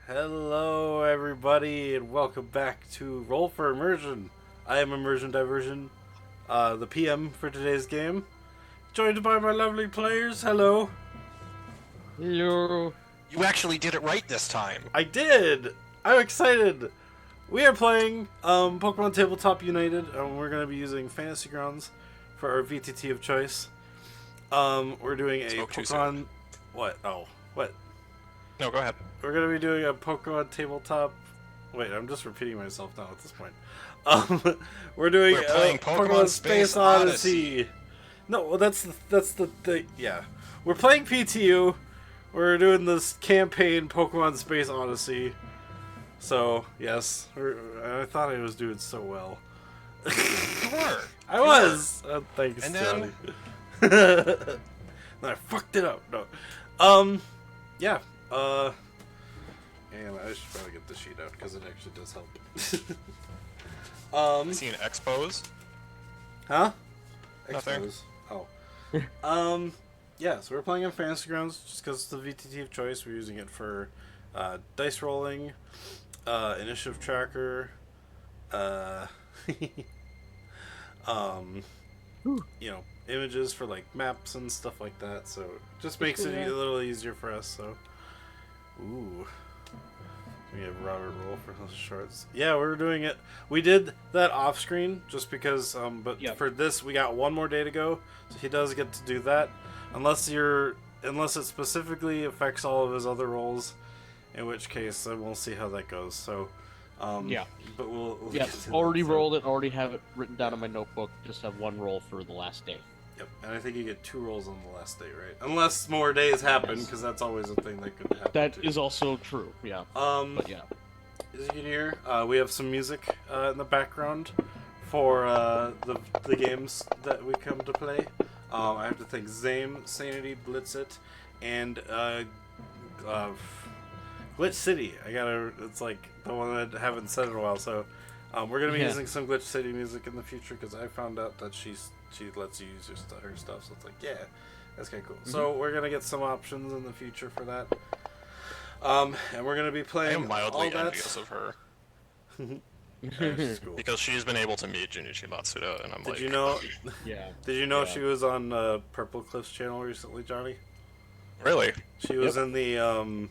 Hello, everybody, and welcome back to Roll for Immersion. I am Immersion Diversion, the PM for today's game. Joined by my lovely players. Hello. Hello. You actually did it right this time. I did. I'm excited. We are playing Pokemon Tabletop United, and we're going to be using Fantasy Grounds for our VTT of choice. We're doing a Spoke too Pokemon. soon. What? Oh, what? No, go ahead. We're gonna be doing a Pokemon tabletop. Wait, I'm just repeating myself now at this point. We're doing We're playing Pokemon Space Odyssey. No, well, that's the yeah. We're playing PTU. We're doing this campaign Pokemon Space Odyssey. So yes, I thought I was doing so well. You were. I was. Thanks, And Johnny. then- Then I fucked it up. No. Yeah. And I should probably get the sheet out because it actually does help. I seen expos. Huh? Nothing. Expos. Oh. Yeah, so we're playing on Fantasy Grounds just because it's the VTT of choice. We're using it for dice rolling, initiative tracker, you know, images for like maps and stuff like that. So it just makes it a little easier for us. So, ooh. We have Robert roll for those shorts. Yeah, we're doing it. We did that off screen just because, but Yep. for this we got one more day to go, so he does get to do that, unless it specifically affects all of his other rolls, in which case we'll see how that goes. So, Yeah. but we'll Yep. get to Already that, so. rolled it. Already have it written down in my notebook. Just have one roll for the last day. Yep, and I think you get 2 rolls on the last day, right? Unless more days happen, Yes. because that's always a thing that could happen. That too. is also true. Yeah. But yeah. As you can hear, we have some music in the background for the games that we come to play. I have to thank Zame, Sanity, Blitzit, and Glitch City. It's like the one that I haven't said in a while. So we're gonna be Yeah. using some Glitch City music in the future because I found out that she lets you use her stuff. So it's like, yeah, that's kind of cool. So we're gonna get some options in the future for that. And we're gonna be I playing am mildly all that. envious of her That's cool. because she's been able to meet Junichi Matsuda, and I'm like, Did you know? Yeah. Did you know Yeah. she was on Purple Cliff's channel recently, Johnny? really? She was in the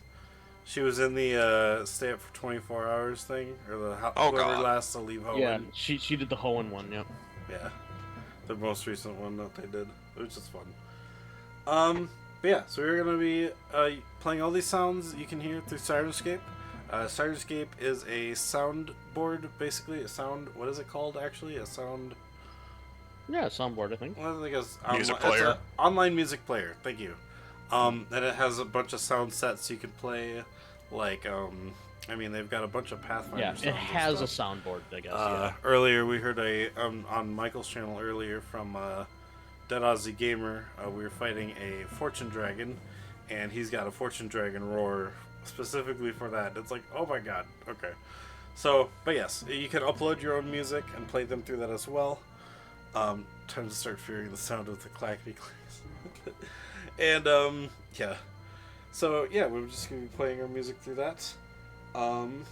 stay up for 24 hours thing, or the Oh, whoever God. lasts to leave home. Yeah. She did the Hoenn one. Yep. Yeah, the most recent one that they did, which is fun. But yeah, so we're gonna be playing all these sounds that you can hear through Cyberscape. Cyberscape is a soundboard, basically a sound. What is it called actually? A sound. Yeah. Soundboard, I think. Well, I think it's Music it's player. a online music player. Thank you. And it has a bunch of sound sets you can play. Like, I mean, they've got a bunch of Pathfinder Yeah. sounds. It and has a stuff. soundboard, I guess. Yeah. Earlier, we heard on Michael's channel earlier from Dead Aussie Gamer. We were fighting a Fortune Dragon, and he's got a Fortune Dragon roar specifically for that. It's like, oh my god, okay. So, but yes, you can upload your own music and play them through that as well. Time to start fearing the sound of the clackety clacks. And yeah. So yeah, we're just gonna be playing our music through that. And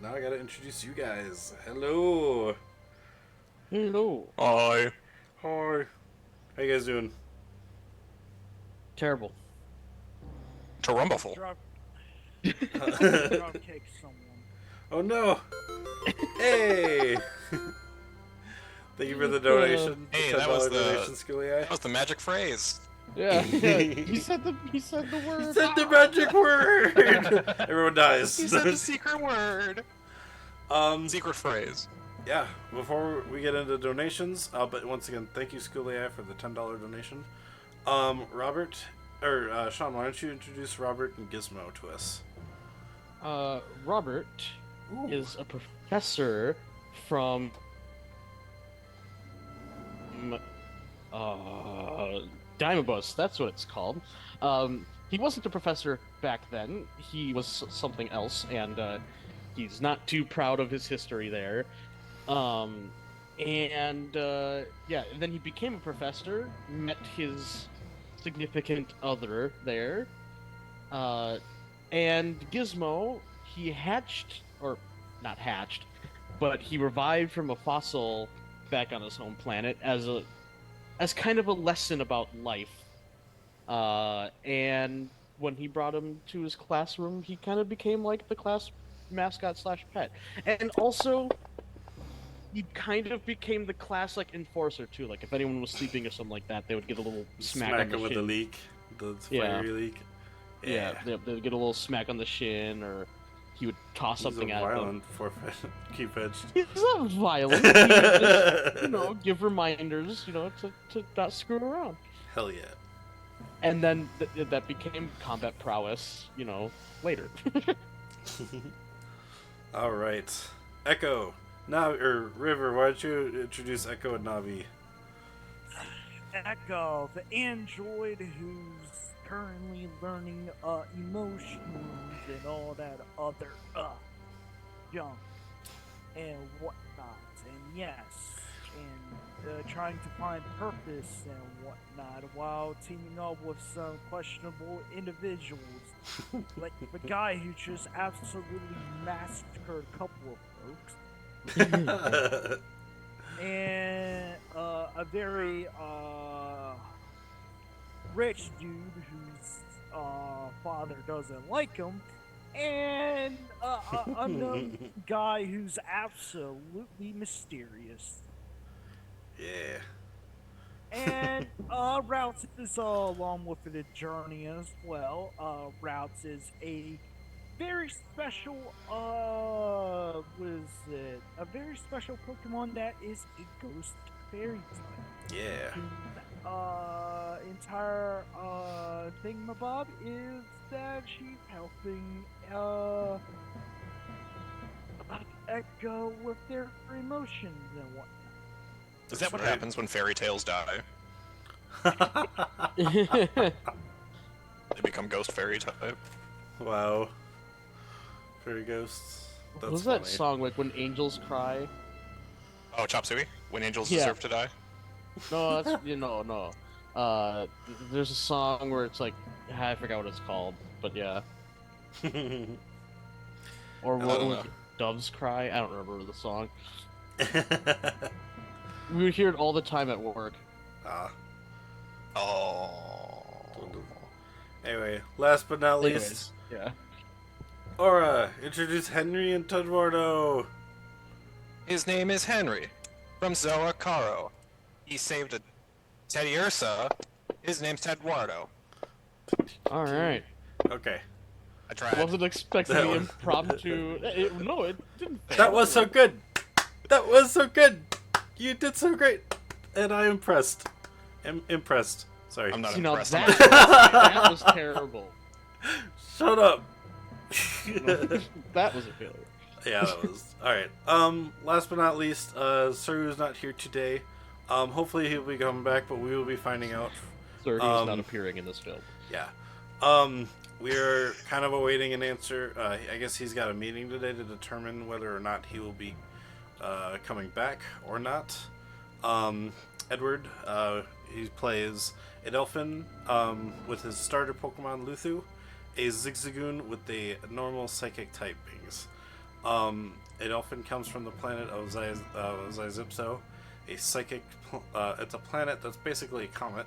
now I gotta introduce you guys. Hello. Hello. Hi. Hi. How you guys doing? Terrible. Tarumbaful. Drop kick someone. Oh no! Hey! Thank you for the donation. Hey, the that was $10 the- donation, Schooly Eye. That was the magic phrase. Yeah. Yeah. He said the word. He said the magic word. Everyone dies. He said the secret word. Secret phrase. Yeah. Before we get into donations, but once again, thank you, Schooly Eye, for the $10 donation. Robert, or Sean, why don't you introduce Robert and Gizmo to us? Robert is a professor from Dimebus, that's what it's called. He wasn't a professor back then. He was something else, and he's not too proud of his history there. Yeah, and then he became a professor, met his significant other there, And Gizmo, he hatched, or not hatched, but he revived from a fossil back on his home planet as kind of a lesson about life. And when he brought him to his classroom, he kind of became like the class mascot slash pet. And also, he kind of became the class like enforcer too. Like if anyone was sleeping or something like that, they would get a little smack on Smack the him with the shin. leak, the Yeah, fiery leak. yeah, Yeah. they'd get a little smack on the shin, or he would toss He's a something at them. violent keep edged. He's not violent. He would just, give reminders, to not screw around. Hell yeah. And then that became combat prowess, later. All right, Echo. Now, or River, why don't you introduce Echo and Navi? Echo, the android who's currently learning emotions and all that other junk and whatnot. And yes, and trying to find purpose and whatnot while teaming up with some questionable individuals. Like the guy who just absolutely massacred a couple of folks. And a very rich dude whose father doesn't like him, and a unknown guy who's absolutely mysterious. Yeah. And Routes is along with the journey as well. Routes is a very special what is it? A very special Pokemon that is a ghost fairy type. Yeah. Entire thingamabob is that she's helping Echo with their emotions and whatnot. Is that what right. happens when fairy tales die? Yeah, They become ghost fairy type. Wow. Fairy ghosts. That's what was funny. that song like when angels cry? Oh, Chop Suey? When angels Yeah. deserve to die? No, that's no. There's a song where it's like I forgot what it's called, but yeah. Or I what don't was know. it? Doves Cry? I don't remember the song. We would hear it all the time at work. Ah. Oh. Anyway, last but not least, Anyways, yeah. Aura, introduce Henry and Tedwardo. His name is Henry, from Zoa Caro. He saved a Teddy Ursa. His name's Tedwardo. All right. Okay. I tried. Wasn't expecting That the was- impromptu. No, it didn't. Fail. That was so good. That was so good. You did so great. And I impressed. Impressed. Sorry. I'm not See, now impressed. that was terrible. Shut up. That was a failure. Yeah, that was. Alright. Last but not least, Saru's not here today. Hopefully he'll be coming back, but we will be finding out. Sir, he's not appearing in this film. Yeah. We're kind of awaiting an answer. I guess he's got a meeting today to determine whether or not he will be coming back or not. Edward, he plays Edelfin with his starter Pokemon Luthu, a Zigzagoon with the normal psychic type wings. Edelfin comes from the planet of Zizipso, a psychic. It's a planet that's basically a comet.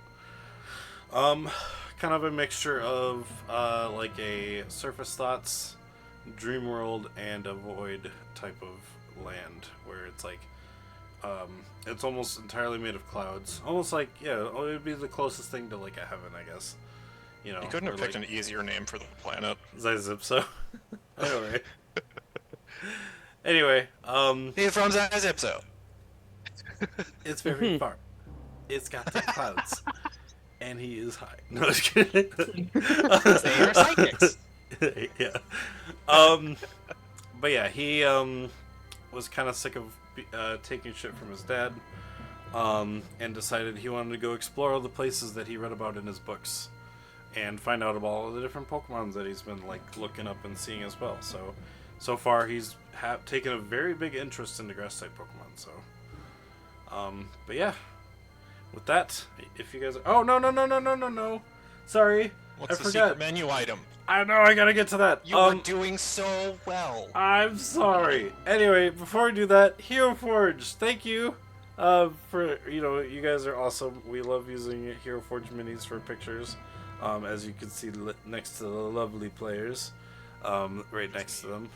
Kind of a mixture of like a Surface Thoughts, Dream World, and a Void type of land, where it's like it's almost entirely made of clouds. Almost like, yeah, it would be the closest thing to like a heaven, I guess. You know, You couldn't have or, picked like, an easier name for the planet. Zizipso. Anyway. Anyway, He's from Zipso. it's very far. It's got the clouds. And he is high. No, just kidding. They are psychics. Yeah. But yeah, he was kind of sick of taking shit from his dad, and decided he wanted to go explore all the places that he read about in his books, and find out about all the different Pokemons that he's been like looking up and seeing as well. So far he's taken a very big interest in the grass type Pokemon. So, but yeah. With that, if you guys are... Oh, no. Sorry. What's I the forgot. secret menu item? I know, I gotta get to that. You were doing so well. I'm sorry. Anyway, before we do that, Hero Forge, thank you. For you guys are awesome. We love using Hero Forge minis for pictures. As you can see next to the lovely players, right next to them.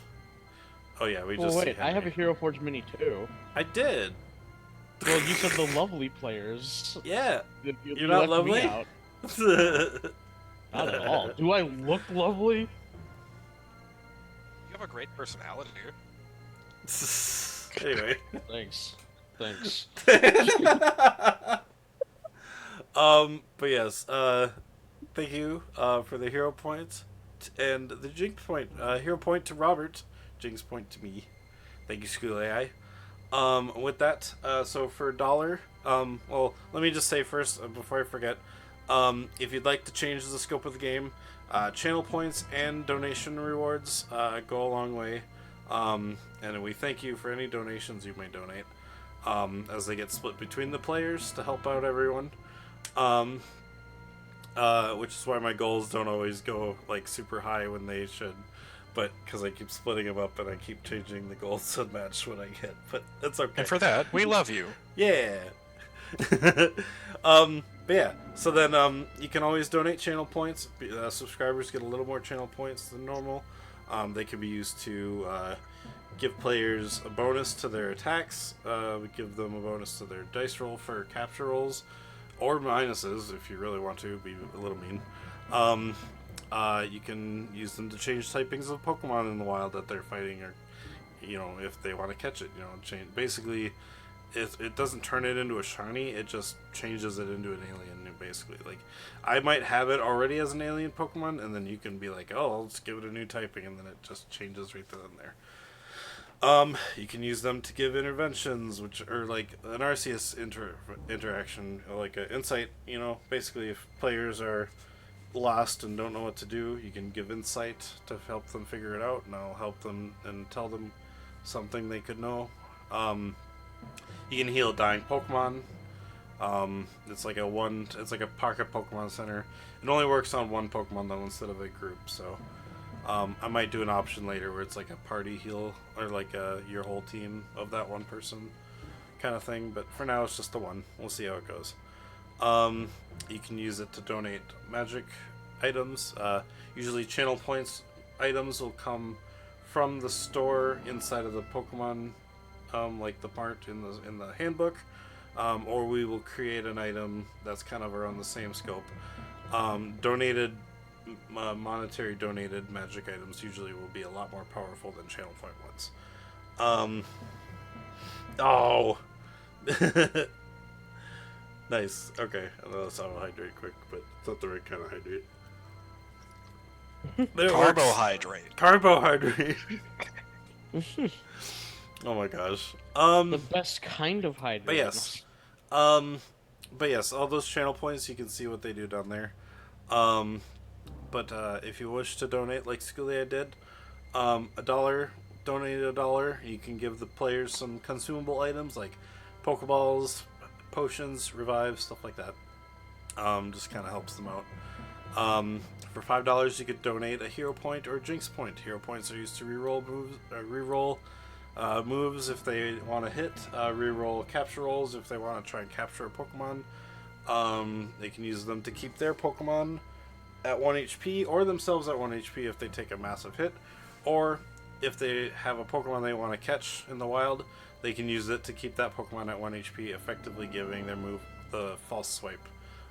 Oh yeah, we just. Well, wait, I have a Hero Forge mini too. I did. Well, you said the lovely players. Yeah. You not left lovely? Me out. Not at all. Do I look lovely? You have a great personality. Anyway. Thanks. Thanks. But yes, thank you for the hero points and the jinx point. Hero point to Robert, jinx point to me. Thank you, School AI. With that, so for $1, well, let me just say first before I forget, if you'd like to change the scope of the game, channel points and donation rewards go a long way. And we thank you for any donations you may donate, as they get split between the players to help out everyone. Which is why my goals don't always go like super high when they should, but because I keep splitting them up and I keep changing the goals to match what I get. But that's okay. And for that, we love you. Yeah. But yeah, so then you can always donate channel points. Subscribers get a little more channel points than normal. They can be used to give players a bonus to their attacks. We give them a bonus to their dice roll for capture rolls, or minuses if you really want to be a little mean. You can use them to change typings of Pokemon in the wild that they're fighting, or if they want to catch it, change. Basically, it doesn't turn it into a shiny, it just changes it into an alien. Basically, like, I might have it already as an alien Pokemon, and then you can be like, oh, let's give it a new typing, and then it just changes right then and there. You can use them to give interventions, which are like an Arceus interaction, like an insight. Basically, if players are lost and don't know what to do, you can give insight to help them figure it out, and I'll help them and tell them something they could know. You can heal dying Pokemon. It's like a pocket Pokemon Center. It only works on one Pokemon though, instead of a group. So I might do an option later where it's like a party heal, or like your whole team of that one person kind of thing. But for now, it's just the one. We'll see how it goes. You can use it to donate magic items. Usually channel points items will come from the store inside of the Pokemon, like the part in the handbook, or we will create an item that's kind of around the same scope. Monetary donated magic items usually will be a lot more powerful than channel point ones. Oh. Nice. Okay. I know that's how I hydrate quick, but it's not the right kind of hydrate. Carbohydrate. Carbohydrate. Oh my gosh. The best kind of hydrate. But yes, all those channel points, you can see what they do down there. But if you wish to donate, like Schoolia did, $1, donate $1. You can give the players some consumable items like Pokeballs, potions, revives, stuff like that. Just kind of helps them out. For $5, you could donate a hero point or jinx point. Hero points are used to reroll moves if they want to hit, reroll capture rolls if they want to try and capture a Pokemon. They can use them to keep their Pokemon at 1 HP or themselves at 1 HP if they take a massive hit, or if they have a Pokemon they want to catch in the wild, they can use it to keep that Pokemon at 1 HP, effectively giving their move the false swipe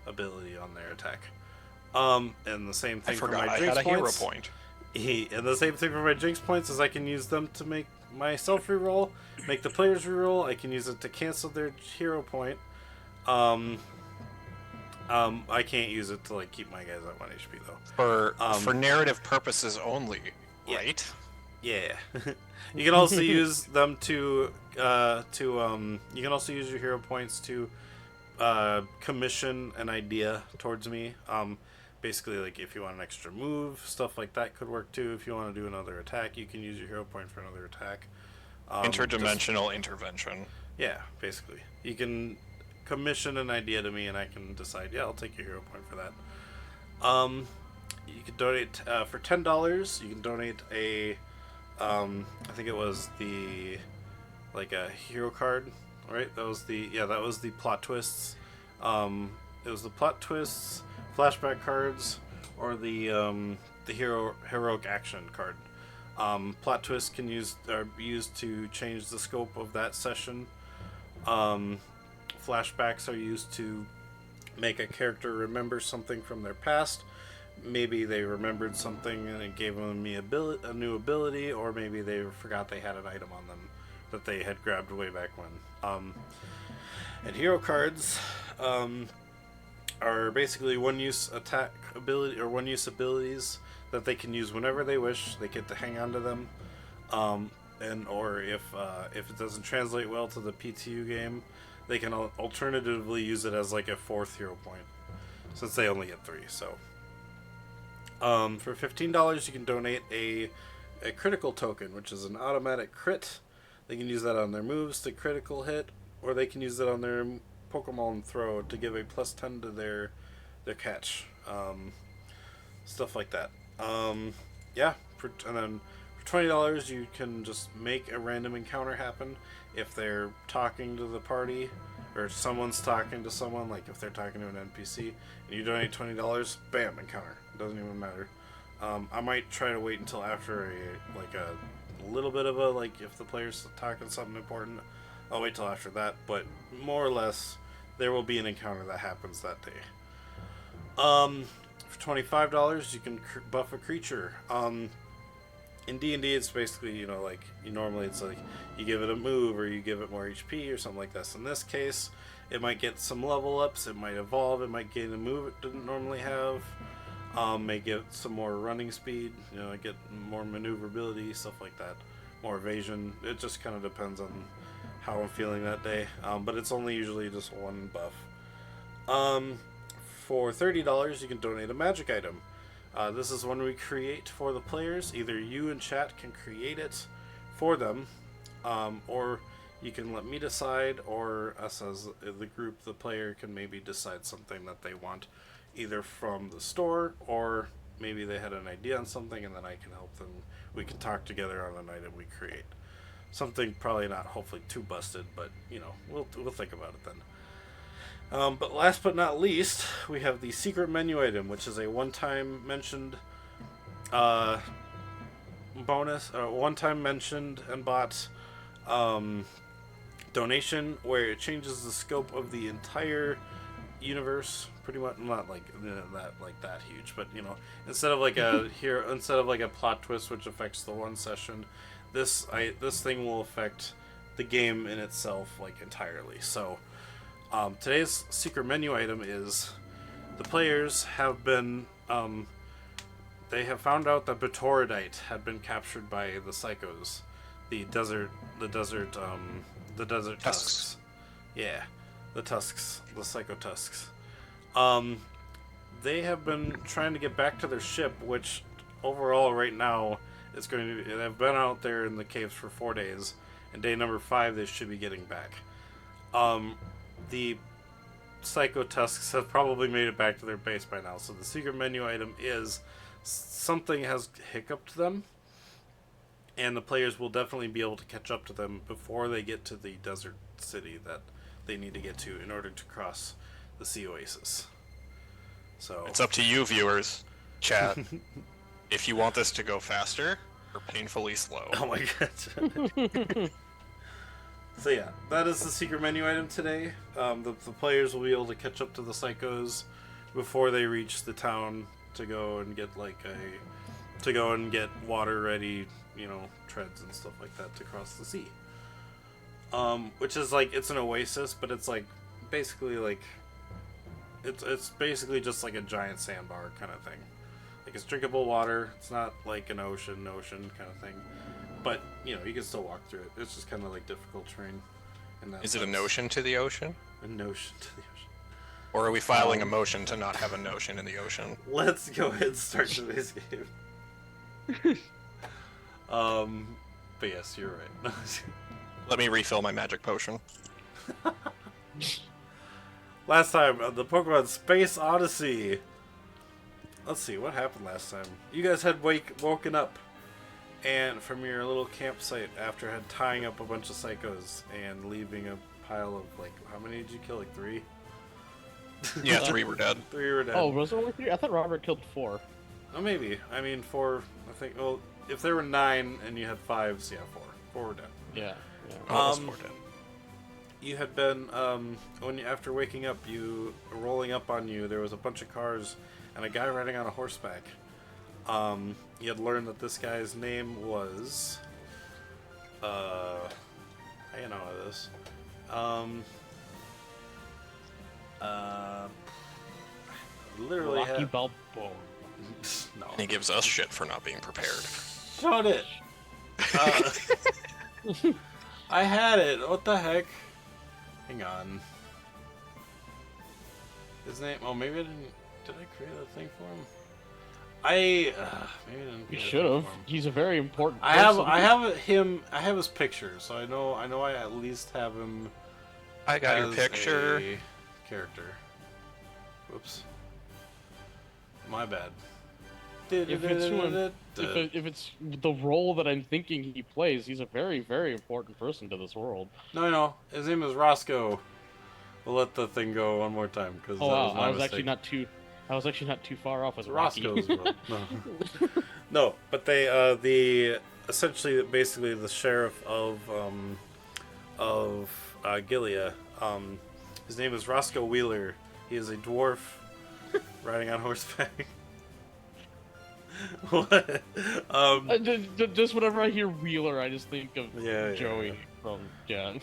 ability on their attack. And the same thing for my Jinx points. Hero point. And the same thing for my Jinx points is I can use them to make myself reroll, make the players reroll. I can use it to cancel their hero point. I can't use it to like keep my guys at 1 HP though. For narrative purposes only, right? Yeah. You can also use them to you can also use your hero points to commission an idea towards me. Basically, like if you want an extra move, stuff like that could work too. If you want to do another attack, you can use your hero point for another attack. Interdimensional intervention. Yeah, basically. You can commission an idea to me and I can decide, yeah, I'll take your hero point for that. you can donate for $10. You can donate a, I think it was the, like a hero card, right? That was the plot twists. It was the plot twists, flashback cards, or the heroic action card. Plot twists are used to change the scope of that session. Flashbacks are used to make a character remember something from their past. Maybe they remembered something and it gave them a new ability, or maybe they forgot they had an item on them that they had grabbed way back when. And hero cards are basically one-use attack ability or one-use abilities that they can use whenever they wish. They get to hang on to them, or if it doesn't translate well to the PTU game, they can alternatively use it as like a 4th hero point, since they only get 3. So, for $15, you can donate a critical token, which is an automatic crit. They can use that on their moves to critical hit, or they can use it on their Pokemon throw to give a +10 to their catch. Stuff like that. And then for $20, you can just make a random encounter happen. If they're talking to the party, or someone's talking to someone, like if they're talking to an NPC, and you donate $20, bam, encounter. It doesn't even matter. I might try to wait until after a little bit of if the player's talking something important, I'll wait till after that, but more or less, there will be an encounter that happens that day. For $25, you can buff a creature. In D&D, it's basically, normally it's like you give it a move or you give it more HP or something like this. In this case, it might get some level ups, it might evolve, it might gain a move it didn't normally have, may get some more running speed, get more maneuverability, stuff like that, more evasion. It just kind of depends on how I'm feeling that day, but it's only usually just one buff. For $30, you can donate a magic item. This is one we create for the players. Either you and chat can create it for them, or you can let me decide, or us as the group, the player, can maybe decide something that they want, either from the store, or maybe they had an idea on something and then I can help them. We can talk together on an item we create. Something probably not hopefully too busted, but we'll think about it then. But last but not least, we have the secret menu item, which is a one-time mentioned bonus, or one-time mentioned and bought donation, where it changes the scope of the entire universe. Pretty much, not that huge, but instead of a plot twist which affects the one session, this thing will affect the game in itself entirely. So. Today's secret menu item is the players have been they have found out that Betorodite had been captured by the Psychos, the desert tusks. Yeah, the tusks, the Psycho tusks. They have been trying to get back to their ship, which overall right now is they've been out there in the caves for 4 days, and day number 5 they should be getting back. The Psycho Tusks have probably made it back to their base by now, so the secret menu item is something has hiccuped them, and the players will definitely be able to catch up to them before they get to the desert city that they need to get to in order to cross the Sea Oasis. So it's up to you, viewers, chat, if you want this to go faster or painfully slow. Oh my god. So yeah, that is the secret menu item today. The players will be able to catch up to the Psychos before they reach the town to go and get water ready, treads and stuff like that to cross the sea. Which is it's an oasis, but it's basically it's basically just like a giant sandbar kind of thing. It's drinkable water. It's not like an ocean kind of thing. But, you can still walk through it. It's just kind of difficult terrain. Is it a notion to the ocean? A notion to the ocean. Or are we filing a motion to not have a notion in the ocean? Let's go ahead and start today's game. But yes, you're right. Let me refill my magic potion. Last time, the Pokemon Space Odyssey. let's see what happened last time. You guys had woken up and from your little campsite after had tying up a bunch of psychos and leaving a pile of like, how many did you kill? Like 3? Yeah, 3 were dead. 3 were dead. Oh, was it only 3? I thought Robert killed 4. Oh, maybe. I mean, 4. I think. Well, if there were 9 and you had 5s, yeah, 4. 4 were dead. Yeah. Oh, 4 dead. You had been after waking up, rolling up on you. There was a bunch of cars and a guy riding on a horseback. You had learned that this guy's name was. How you know this? Literally. Rocky Balboa. No. And he gives us shit for not being prepared. Shut it. I had it. What the heck? Hang on. His name. Oh, maybe I didn't. Did I create a thing for him? Maybe I didn't. You create a should thing have. for him. He's a very important. I have. person. I have him. I have his picture, so I know. I at least have him. I got your as picture. a character. Whoops. My bad. If it's the role that I'm thinking he plays, he's a very, very important person to this world. No. His name is Roscoe. We'll let the thing go one more time because Oh wow, I was mistake. actually not too far off as Rocky. Roscoe's world. No. No, but they essentially basically the sheriff of Gilead. His name is Roscoe Wheeler. He is a dwarf riding on horseback. What? Just whenever I hear Wheeler, I just think of Yeah, Joey yeah. from Yeah.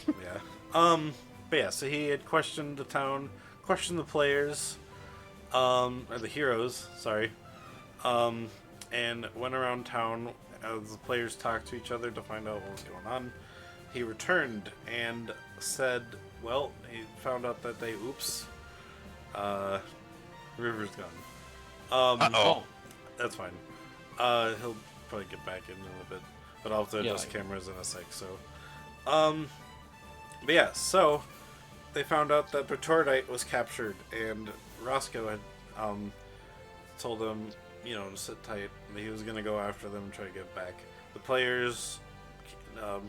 But yeah, so he had questioned the town, questioned the players, or the heroes, sorry, and went around town as the players talked to each other to find out what was going on. He returned and said, well, he found out that River's gone. Uh-oh. That's fine. He'll probably get back in a little bit, but I'll have to adjust cameras in a sec, so. But yeah, so they found out that Bertordite was captured, and Roscoe had told him, to sit tight. He was going to go after them and try to get back. The players,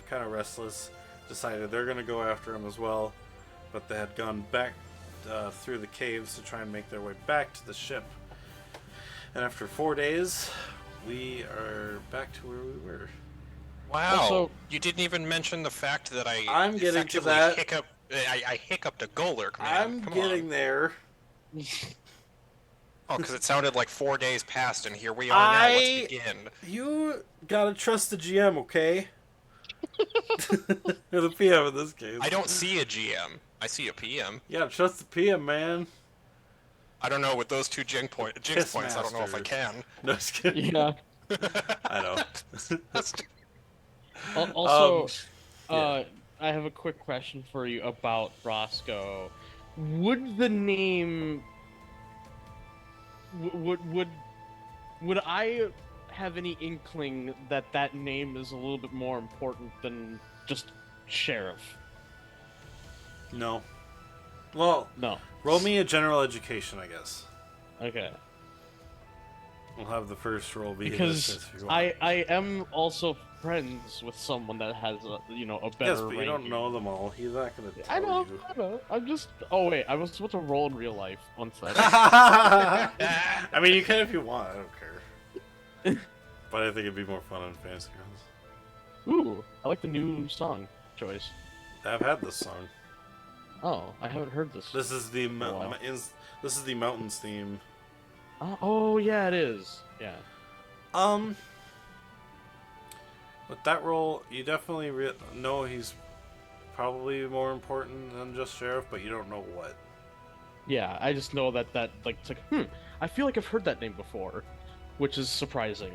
kind of restless, decided they're going to go after him as well, but they had gone back through the caves to try and make their way back to the ship. And after 4 days, we are back to where we were. Wow. Also- you didn't even mention the fact that I'm getting to effectively that. I hiccuped a Golurk, man. I'm Come getting on. there. Oh, because it sounded like 4 days passed, and here we are now. Let's begin. You gotta trust the GM, okay? Or the PM in this case. I don't see a GM. I see a PM. You gotta trust the PM, man. I don't know, with those 2 jinx points, I don't know if I Pissmaster. can. No, just kidding. Yeah. I know. Also, yeah. I have a quick question for you about Roscoe. Would the name would I have any inkling that name is a little bit more important than just sheriff? No. Well, No. roll me a general education, I guess. Okay. We'll have the first roll be Because this if you want. I am also friends with someone that has a better. Yes, but you don't know them all. He's not gonna tell I know. you. I know. I'm just. Oh wait, I was supposed to roll in real life. One second. I mean, you can if you want. I don't care. But I think it'd be more fun on Fantasy Grounds. Ooh, I like the new song choice. I've had this song. Oh, I haven't heard this. This is the wow. this is the mountains theme. Oh yeah, it is. Yeah. With that role, you definitely know he's probably more important than just sheriff, but you don't know what. Yeah, I just know that like it's like I feel like I've heard that name before, which is surprising.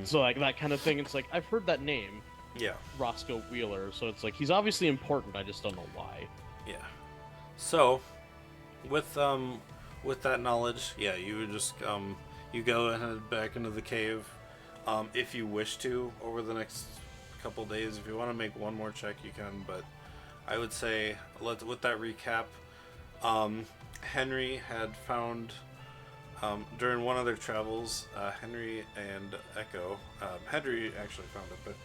So like that kind of thing. It's like I've heard that name, Yeah, Roscoe Wheeler. So it's like he's obviously important. I just don't know why. yeah. So, with that knowledge, yeah, you would just you go and head back into the cave, if you wish to over the next couple days. If you want to make one more check, you can. But I would say with that recap, Henry had found during one of their travels, Henry and Echo, Henry actually found it, but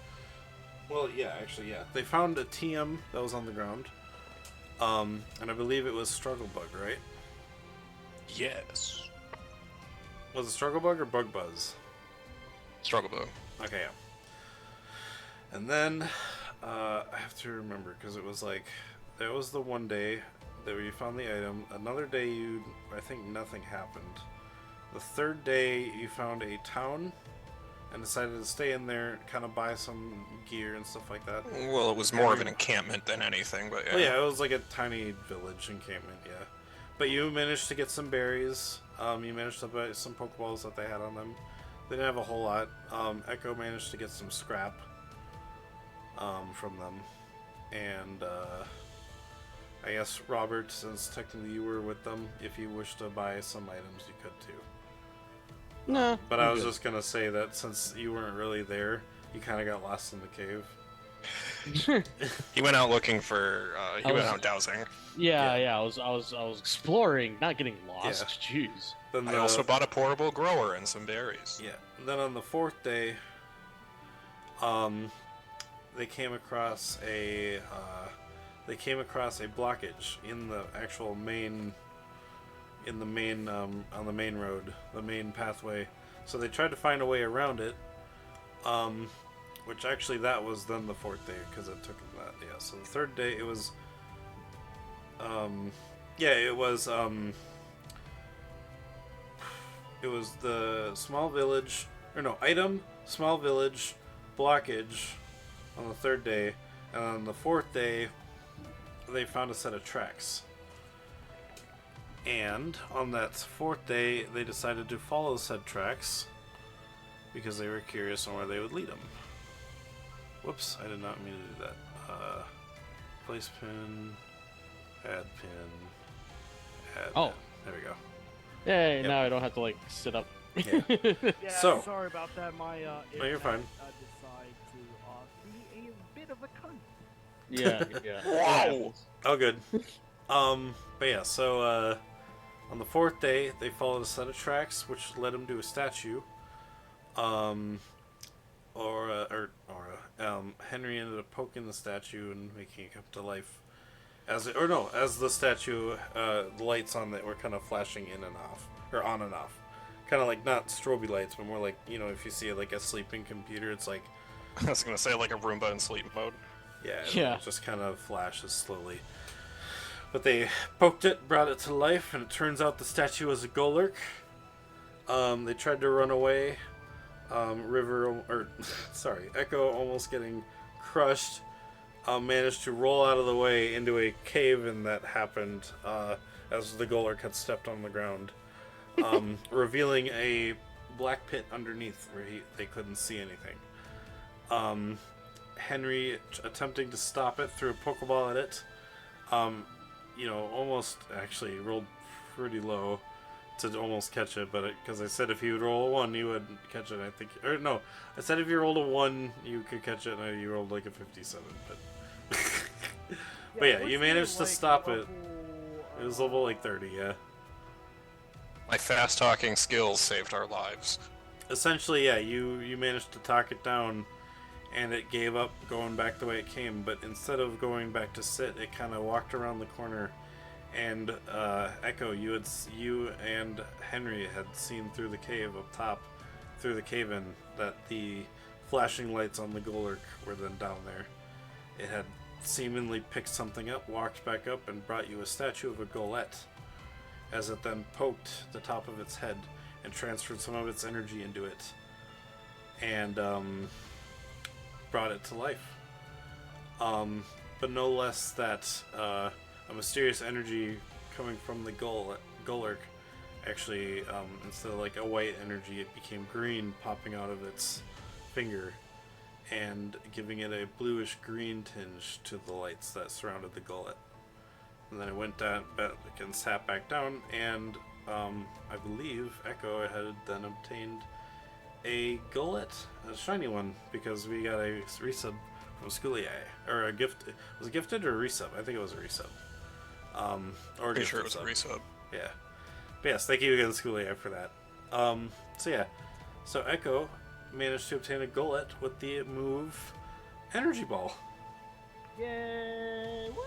they found a TM that was on the ground, and I believe it was Struggle Bug, right? Yes. Was it Struggle Bug or Bug Buzz? Struggle Bug. Okay, yeah. And then I have to remember because it was like that was the one day that you found the item. Another day, I think nothing happened. The third day, you found a town and decided to stay in there, kind of buy some gear and stuff like that. Well, it was more of an encampment than anything, but yeah. Well, yeah, it was like a tiny village encampment, yeah. But you managed to get some berries. You managed to buy some Pokeballs that they had on them. They didn't have a whole lot. Echo managed to get some scrap from them. And I guess Robert, since technically you were with them, if you wish to buy some items, you could too. No. But I was just gonna say that since you weren't really there, you kind of got lost in the cave. He went out looking for. He went out dowsing. Yeah. I was exploring, not getting lost. Yeah. Jeez. Then I also bought a portable grower and some berries. Yeah. And then on the fourth day, they came across a blockage in the actual main. On the main road, the main pathway. So they tried to find a way around it. Which actually that was then the fourth day because it took them that. Yeah. So the third day it was. It was the small village, small village, blockage on the third day, and on the fourth day, they found a set of tracks. And on that fourth day, they decided to follow said tracks because they were curious on where they would lead them. Whoops, I did not mean to do that. Place pin, add pin, add Oh. pin. There we go. Yay, Yep. now I don't have to, like, sit up. Yeah. Yeah, So- sorry about that. My No, you're internet, fine. Decide to be a bit of a cunt. Yeah. Wow. Oh, good. But yeah, so on the fourth day, they followed a set of tracks which led them to a statue. Henry ended up poking the statue and making it come to life. As the statue, the lights on it were kind of flashing in and off, or on and off. Kind of like not strobe lights, but more like, if you see like a sleeping computer, it's like, I was gonna say like a Roomba in sleep mode. Yeah. it just kind of flashes slowly. But they poked it, brought it to life, and it turns out the statue was a Golurk. They tried to run away. Echo almost getting crushed. Managed to roll out of the way into a cave, and that happened as the Golurk had stepped on the ground, revealing a black pit underneath where they couldn't see anything. Henry attempting to stop it, threw a Pokeball at it. Almost actually rolled pretty low to almost catch it, but because I said if he would roll a 1, he would catch it. I said if you rolled a 1, you could catch it, and you rolled like a 57. But but yeah, you managed to stop it. It was level like 30, yeah. My fast talking skills saved our lives. Essentially, yeah, you managed to talk it down, and it gave up going back the way it came. But instead of going back to sit, it kind of walked around the corner. And Echo, you and Henry had seen through the cave up top, through the cave-in, that the flashing lights on the Golurk were then down there. It had seemingly picked something up, walked back up, and brought you a statue of a Golett, as it then poked the top of its head and transferred some of its energy into it, and brought it to life. But no less that a mysterious energy coming from the Golurk actually, instead of like a white energy, it became green, popping out of its finger and giving it a bluish green tinge to the lights that surrounded the Golett. And then it went down back and sat back down, and I believe Echo had then obtained a Golett, a shiny one, because we got a resub from Schoolie, or a gift. Was it gifted or a resub? I think it was a resub. Or Pretty gifted sure it was a sub. resub. Yeah. But yes, thank you again, School AI, for that. So yeah, so Echo managed to obtain a goalet with the move Energy Ball. Yay! Woo!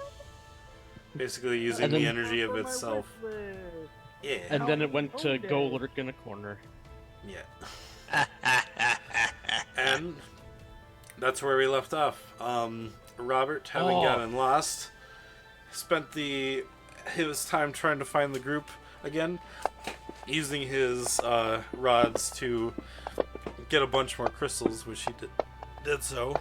Basically using And the then- energy of For my itself. wish list. Yeah. And then it went Oh, to go dang. lurk in a corner. Yeah. And that's where we left off. Robert, having gotten lost, spent his time trying to find the group again, using his rods to get a bunch more crystals, which he did so.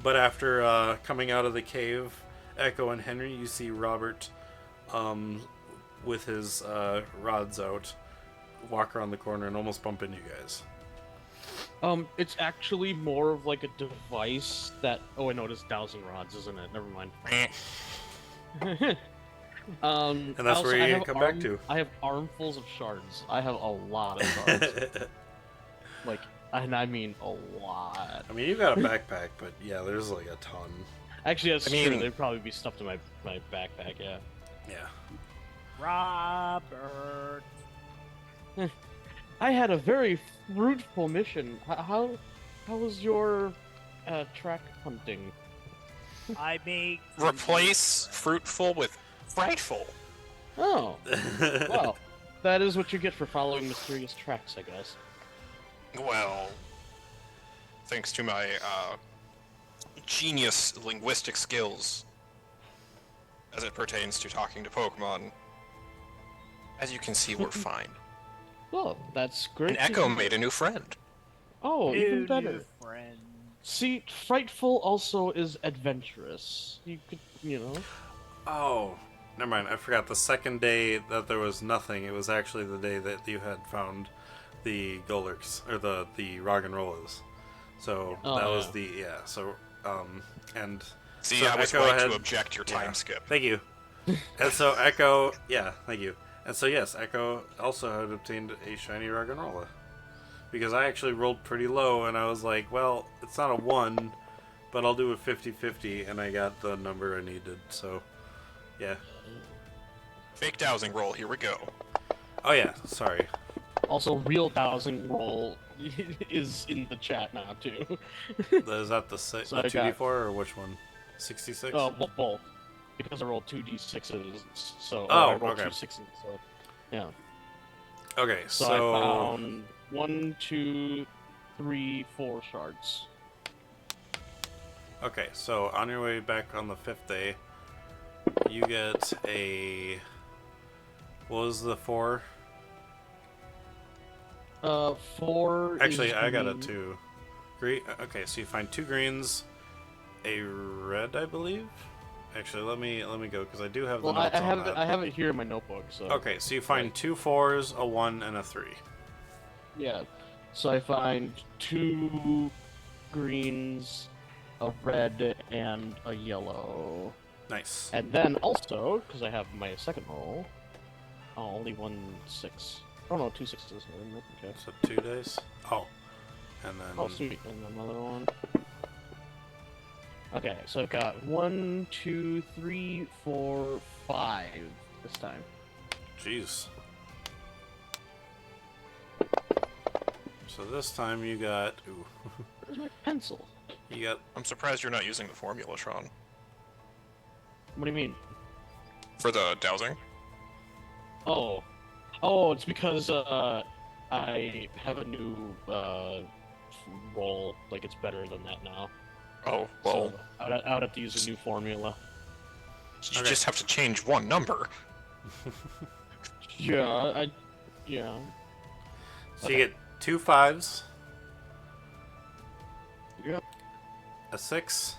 But after coming out of the cave, Echo and Henry, you see Robert with his rods out walk around the corner and almost bump into you guys. It's actually more of like a device that. Oh, I know it is dowsing rods, isn't it? Never mind. And that's also, where I you have come back to. I have armfuls of shards. I have a lot of shards. And I mean a lot. I mean, you got a backpack, but yeah, there's like a ton. Actually, that's I mean- true. They'd probably be stuffed in my backpack. Yeah. Yeah. Robert. I had a very fruitful mission. How was your track hunting? I make. Replace fruitful with frightful. Oh, well, that is what you get for following mysterious tracks, I guess. Well, thanks to my genius linguistic skills as it pertains to talking to Pokemon, as you can see, we're fine. Well, that's great. And to Echo hear. made a new friend. Oh, even better. New friend. See, frightful also is adventurous. You could, Oh, never mind. I forgot. The second day that there was nothing, it was actually the day that you had found the Golurks, or the rock and rollers. So that was So and See, so I was Echo right had- to object your time yeah. skip. Thank you. And so Echo, thank you. And so yes, Echo also had obtained a shiny Roggenrola. Because I actually rolled pretty low, and I was like, well, it's not a 1, but I'll do a 50-50, and I got the number I needed, so, yeah. Fake dowsing roll, here we go. Oh yeah, sorry. Also, real dowsing roll is in the chat now too. Is that the So the I got- 2d4, or which one? 66? Well, both. Because I rolled 2d6s, so Oh, I rolled okay. 2 6s, so yeah. Okay, So, so... I found 1, 2, 3, 4 shards. Okay, so on your way back on the 5th day, you get a... What was the 4? 4. Actually, is I got a green. 2. Green. Okay, so you find 2 greens, a red, I believe. Actually, let me go because I do have the Well, I notes on have that. I have it here in my notebook. So Okay, so you find 2 4s, a 1, and a 3. yeah, so I find 2 greens, a red, and a yellow. Nice. And then also, because I have my second roll, only 1 6. Oh no, 2 6s. Isn't it? Okay. So 2 days. Oh, and then Oh sweet, and another one. Okay, so I've got 1, 2, 3, 4, 5 this time. jeez. So this time you got Where's my pencil? you got I'm surprised you're not using the formula, Sean. What do you mean? For the dowsing? Oh, it's because I have a new roll. Like it's better than that now. Oh, well, So I'd have to use a new formula. you Okay. just have to change one number. Yeah. so you get 2 5s, Yep. a 6,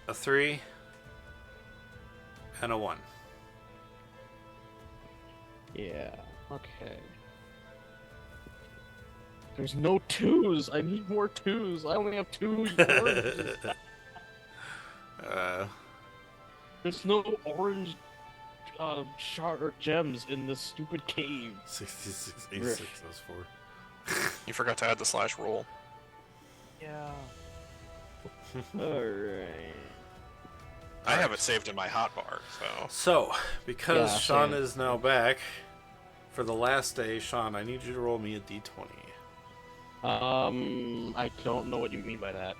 a 3, and a 1. Yeah. Okay. There's no 2s. I need more 2s. I only have 2 oranges. There's no orange shard or gems in this stupid cave. 66, 86, that's 4. You forgot to add the slash roll. Yeah. Alright. I have it saved in my hotbar, so. So, because Yeah, Sean same. is now back for the last day, Sean, I need you to roll me a d20. I don't know what you mean by that.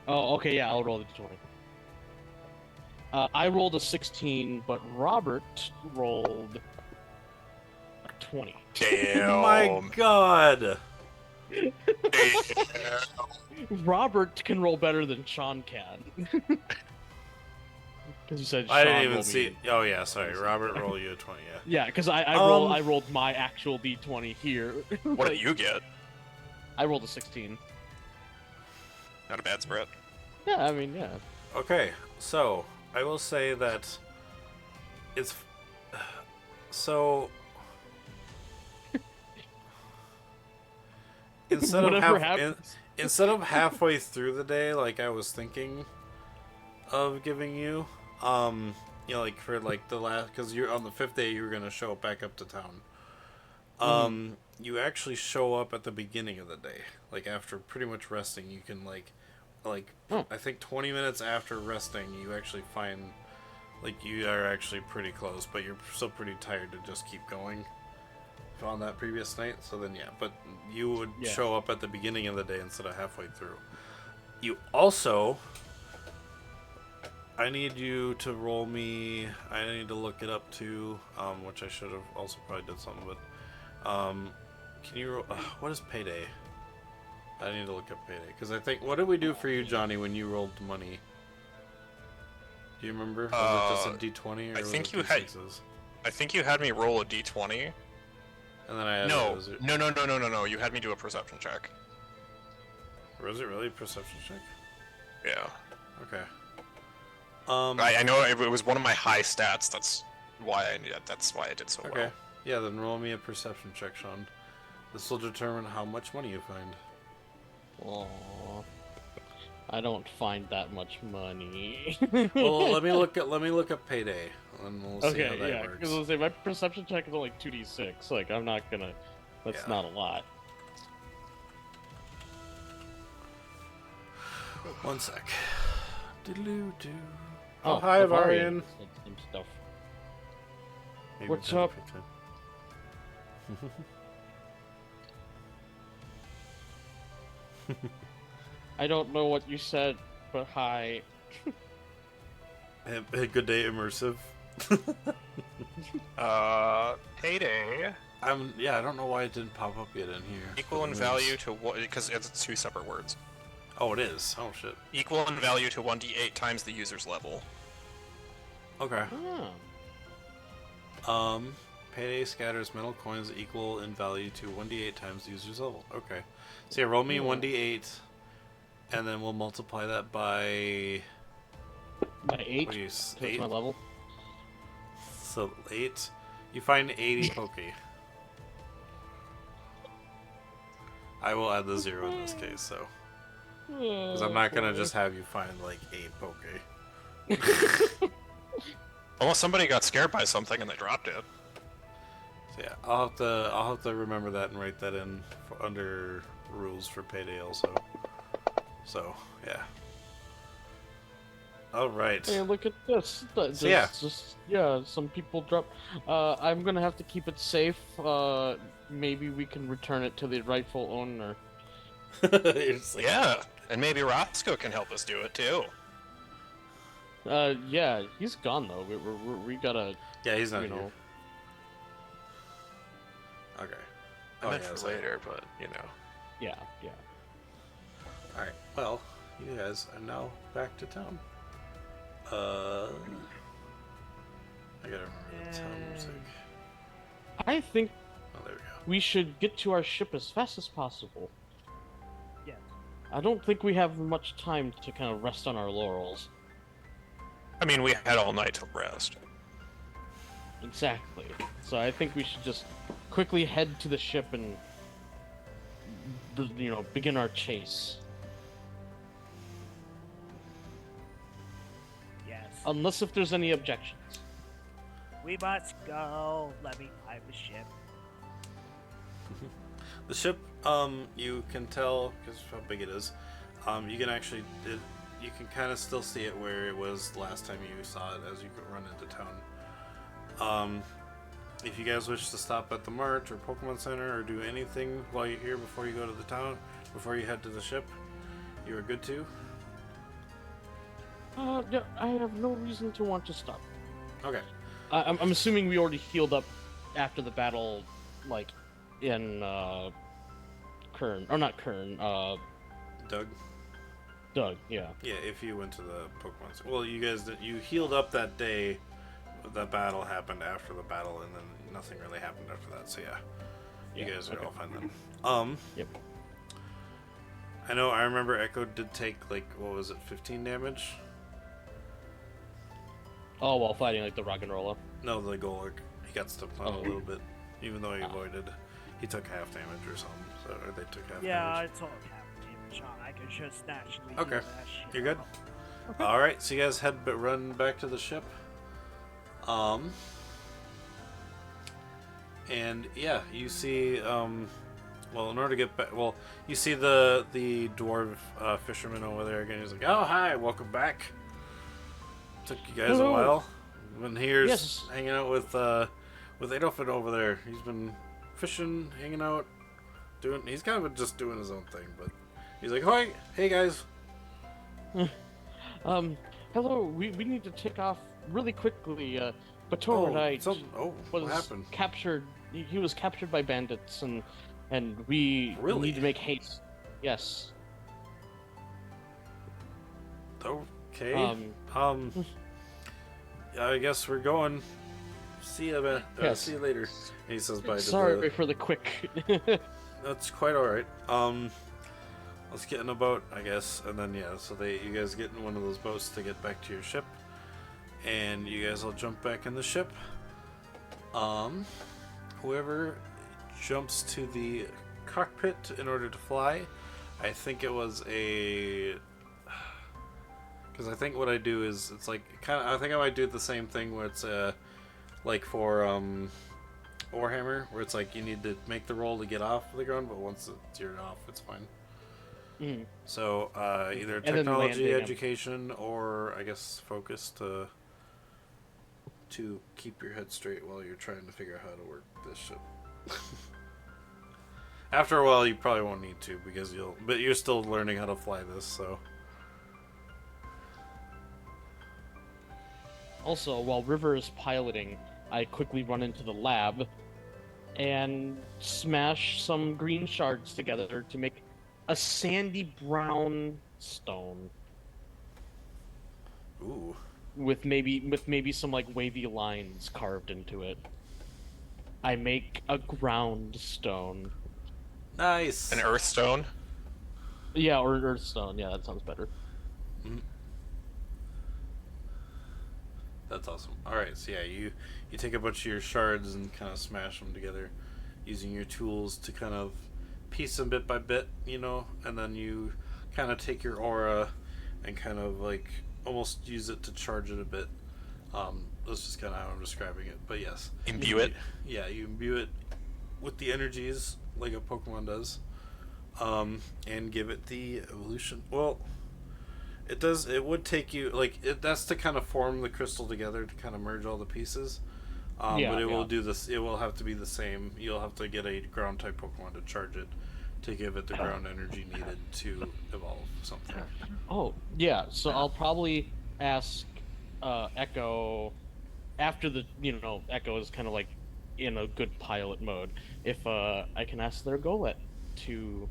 Oh, okay, yeah, I'll roll the d20. I rolled a 16, but Robert rolled a 20. Damn. My God! Damn. Robert can roll better than Sean can. Because you said Sean I didn't even rolled see. me. Oh yeah, sorry. Robert, roll you a 20. Yeah. Yeah, because I Um, rolled my actual d20 here. What Like, did you get? I rolled a 16. Not a bad spread. Yeah, I mean, yeah. Okay, so I will say that it's so instead of Whatever happens. instead of halfway through the day, like I was thinking of giving you, like for like the last, because you're on the 5th day, you were gonna show back up to town. You actually show up at the beginning of the day, like after pretty much resting. You can like Oh. I think 20 minutes after resting, you actually find like you are actually pretty close, but you're still pretty tired to just keep going on that previous night. So then yeah, but you would Yeah. show up at the beginning of the day instead of halfway through. You also, I need you to roll me. I need to look it up too, which I should have also probably did something. But can you roll? What is payday? I need to look up payday because I think, what did we do for you, Johnny, when you rolled money? Do you remember? Was it just a d20 or I was think it you had- d6s? I think you had me roll a d20. And then I had No, was it no. You had me do a perception check. was it really a perception check? Yeah. Okay. I know it was one of my high stats. That's why I did so Okay. well. Yeah, then roll me a perception check, Sean. This will determine how much money you find. Aw. I don't find that much money. Well, let me look up payday, and we'll see how Okay, that yeah, works. because I was say my perception check is only 2d6. Like, I'm not gonna. That's Yeah. not a lot. One sec. Diddle-doo. Oh, Oh, hi, Bavarian Varian. said some stuff. Maybe What's time to up? pick time. I don't know what you said, but hi. Hey, good day, immersive. Payday Yeah, I don't know why it didn't pop up yet in here. equal in value to what? Because it's two separate words. Oh, it is. Oh shit. Equal in value to 1d8 times the user's level. Okay. Oh. Payday scatters metal coins equal in value to 1d8 times the user's level. Okay. So yeah, roll me 1d8, and then we'll multiply that by By 8? what do you That's 8? my level. So 8. You find 80 poke. I will add the 0 in this case, so because I'm not gonna just have you find like 8 poke. Unless somebody got scared by something and they dropped it. So yeah, I'll have to remember that and write that in under rules for payday also. So yeah. All right. Hey, look at this. Yeah, some people drop. I'm gonna have to keep it safe. Maybe we can return it to the rightful owner. You're just like, Yeah, and maybe Roscoe can help us do it too. Yeah, he's gone though. We gotta, yeah, he's not you here. know. Okay. I meant yeah, for so- later, but you know. Yeah. All right. Well, you guys are now back to town. I gotta remember the town music. I think Oh, there we go. we should get to our ship as fast as possible. Yes. I don't think we have much time to kind of rest on our laurels. I mean, we had all night to rest. Exactly. So I think we should just quickly head to the ship and, begin our chase. Yes. Unless if there's any objections. We must go. Let me find the ship. The ship, you can tell because how big it is. You can actually you can kind of still see it where it was last time you saw it as you could run into town. If you guys wish to stop at the mart or Pokemon Center or do anything while you're here before you go to the town, before you head to the ship, you are good to. Yeah, I have no reason to want to stop. Okay. I'm assuming we already healed up after the battle, like, in, Kern. Or not Kern, Doug? Doug, yeah. Yeah, if you went to the Pokemon Center. Well, you guys you healed up that day. That battle happened after the battle, and then nothing really happened after that. So yeah, you guys are all fine then. Yep. I remember Echo did take like, what was it, 15 damage? Oh, while fighting like the rock and roller. No, the Golurk. He got stepped on Oh. a little bit, even though he avoided. He took half damage or something. So, or they took half Yeah, damage. I took half damage on. I could just naturally Okay. heal that shit You're good? up. All right, so you guys run back to the ship. And yeah, you see, well, in order to get back, well, you see the dwarf fisherman over there again. He's like, "Oh, hi, welcome back. Took you guys Hello. a while. Been here Yes. hanging out with Adolfin over there. He's been fishing, hanging out, he's kind of just doing his own thing, but he's like, "Hi, hey guys." Hello, we need to take off really quickly. Batorodite What was happened? captured. He was captured by bandits, and we Really? need to make haste. Yes. Okay. I guess we're going. See you, man. Yes. See you later. And he says bye to Sorry for the quick. That's quite alright. Let's get in a boat, I guess, and then yeah, so you guys get in one of those boats to get back to your ship, and you guys will jump back in the ship. Whoever jumps to the cockpit in order to fly, I think it was because I think what I do is it's like I think I might do the same thing where it's like for Warhammer, where it's like you need to make the roll to get off the ground, but once you're off, it's fine. Mm. So either And then technology, landing 'em. education, or I guess focus to keep your head straight while you're trying to figure out how to work this ship. After a while, you probably won't need to because but you're still learning how to fly this, so. Also, while River is piloting, I quickly run into the lab and smash some green shards together to make a sandy brown stone Ooh. with maybe some like wavy lines carved into it. I make a ground stone. Nice. An earth stone. Yeah, or earth stone. Yeah, that sounds better. That's awesome. Alright, so yeah, you take a bunch of your shards and kind of smash them together using your tools to kind of piece them bit by bit, and then you kind of take your aura and kind of like almost use it to charge it a bit. That's just kind of how I'm describing it, but yes. Imbue it. Yeah, you imbue it with the energies like a Pokemon does, and give it the evolution. Well, it does. It would take you that's to kind of form the crystal together to kind of merge all the pieces. But it will do this. It will have to be the same. You'll have to get a ground type Pokemon to charge it to give it the ground energy needed to evolve something. Oh, yeah. So I'll probably ask Echo after Echo is kind of like in a good pilot mode. If I can ask their Golett to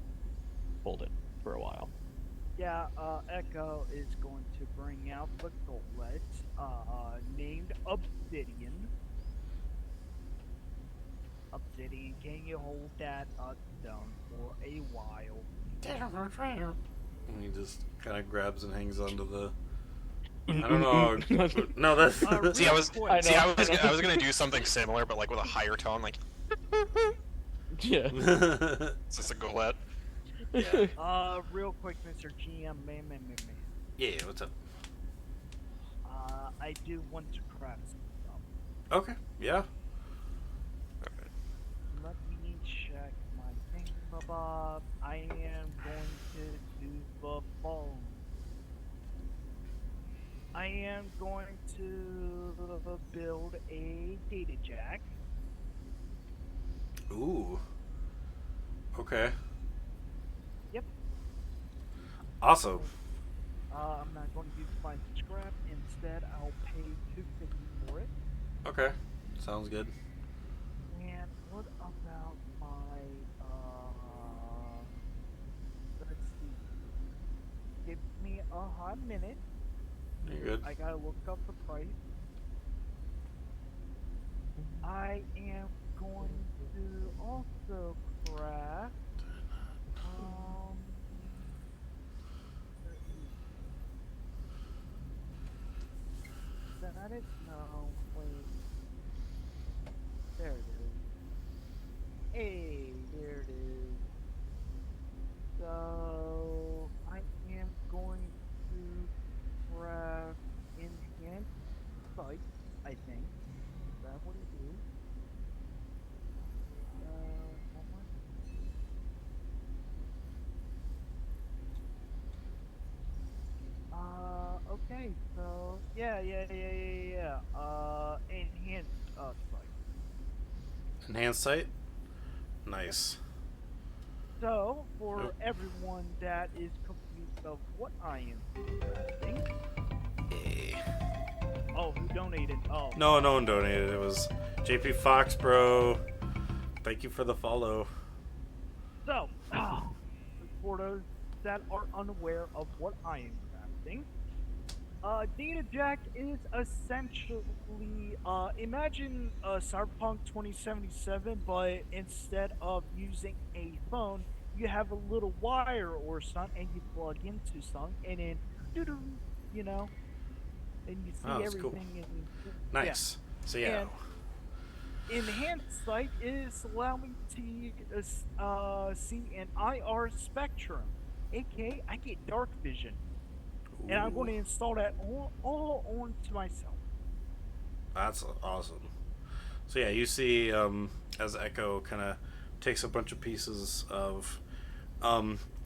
hold it for a while. Yeah, Echo is going to bring out the Golett, named Obsidian. Obsidian, can you hold that stone for a while? And he just kind of grabs and hangs onto the. I don't know. No, that's. See, I was I know. gonna do something similar, but like with a higher tone, like Yeah. it's just a Golett. Yeah. Real quick, Mr. GM, man. Yeah. What's up? I do want to craft some stuff. Okay. Yeah. Let me check my thing, Bob. I am going to do the phone. I am going to build a data jack. Ooh. Okay. Yep. Awesome. I'm not going to use my scrap. Instead, I'll pay 250 for it. Okay. Sounds good. And what about my let's see. Give me a hot minute. You're good. I gotta look up the price. I am going to also craft um that it? No, wait. There it is. Hey, there it is. So I am going to craft enhanced sight, I think. Is that what it is? One more. Okay, so enhanced sight. Enhanced sight. Nice. So, Oh. for everyone that is confused of what I am crafting, Hey. oh, who donated? Oh, No, no one donated. It was JP Fox, bro. Thank you for the follow. so for those that are unaware of what I am crafting, Data Jack is essentially imagine Cyberpunk 2077, but instead of using a phone, you have a little wire or something, and you plug into something, and then doo-doo, you know, and you Oh, see that's cool. everything, and yeah, Nice. So yeah. and enhanced sight is allowing to see an IR spectrum, aka I get dark vision, and I'm going Ooh, to install that all onto myself. that's awesome. So yeah, you see, as Echo kind of takes a bunch of pieces of,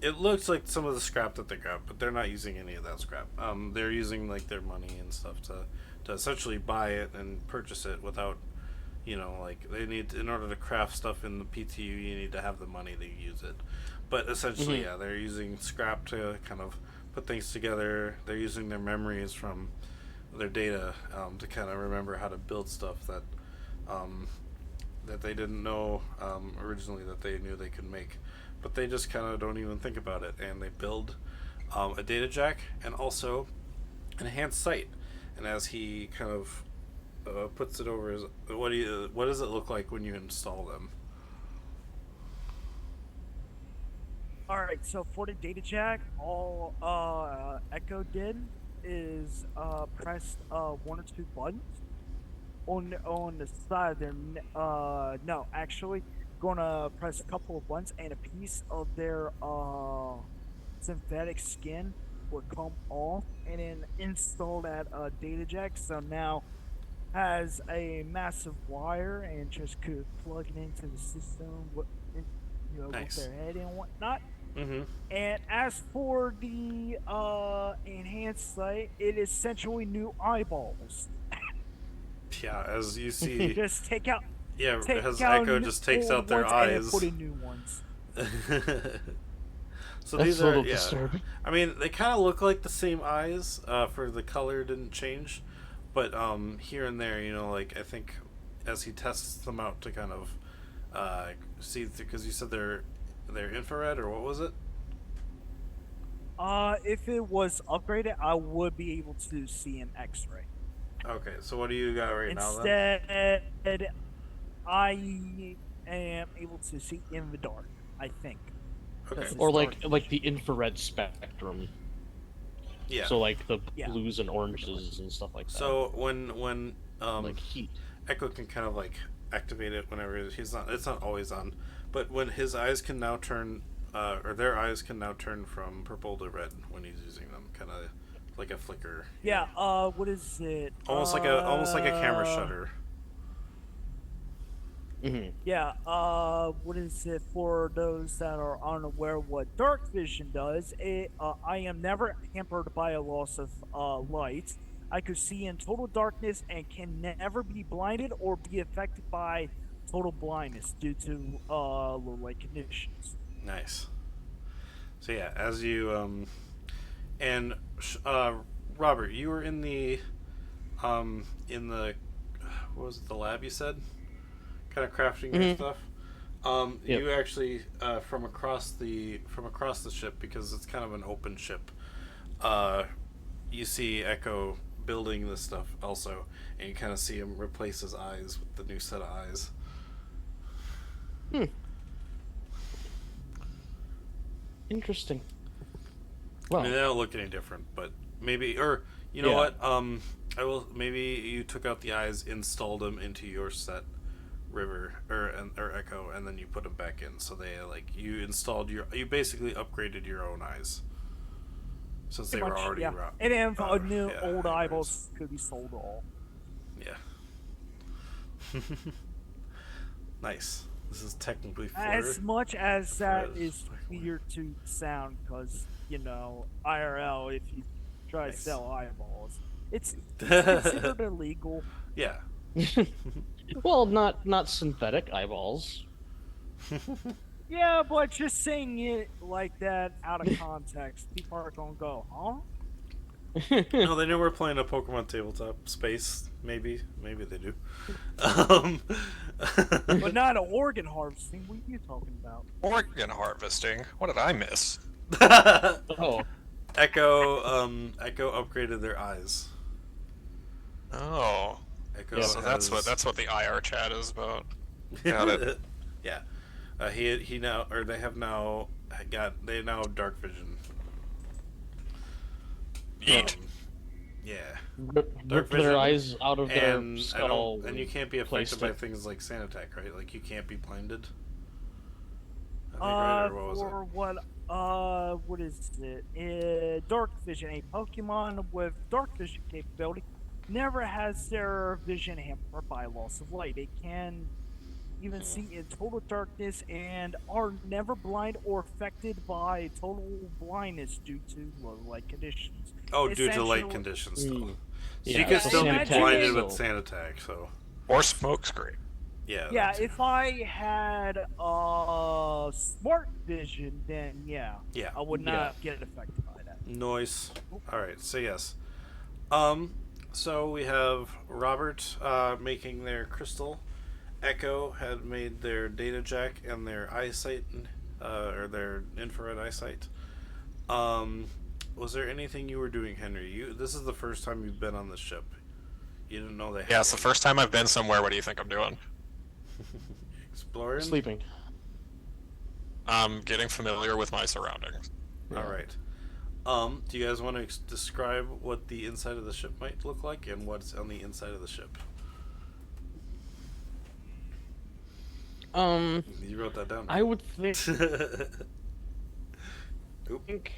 it looks like some of the scrap that they grabbed, but they're not using any of that scrap. They're using like their money and stuff to essentially buy it and purchase it without, like they need in order to craft stuff in the PTU, you need to have the money to use it. But essentially, yeah, they're using scrap to kind of put things together. They're using their memories from their data to kind of remember how to build stuff um, that they didn't know originally that they knew they could make, but they just kind of don't even think about it, and they build a data jack and also enhanced sight. And as he kind of puts it over his, what does it look like when you install them? All right, so for the data jack, all Echo did is pressed one or two buttons on the side there. No, actually, gonna press a couple of buttons, and a piece of their synthetic skin will come off, and then install that data jack. So now has a massive wire and just could plug it into the system, with Nice. their head and whatnot. Mm-hmm. And as for the enhanced sight, it is essentially new eyeballs. Yeah, as you see, Just yeah, take as out Echo just takes old out their ones and then eyes. put in new ones. So That's these a are, little yeah. disturbing. I mean, they kind of look like the same eyes. For the color didn't change, but here and there, like I think as he tests them out to kind of see, because you said they're infrared, or what was it? If it was upgraded, I would be able to see an X-ray. Okay, so what do you got right now then? Instead, I am able to see in the dark. I think. Okay, Because it's Or dark like vision. the infrared spectrum. yeah. So like the Yeah. blues and oranges and stuff like that. So when Like heat. Echo can kind of like activate it whenever he's not. It's not always on, but when his eyes can now turn, or their eyes can now turn from purple to red when he's using them, kind of like a flicker. Yeah. What is it? Almost like a camera shutter. Mm-hmm. Yeah. What is it for those that are unaware what dark vision does? I am never hampered by a loss of light. I could see in total darkness and can never be blinded or be affected by total blindness due to low light conditions. Nice. So yeah, as you and Robert, you were in the what was it, the lab you said, kind of crafting your stuff. Yep. You actually from across the ship, because it's kind of an open ship. You see Echo building this stuff also, and you kind of see him replace his eyes with the new set of eyes. Hmm. Interesting. I Well, mean, they don't look any different, but maybe, or you know Yeah. what? I will. Maybe you took out the eyes, installed them into your set, River or Echo, and then you put them back in. So they you basically upgraded your own eyes, since they Pretty were much, already yeah. raw. And if new Yeah, old anyways. eyeballs could be sold all. Yeah. Nice. This is technically for As much as that for- is weird to sound, because, IRL, if you try to Nice. sell eyeballs, it's considered illegal. Yeah. well, not synthetic eyeballs. Yeah, but just saying it like that out of context, people are gonna go, huh? No, they know we're playing a Pokemon tabletop space. Maybe they do. Um, But not an organ harvesting. What are you talking about? Organ harvesting. What did I miss? Oh, Echo upgraded their eyes. Oh, Echo Yeah. so that's what the IR chat is about. Got it. Yeah. He now, or they have now have dark vision. Yeet. Yeah. rip Dark their vision, eyes out of their And skull. and you can't be affected placed by it. things like sand attack, right? Like you can't be blinded. I think, right, or what was For what is it? Dark vision. A Pokemon with dark vision capability never has their vision hampered by loss of light. They can even see in total darkness and are never blind or affected by total blindness due to low light conditions. Oh, due to light Essentially- conditions, though. Mm. So Yeah, you could so still be sand attack blinded is- with sand attack, so Or smoke screen. yeah. Yeah, that too. if I had smart vision, then yeah, Yeah. I would not get affected by that. Noise. Alright, so yes. So we have Robert making their crystal. Echo had made their data jack and their eyesight, or their infrared eyesight. Was there anything you were doing, Henry? This is the first time you've been on the ship. You didn't know they had Yeah, it's the first time I've been somewhere. What do you think I'm doing? exploring. Sleeping. I'm getting familiar with my surroundings. All right. Do you guys want to describe what the inside of the ship might look like and what's on the inside of the ship? You wrote that down. I would think. Oop.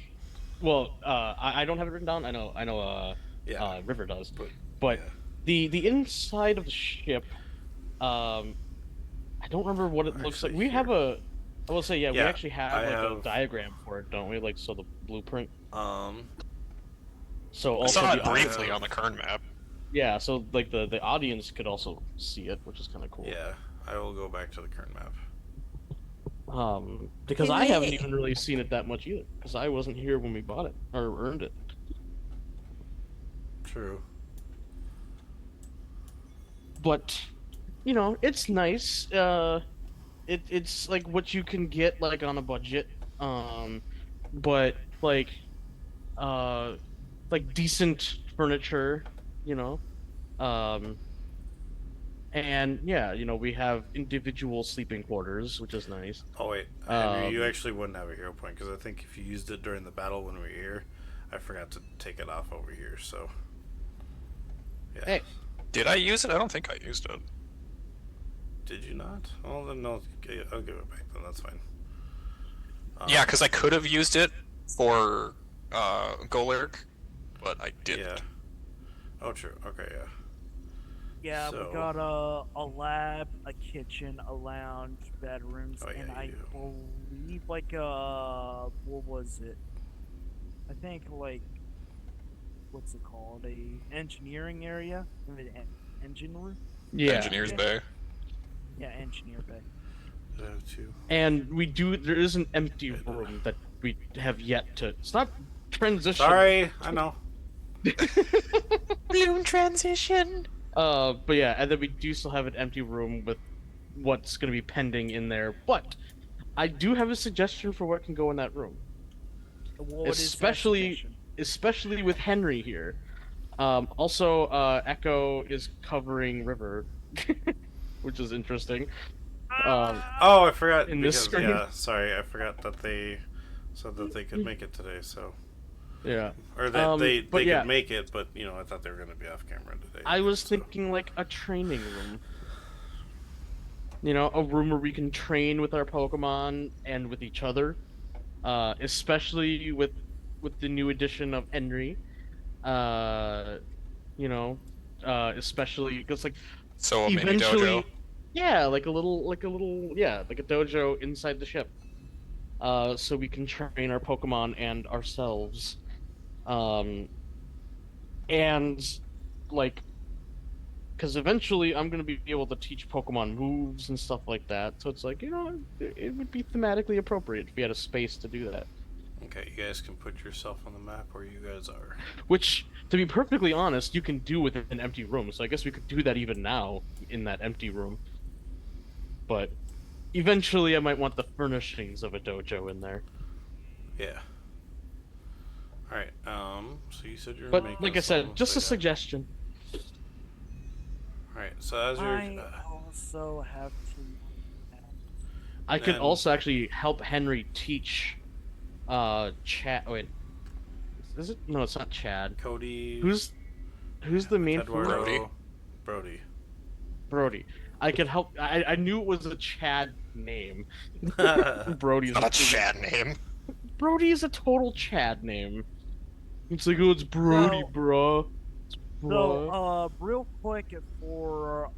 Well, I don't have it written down. I know. Yeah. River does. But But yeah. the inside of the ship, I don't remember what it looks like. Actually, We have here. I will say, yeah, we Yeah, actually have I like a have- diagram for it, don't we? Like, so the blueprint. So I also saw the it briefly audio- on the Kern map. yeah, so like the audience could also see it, which is kind of cool. Yeah, I will go back to the current map. Because I haven't even really seen it that much either, because I wasn't here when we bought it or earned it. True. But it's nice. It's like what you can get like on a budget. But like decent furniture, and yeah, we have individual sleeping quarters, which is nice. Oh wait, Henry, you actually wouldn't have a hero point because I think if you used it during the battle when we were here, I forgot to take it off over here. So yeah. Hey. Did I use it? I don't think I used it. Did you not? Well then no, okay, I'll give it back then. That's fine. Yeah, because I could have used it for Golurk, but I didn't. Yeah. Oh true. Okay. Yeah. Yeah, So- we got a lab, a kitchen, a lounge, bedrooms, Oh, yeah, and you I do. believe what was it? I think like what's it called? A engineering area, an engine room. Yeah. Engineer's Bay. Yeah, engineer bay. And there is an empty room that we have yet to. It's not transition. Sorry, I know. Room transition. But yeah, and then we do still have an empty room with what's going to be pending in there. But I do have a suggestion for what can go in that room. What is that Especially, suggestion? especially with Henry here. Also, Echo is covering River, which is interesting. Oh, I forgot. In this Because, screen? yeah, sorry, I forgot that they said that they could make it today. So, Yeah. or that they but yeah. could make it, but I thought they were going to be off camera today. I was so. thinking like a training room. A room where we can train with our Pokemon and with each other. Especially with the new addition of Henry. Especially because So a mini eventually, dojo. yeah, like a dojo inside the ship. So we can train our Pokemon and ourselves. And because eventually I'm gonna be able to teach Pokemon moves and stuff like that. So it's it would be thematically appropriate if we had a space to do that. Okay, you guys can put yourself on the map where you guys are. Which, to be perfectly honest, you can do with an empty room. So I guess we could do that even now in that empty room. But eventually, I might want the furnishings of a dojo in there. Yeah. All right. So you said you're. But making like I said, some, just so a yeah. suggestion. All right. So as you're. I also have to. I could Then- also actually help Henry teach. Chad. Wait. Is it? No, it's not Chad. Cody. Who's the main Eduardo. food? Brody. Brody. I could help. I knew it was a Chad name. Brody's Not a Chad name. Brody is a total Chad name. It's like, oh, it's Brody, So- bruh. It's bruh. So, real quick for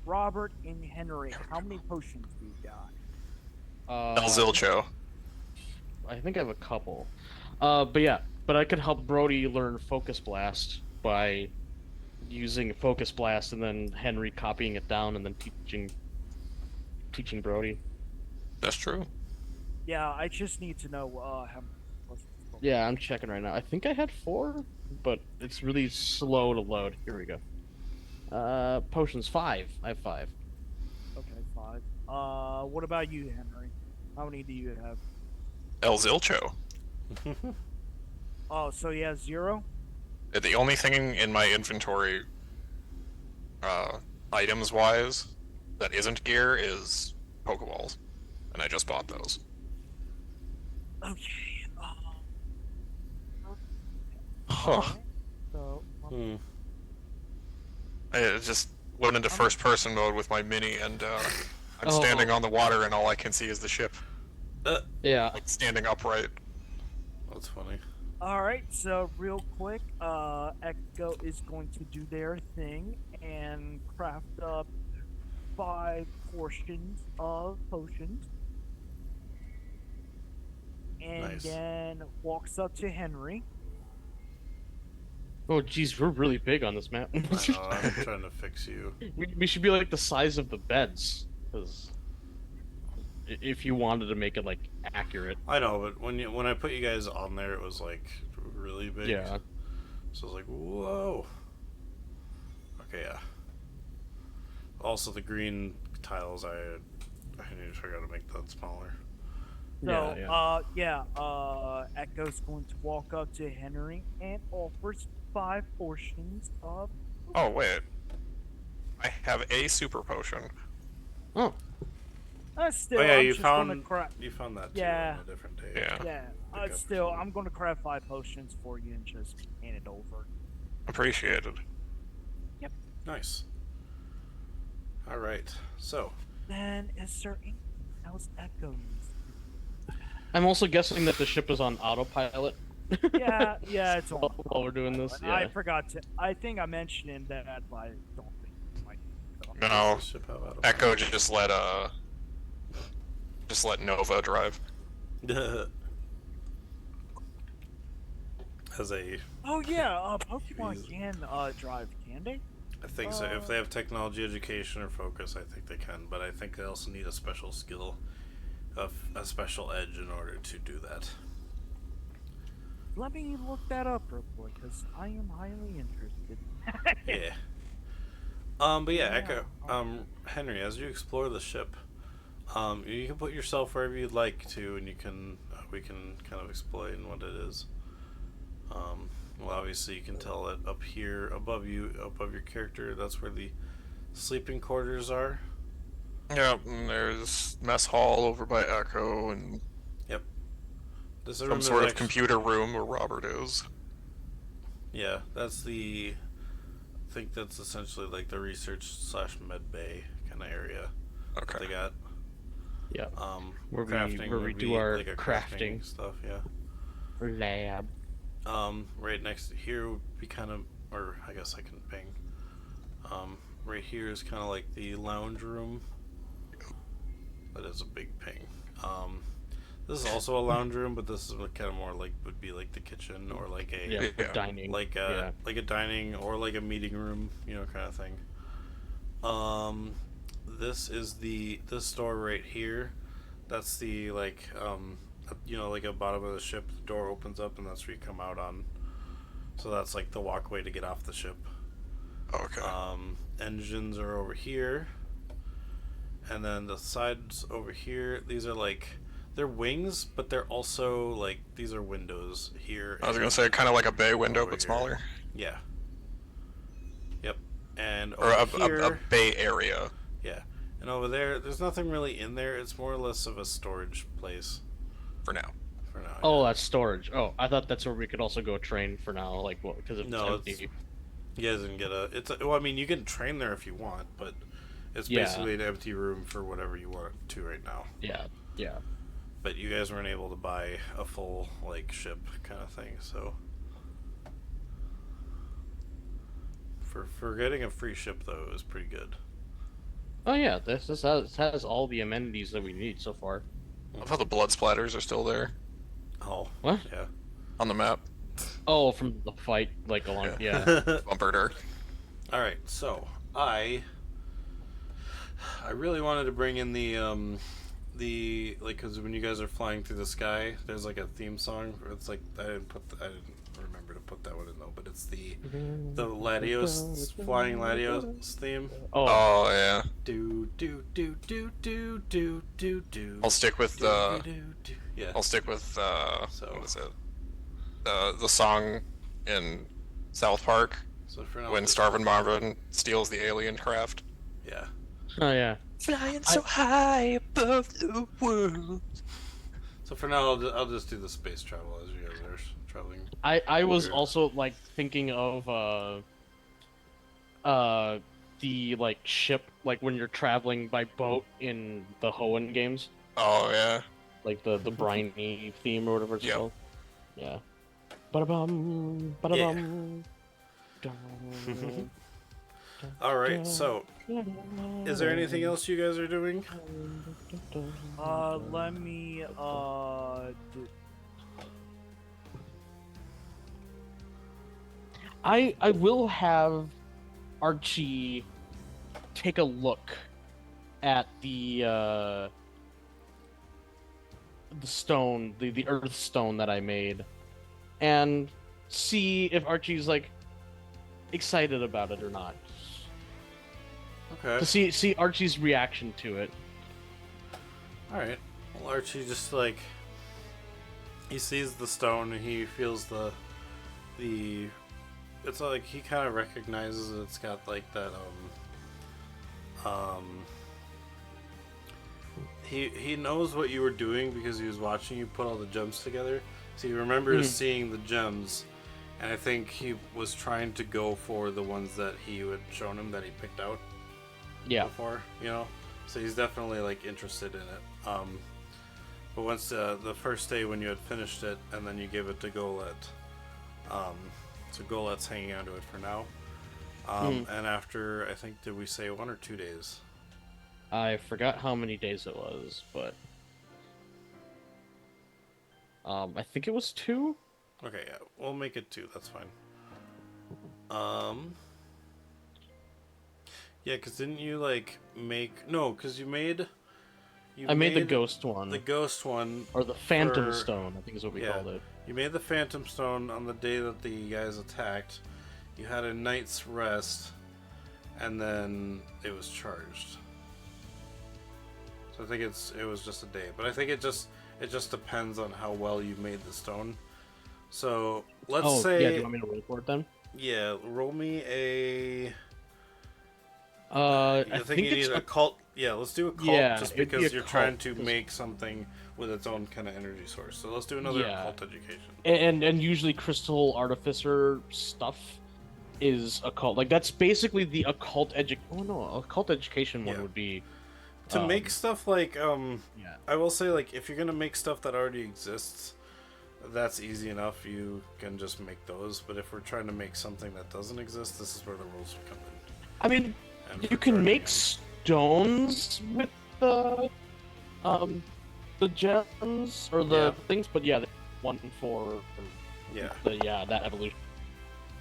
Robert and Henry, how many potions do you got? El Zilcho. I think I have a couple. But I could help Brody learn Focus Blast by using Focus Blast and then Henry copying it down and then teaching Brody. That's true. Yeah, I just need to know how many potions. Yeah, I'm checking right now. I think I had 4, but it's really slow to load. Here we go. Potions 5. I have 5. Okay, 5. What about you, Henry? How many do you have? El Zilcho. Oh, so he has 0? The only thing in my inventory, items-wise, that isn't gear is Pokeballs, and I just bought those. Okay. Huh. So, I just went into first-person mode with my mini, and I'm Oh. standing on the water, and all I can see is the ship, Yeah. like standing upright. That's funny. all right. So, real quick, Echo is going to do their thing and craft up 5 portions of potions, and Nice. then walks up to Henry. Oh, geez, we're really big on this map. I know, I'm trying to fix you. we should be like the size of the beds, because if you wanted to make it like accurate. I know, but when I put you guys on there, it was like really big. Yeah. So I was like, whoa. Okay, yeah. Also, the green tiles, I need to figure out how to make that smaller. So, Echo's going to walk up to Henry and offers 5 portions of. Oh, wait. I have a super potion. Oh, Still, Oh yeah, I'm you just gonna found craft. you found that too Yeah. on a different day. Yeah. Yeah, Pick up still, some. I'm going to craft 5 potions for you and just hand it over. Appreciated. Nice. All right. So Then, is there anything else Echo needs? I'm also guessing that the ship is on autopilot. Yeah, it's on. While we're doing this, I yeah. forgot to. I think I mentioned that, but I don't think it might. No, ship out of Echo just let Nova drive. as a. Oh yeah, Pokemon Jeez. can drive, can they? I think so. If they have technology, education, or focus, I think they can. But I think they also need a special skill, a special edge in order to do that. Let me look that up real quick, because I am highly interested. Yeah. But yeah, Yeah. Echo, Henry, as you explore the ship, you can put yourself wherever you'd like to, and you can, we can kind of explain what it is. Well, obviously you can tell that up here, above you, above your character, that's where the sleeping quarters are. Yeah, and there's mess hall over by Echo and Yep. This room some is sort of actually, computer room where Robert is. yeah, that's the. I think that's essentially like the research slash med bay kind of area that Okay. they got. Yeah. Where Crafting we would do be our like a crafting stuff, yeah. lab. Right next to here would be kind of, or I guess I can ping. Right here is kind of like the lounge room. That is a big ping. This is also a lounge room, but this is kind of more like would be like the kitchen or like a Yeah, dining. like a dining or like a meeting room, kind of thing. This is this door right here. That's the like like a bottom of the ship. The door opens up and that's where you come out on. So that's like the walkway to get off the ship. Okay. Engines are over here, and then the sides over here. These are like they're wings, but they're also like these are windows here. I was gonna say kind of like a bay window, over but here. smaller. Yeah. Yep. And Or over here, a bay area. yeah. And over there, there's nothing really in there. It's more or less of a storage place For now. for now. Oh, yeah. that's storage. Oh, I thought that's where we could also go train for now, like, well, because it's No, empty. you guys didn't get a. Well, I mean, you can train there if you want, but it's Yeah. basically an empty room for whatever you want to right now. Yeah, yeah. But you guys weren't able to buy a full like ship kind of thing, so for getting a free ship though, it was pretty good. Oh yeah, this has all the amenities that we need so far. I love how the blood splatters are still there Oh, What? yeah. on the map. Oh, from the fight, like along. Yeah. Bumper dirt. All right, so I really wanted to bring in the like because when you guys are flying through the sky, there's like a theme song. It's like I didn't remember to put that one in though, but it's the Latios flying Latios theme. Oh, Oh yeah. Do do do do do do do do. I'll stick with do, do, do. Yeah. I'll stick with So- what is it? The song in South Park So for now, when just- Starvin Marvin steals the alien craft. Yeah. oh yeah. Flying so high above the world. So for now, I'll just do the space travel as you guys are traveling. I was Weird. also like thinking of the like ship, like when you're traveling by boat in the Hoenn games, Oh yeah. like the briny theme or whatever it's Yep. called. Yeah. Ba-da-bum, ba-da-bum. Dun, All right. So, is there anything else you guys are doing? Let me I will have Archie take a look at the stone, the earth stone that I made, and see if Archie's like excited about it or not. Okay. To see Archie's reaction to it. All right. Well, Archie just like he sees the stone and he feels the. It's like he kind of recognizes it's got like that He knows what you were doing because he was watching you put all the gems together. So he remembers seeing the gems, and I think he was trying to go for the ones that he had shown him that he picked out Yeah. before, So he's definitely like interested in it. But once the first day when you had finished it, and then you gave it to Golett, so Golett's hanging onto it for now. And after I think did we say 1 or 2 days? I forgot how many days it was, but I think it was 2. Okay, yeah, we'll make it 2. That's fine. Yeah, because didn't you like make no? Because you I made the made ghost one, the ghost one or the Phantom for Stone, I think is what we yeah. called it. You made the Phantom Stone on the day that the guys attacked. You had a night's rest, and then it was charged. So I think it was just a day, but I think it just depends on how well you made the stone. So let's Oh, say yeah, do you want me to roll for it then? yeah, roll me a. I I think think you need it's a cult. Yeah, let's do a cult Yeah, just it'd be because a you're cult, trying to 'cause- make something with its own kind of energy source. So let's do another Yeah. occult education. and usually Crystal Artificer stuff is occult. Like that's basically the occult Oh no, occult education one Yeah. would be To make stuff like yeah. I will say like if you're gonna make stuff that already exists, that's easy enough. You can just make those. But if we're trying to make something that doesn't exist, this is where the rules would come in. I mean, And you for can charging make it. stones with the gems or the Yeah. things, but yeah, one for Yeah. that evolution.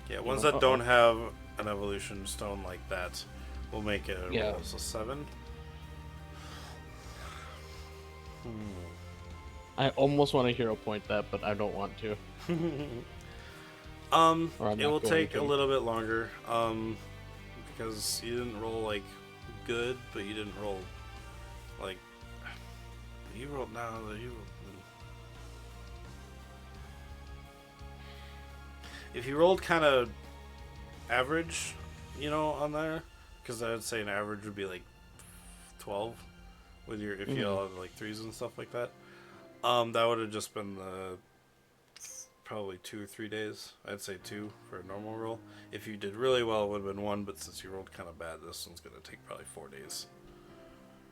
Yeah, ones know, that don't have an evolution stone like that, we'll make it a Yeah. roll. So 7. I almost want to hero point that, but I don't want to. Or I'm It not will going take to. a little bit longer, because you didn't roll like good, but you didn't roll like you rolled now. If you rolled kind of average, on there, because I would say an average would be like 12 with your if you all have like 3s and stuff like that. That would have just been the probably 2 or 3 days. I'd say 2 for a normal roll. If you did really well, it would have been 1. But since you rolled kind of bad, this one's gonna take probably 4 days.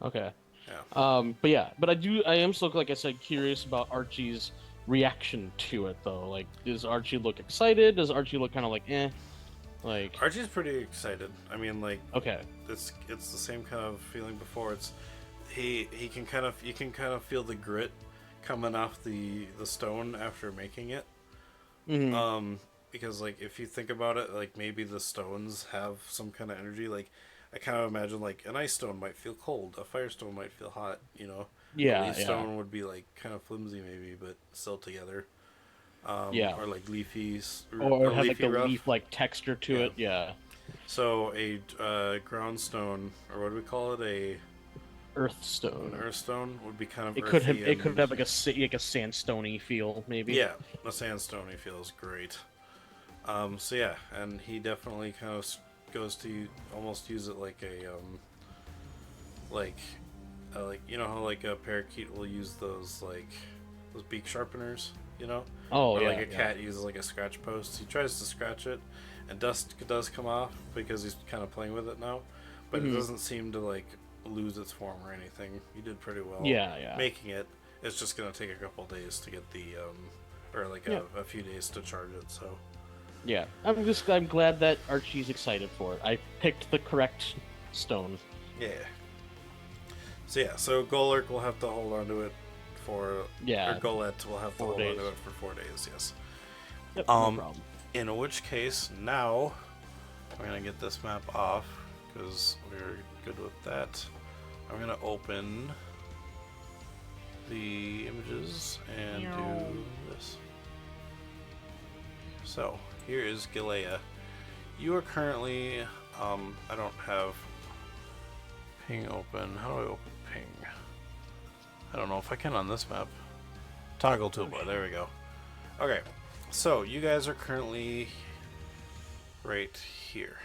Okay. Yeah. But I am still, like I said, curious about Archie's reaction to it, though. Like, does Archie look excited? Does Archie look kind of like, eh? Like, Archie's pretty excited. I mean, like, okay. it's the same kind of feeling before. It's he can kind of you can kind of feel the grit coming off the stone after making it. Because like if you think about it, like maybe the stones have some kind of energy. Like I kind of imagine like an ice stone might feel cold, a fire stone might feel hot. Yeah, a leaf yeah. stone would be like kind of flimsy maybe, but still together. Yeah. Or like leafy, Or a have like leafy the rough. leaf-like texture to Yeah. it. Yeah. So a ground stone, or what do we call it? An Earthstone. earth stone would be kind of It could have earthy and- like a sandstony feel, maybe. Yeah, the sandstone feels great. So yeah, and he definitely kind of goes to almost use it like a like how like a parakeet will use those beak sharpeners, Oh, or yeah. like a yeah. cat uses like a scratch post. He tries to scratch it, and dust does come off because he's kind of playing with it now, but it doesn't seem to like lose its form or anything. You did pretty well. Yeah, yeah. Making it. It's just gonna take a couple days to get the or like a few days to charge it. So Yeah. I'm glad that Archie's excited for it. I picked the correct stone. yeah. So Golurk will have to hold on to it for Yeah. or Golett will have to 4 hold days. on to it for 4 days. Yes. Yep, no problem. In which case, now I'm gonna get this map off because we're good with that. I'm gonna open the images and do this. So here is Gilea. You are currently I don't have ping open. How do I open ping? I don't know if I can on this map. Toggle toolbar. There we go. Okay. So, you guys are currently right here.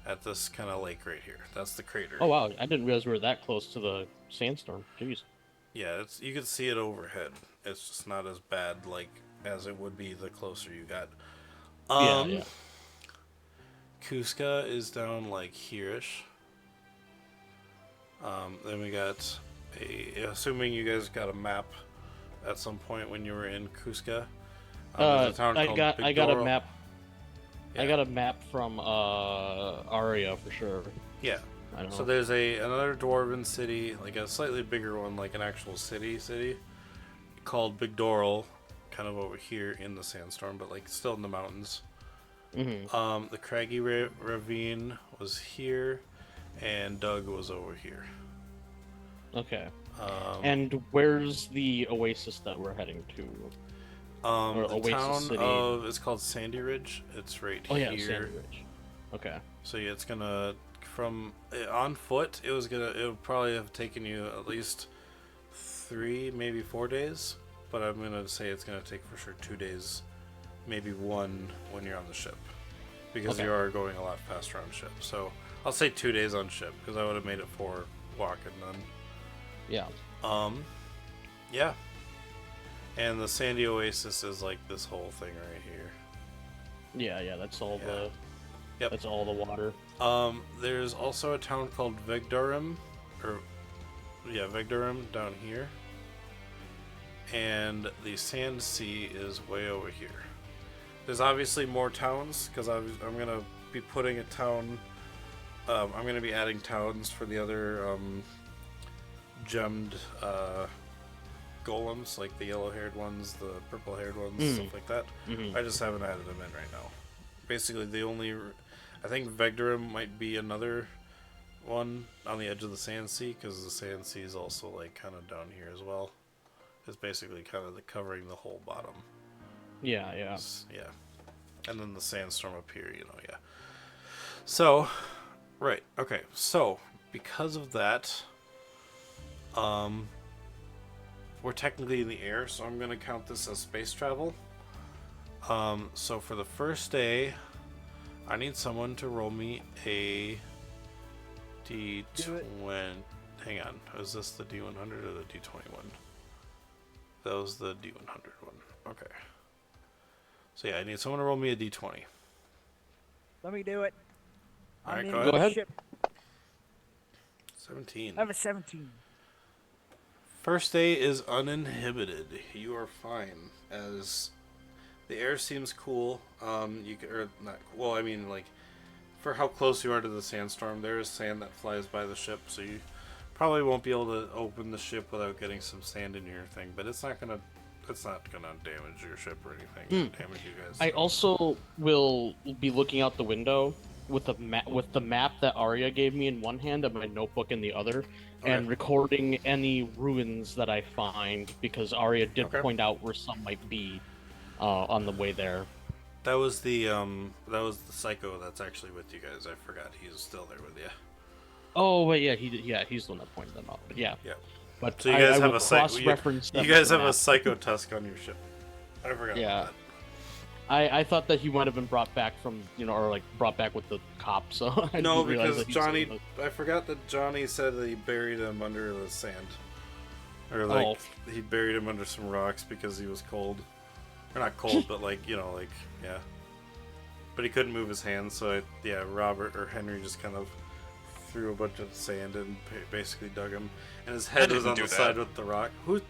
At this kind of lake right here. That's the crater. Oh wow, I didn't realize we were that close to the sandstorm. Jeez. Yeah, you can see it overhead. It's just not as bad as it would be the closer you got. Yeah. Cusca is down here-ish. Then we got assuming you guys got a map at some point when you were in Cusca. There's a town I called got a Bigdoro. map. Yeah. I got a map from Aria for sure. Yeah. I don't know. So there's another dwarven city, like a slightly bigger one, like an actual city, called Bigdoral, kind of over here in the sandstorm, but like still in the mountains. Mm-hmm. The craggy ravine was here, and Doug was over here. Okay. Um, And where's the Oasis that we're heading to? Or the Oasis town City. of it's called Sandy Ridge. It's right Oh yeah, here. Sandy Ridge. Okay. So yeah, it's gonna from on foot. It would probably have taken you at least 3, maybe 4 days. But I'm gonna say it's gonna take for sure 2 days, maybe 1 when you're on the ship, because Okay. you are going a lot faster on ship. So I'll say 2 days on ship because I would have made it 4 walking then. Yeah. Yeah. And the Sandy Oasis is like this whole thing right here. Yeah, that's all Yeah. the Yep. that's all the water. There's also a town called Vigdorum, Vigdorum down here. And the Sand Sea is way over here. There's obviously more towns, because I'm going to be putting a town... I'm going to be adding towns for the other gemmed golems, like the yellow-haired ones, the purple-haired ones, stuff like that. Mhm. I just haven't added them in right now. Basically, I think Vegdorum might be another one on the edge of the Sand Sea, because the Sand Sea is also like kind of down here as well. It's basically kind of covering the whole bottom. Yeah. Yeah. And then the sandstorm up here, yeah. So, right, okay. So, because of that, we're technically in the air, so I'm going to count this as space travel. So for the first day, I need someone to roll me a D20. Hang on, is this the D100 or the D21? That was the D100 one. Okay. So yeah, I need someone to roll me a D20. Let me do it. Alright, I'm go in ahead. Go ahead. Ship. 17. I have a 17. First day is uninhibited. You are fine, as the air seems cool. You can, or not. Well, I mean, like, for how close you are to the sandstorm, there is sand that flies by the ship, so you probably won't be able to open the ship without getting some sand in your thing. But it's not gonna damage your ship or anything. Damage you guys. I also will be looking out the window with the map that Arya gave me in one hand and my notebook in the other, and recording any ruins that I find, because Arya did point out where some might be on the way there. That was the psycho that's actually with you guys. I forgot he's still there with you. Oh wait, he's the one that pointed them out. But yeah. Yeah. But So you guys have will a psycho. cross-reference You them guys with the have a map. psycho tusk on your ship. I forgot Yeah. about that. I thought that he might have been brought back from, or like brought back with the cops. So I No, didn't realize because that he's Johnny. in I forgot that Johnny said that he buried him under the sand, or like he buried him under some rocks because he was cold, or not cold, but like yeah. But he couldn't move his hands, so Robert or Henry just kind of threw a bunch of sand and basically dug him, and his head was on the side with the rock. Who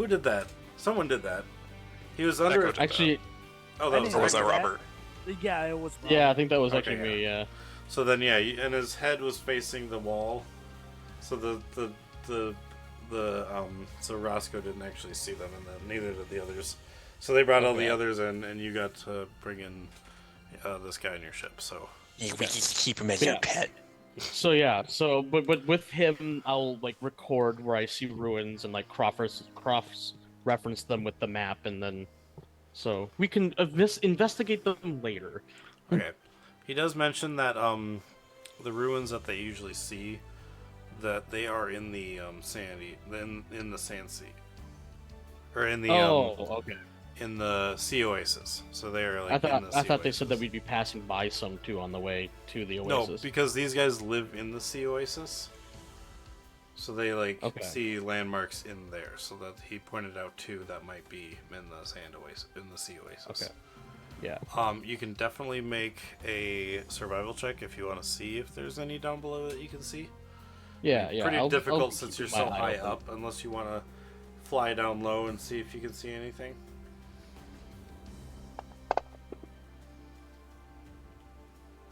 did that? Someone did that. He was under. Actually, oh, that was Or was that Robert? Yeah, it was. yeah, I think that was Okay, actually me. Yeah. So then, and his head was facing the wall, so so Roscoe didn't actually see them, and then neither did the others. So they brought all the others in, and you got to bring in this guy in your ship. So We can keep him as your pet. So yeah, but with him, I'll like record where I see ruins and like cross reference them with the map, and then so we can investigate them later. okay, he does mention that the ruins that they usually see, that they are in the in the Sand Sea, or in the okay. in the Sea Oasis. So they are like. I thought they said that we'd be passing by some too on the way to the Oasis. No, because these guys live in the Sea Oasis. So they see landmarks in there. So that he pointed out two that might be in the Sand Oasis, in the Sea Oasis. Okay. Yeah. You can definitely make a survival check if you want to see if there's any down below that you can see. Yeah. Pretty difficult I'll since keep you're my so eye high open. up, unless you want to fly down low and see if you can see anything.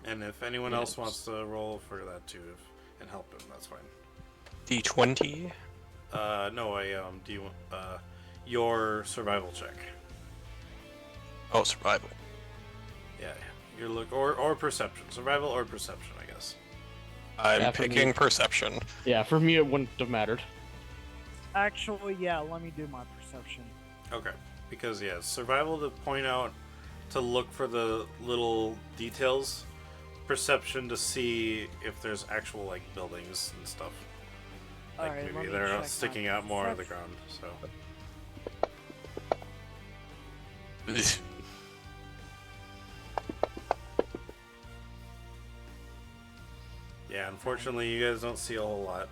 And if anyone else wants to roll for that too, and help him, that's fine. D20. No, do you want your survival check? Oh, survival. Yeah, you're or perception, survival or perception, I guess. I'm Yeah, for me- picking perception. Yeah, for me it wouldn't have mattered. Actually, yeah, let me do my perception. Okay, because yeah, survival to point out, to look for the little details, perception to see if there's actual like buildings and stuff. Like Alright, let maybe me they're check my sticking out more of the perception. ground. So yeah, unfortunately, you guys don't see a whole lot.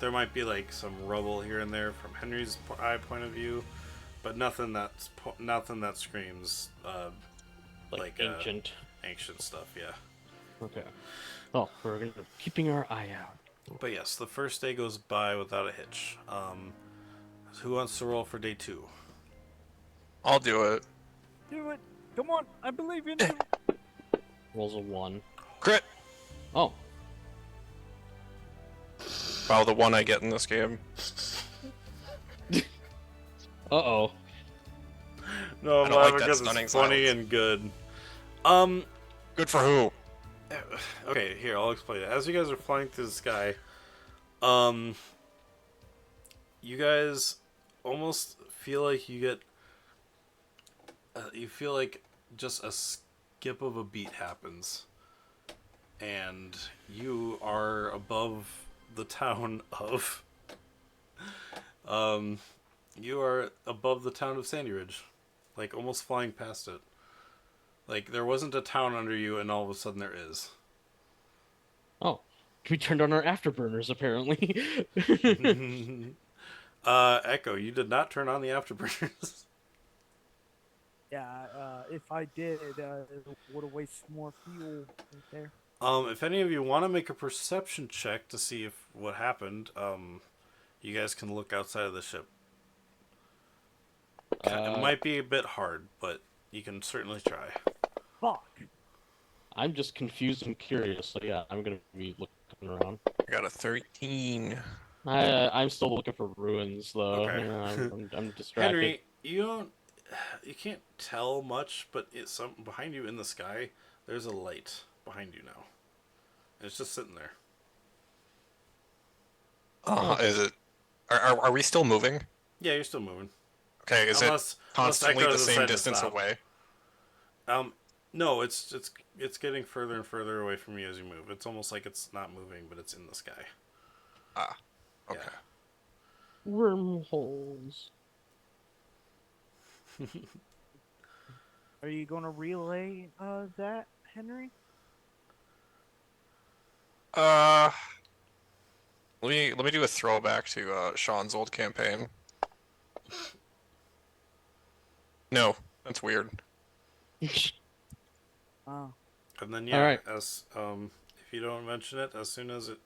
There might be like some rubble here and there from Henry's eye point of view, but nothing that screams Like, like ancient. ancient stuff. Yeah. Okay. Oh, we're gonna keeping our eye out. But yes, the first day goes by without a hitch. Who wants to roll for day 2? I'll do it. Do it! Come on, I believe in you! Rolls a 1. Crit! Oh, Wow, the one I get in this game. uh-oh. No, I I'm don't like laughing that because stunning it's funny silence. and good. Good for who? Okay, here, I'll explain it. As you guys are flying through the sky, you guys almost feel like you get, you feel like just a skip of a beat happens. And you are above the town of, you are above the town of Sandy Ridge. Like, almost flying past it. Like, there wasn't a town under you, and all of a sudden there is. Oh. We turned on our afterburners, apparently. Echo, you did not turn on the afterburners. Yeah, if I did, it would have wasted more fuel right there. If any of you want to make a perception check to see if what happened, you guys can look outside of the ship. It might be a bit hard, but you can certainly try. Fuck! I'm just confused and curious, so yeah, I'm gonna be looking around. I got a 13. I'm still looking for ruins, though. Okay. Yeah, I'm distracted. Henry, you can't tell much, but it's some behind you in the sky. There's a light behind you now. And it's just sitting there. Is it? Are we still moving? Yeah, you're still moving. Okay, is Unless it constantly Echo the same decided to distance stop. away? No, it's getting further and further away from you as you move. It's almost like it's not moving, but it's in the sky. Ah, okay. Yeah. Wormholes. Are you gonna relay that, Henry? Let me do a throwback to Sean's old campaign. No, that's weird. Oh. And then yeah, All right. as if you don't mention it, as soon as it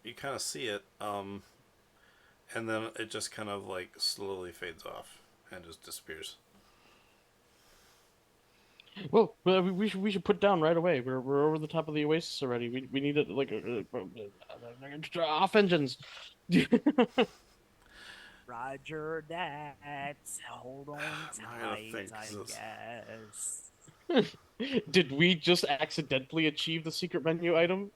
you kind of see it, and then it just kind of like slowly fades off and just disappears. Well, we should put down right away. We're over the top of the Oasis already. We need it like off engines. Roger that. Hold on I'm not gonna tight, think, I 'cause guess. Did we just accidentally achieve the secret menu item?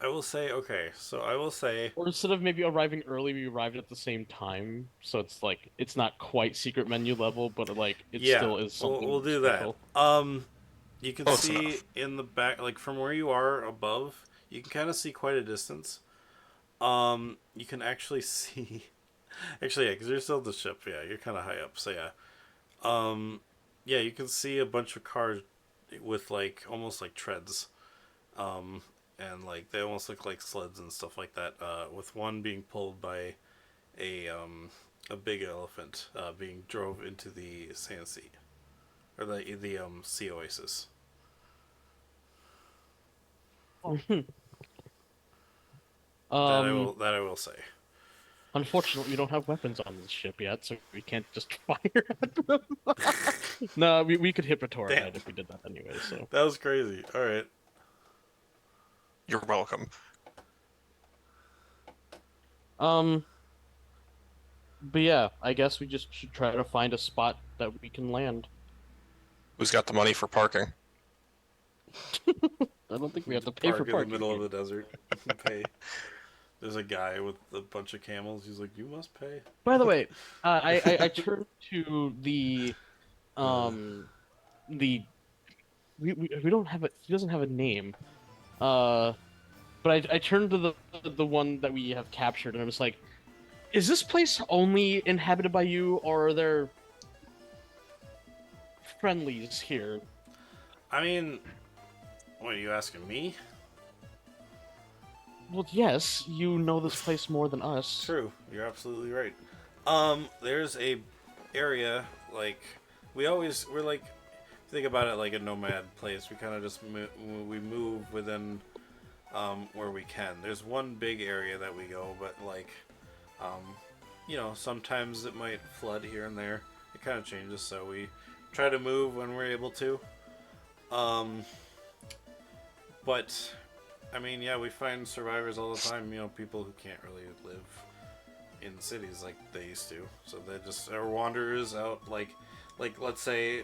I will say okay. So I will say Or instead of maybe arriving early, we arrived at the same time, so it's like it's not quite secret menu level, but like it yeah. still is something We'll do special. that. You can Close see enough. in the back, like from where you are above, you can kind of see quite a distance. You can actually see. Actually, yeah, because you're still at the ship. Yeah, you're kind of high up. So yeah, yeah, you can see a bunch of cars with like almost like treads, and like they almost look like sleds and stuff like that. With one being pulled by a big elephant, being drove into the sand sea, or the sea oasis. That I will say. Unfortunately, we don't have weapons on this ship yet, so we can't just fire at them. No, we could hit Pretoria Damn. if we did that anyway. So, That was crazy. All right. You're welcome. um, but yeah, I guess we just should try to find a spot that we can land. Who's got the money for parking? I don't think we have to pay for Park in the parking. middle of the desert. Pay. There's a guy with a bunch of camels. He's like, "You must pay." By the way, I turned to the the we don't have it. He doesn't have a name. But I turned to the one that we have captured, and I was like, "Is this place only inhabited by you, or are there friendlies here?" I mean, what are you asking me? Well, yes, you know this place more than us. True, you're absolutely right. There's a area like we're like think about it like a nomad place. We kind of just we move within where we can. There's one big area that we go, but like sometimes it might flood here and there. It kind of changes, so we try to move when we're able to. But I mean, yeah, we find survivors all the time. People who can't really live in cities like they used to. So they just are wanderers out. Like let's say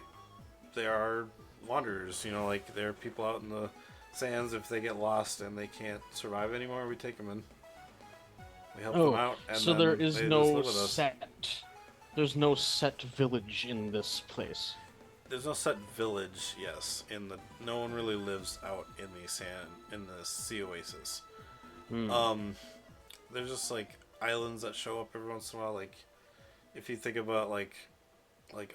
there are wanderers. Like there are people out in the sands. If they get lost and they can't survive anymore, we take them in. We help them out. And so then there is they just no live with us. there's no set village in this place. There's no set village, yes. No one really lives out in the sea oasis. There's just like islands that show up every once in a while. Like if you think about like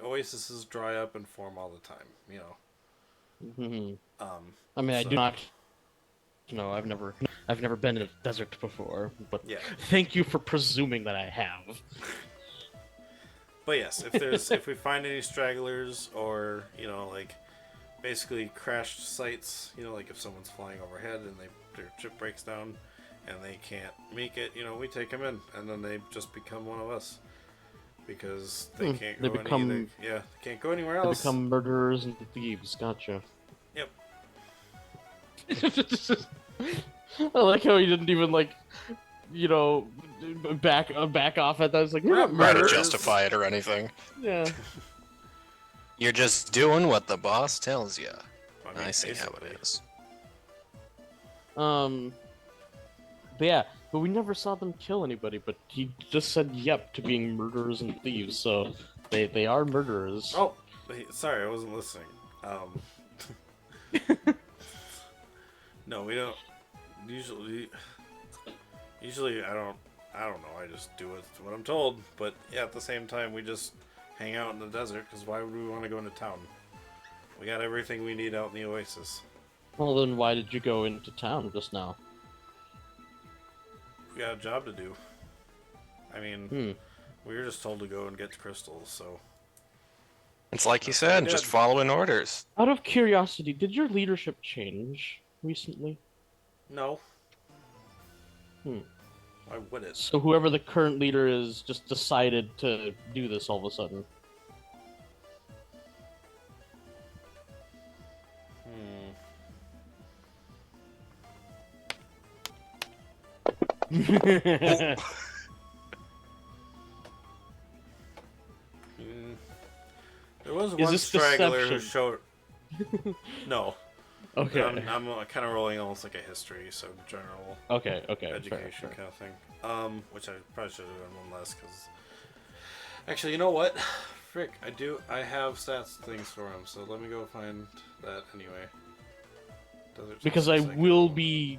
oases dry up and form all the time. I mean, I so- do not. No, I've never been in a desert before, but Yeah. thank you for presuming that I have. But yes, if we find any stragglers or like basically crashed sites, like if someone's flying overhead and their ship breaks down and they can't make it, we take them in, and then they just become one of us because they can't They go become- they can't go anywhere They else. become murderers and thieves. Gotcha. Yep. I like how he didn't even back off at that. It's like we're not Try to murderers. justify it or anything. Yeah. You're just doing what the boss tells you. mean, I see how basically. it is. But we never saw them kill anybody. But he just said yep to being murderers and thieves. So they are murderers. Oh, sorry, I wasn't listening. No, we don't. Usually I don't know. I just do what I'm told. But yeah, at the same time, we just hang out in the desert because why would we want to go into town? We got everything we need out in the oasis. Well, then why did you go into town just now? We got a job to do. I mean, we were just told to go and get crystals, so. It's like you said, just did. following orders. Out of curiosity, did your leadership change recently? No. Why would it? So whoever the current leader is just decided to do this all of a sudden. There was Is one this straggler who deception? showed. No. Okay. I'm kind of rolling almost like a history, so general Okay. education fair. kind of thing. Which I probably should have done one less because. Actually, you know what? Frick, I have stats things for him, so let me go find that anyway. Because I will be,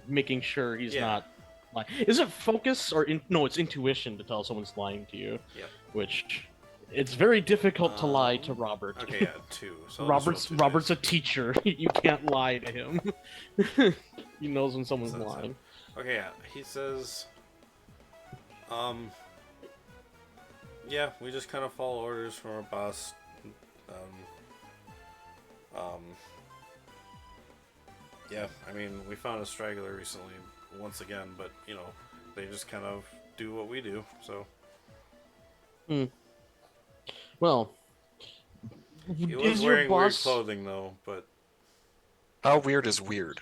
making sure he's Yeah. not lying. Is it focus or no? It's intuition to tell someone's lying to you. Yep. Which it's very difficult to lie to Robert. Okay, yeah, 2. So I'll just roll 2 Robert's dice. a teacher. You can't lie to him. He knows when someone's Says it. lying. Okay, yeah. He says, yeah, we just kind of follow orders from our boss. Yeah, I mean, we found a straggler recently, once again, but, they just kind of do what we do. So Well, he was is your wearing weird boss? clothing though, but How weird is weird?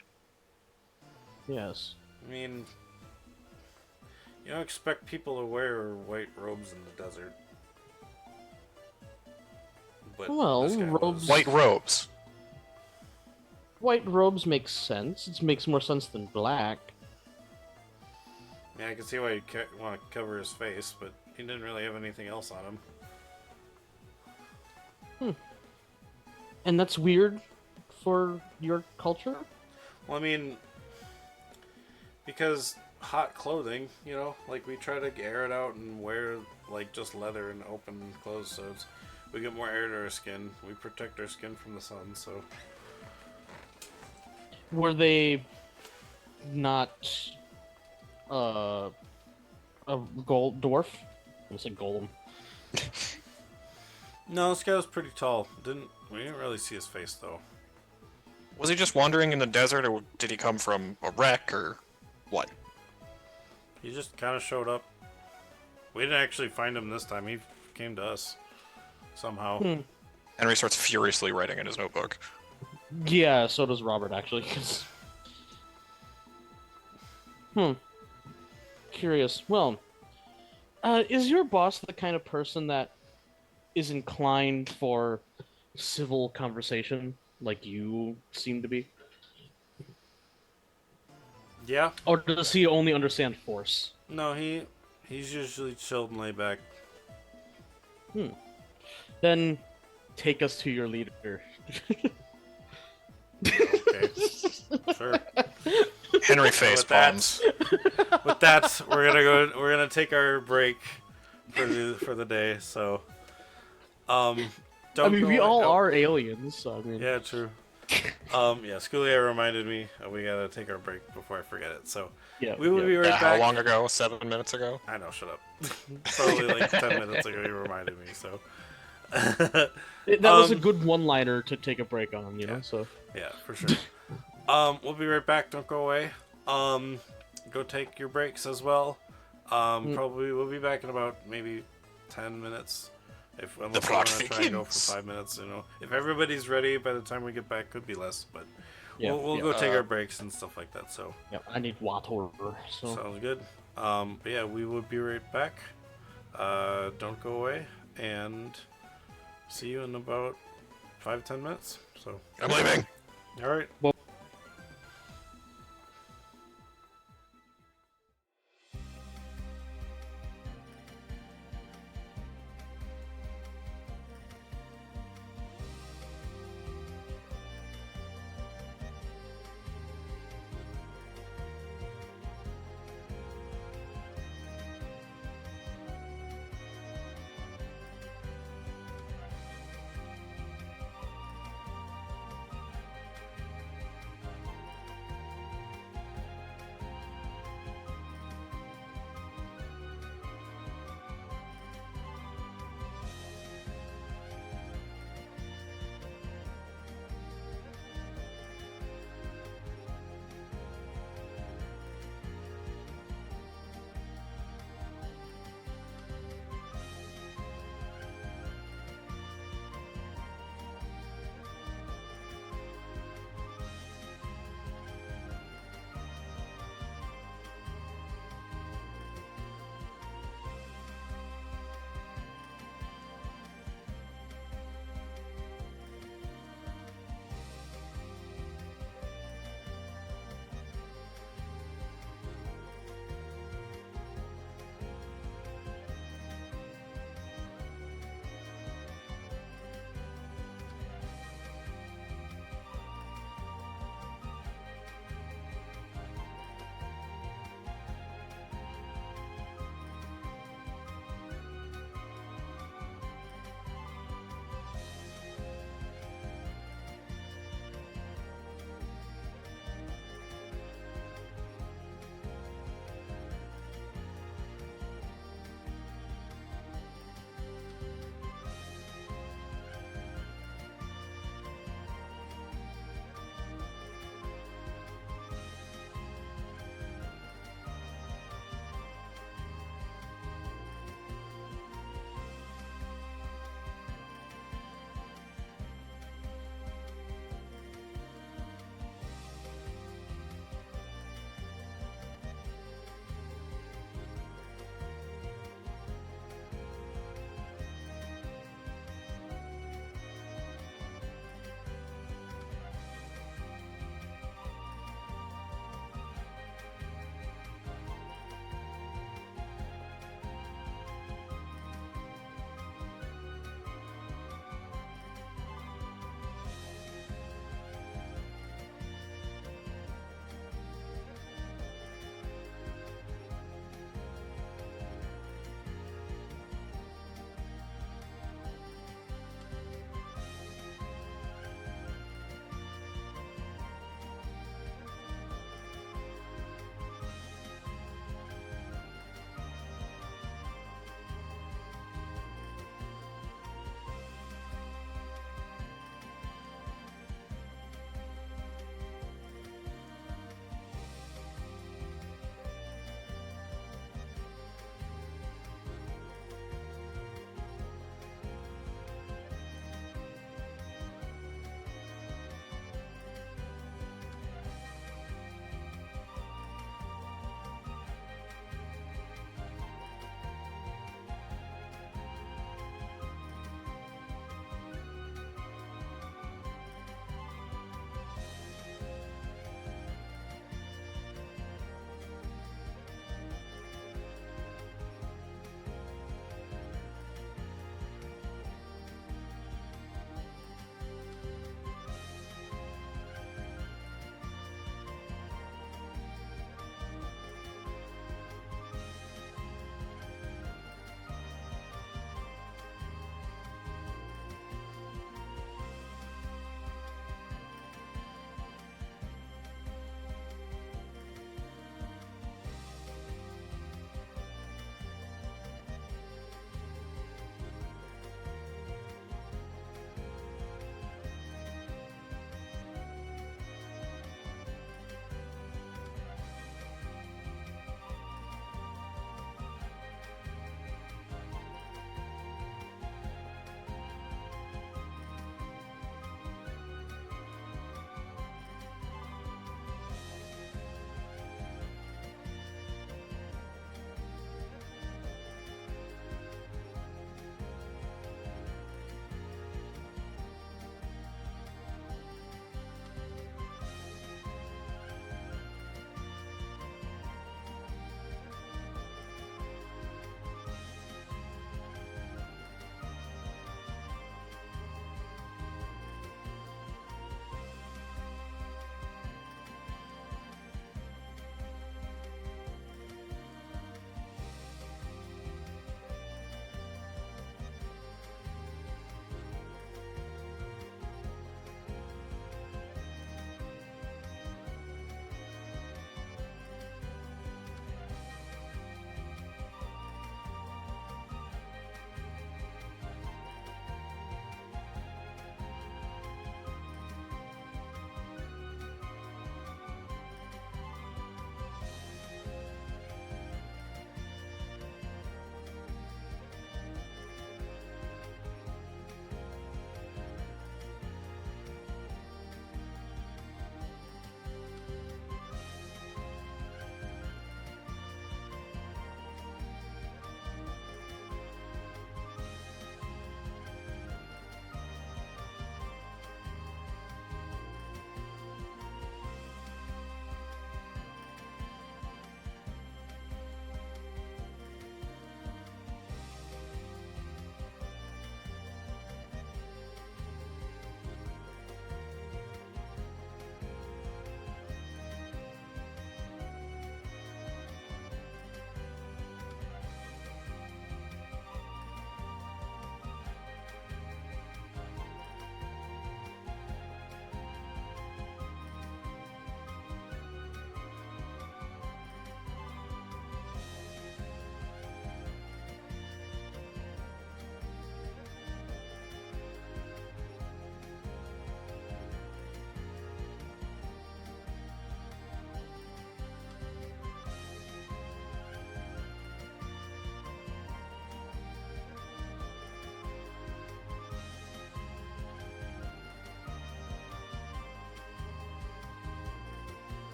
Yes. I mean, you don't expect people to wear white robes in the desert. But Well, this guy robes. was. White robes. White robes make sense. It makes more sense than black. Yeah, I can see why he'd want to cover his face, but he didn't really have anything else on him. And that's weird for your culture? Well, I mean, because hot clothing, you know, like we try to air it out and wear like just leather and open clothes, so we get more air to our skin. We protect our skin from the sun, so. Were they not a gold dwarf? I was a golem. No, this guy was pretty tall. We didn't really see his face though. Was he just wandering in the desert, or did he come from a wreck, or what? He just kind of showed up. We didn't actually find him this time. He came to us somehow. Henry starts furiously writing in his notebook. Yeah, so does Robert actually. 'Cause... Curious. Well, is your boss the kind of person that is inclined for civil conversation, like you seem to be? Yeah. Or does he only understand force? No, he's usually chilled and laid back. Then take us to your leader. Okay. Sure. Henry face with that- palms. With that, we're gonna take our break for the day. So, don't. I mean, go we away- all oh, are aliens, so I mean... Yeah, true. Yeah, Schoolia reminded me we gotta take our break before I forget it. So Yeah, we will be right Yeah, back. how long ago? 7 minutes ago? I know. Shut up. Probably like 10 minutes ago. You reminded me. So. That was a Um, good one-liner to take a break on, you know, so... Yeah, for sure. We'll be right back. Don't go away. Go take your breaks as well. Probably we'll be back in about maybe 10 minutes. Unless we want to try and go for 5 minutes, you know. If everybody's ready by the time we get back, could be less, but Yeah, we'll yeah. go take our breaks and stuff like that. So Yeah, I need water, so... sounds good. But yeah, we will be right back. Don't go away, and see you in about 5-10 minutes. So I'm leaving. all right.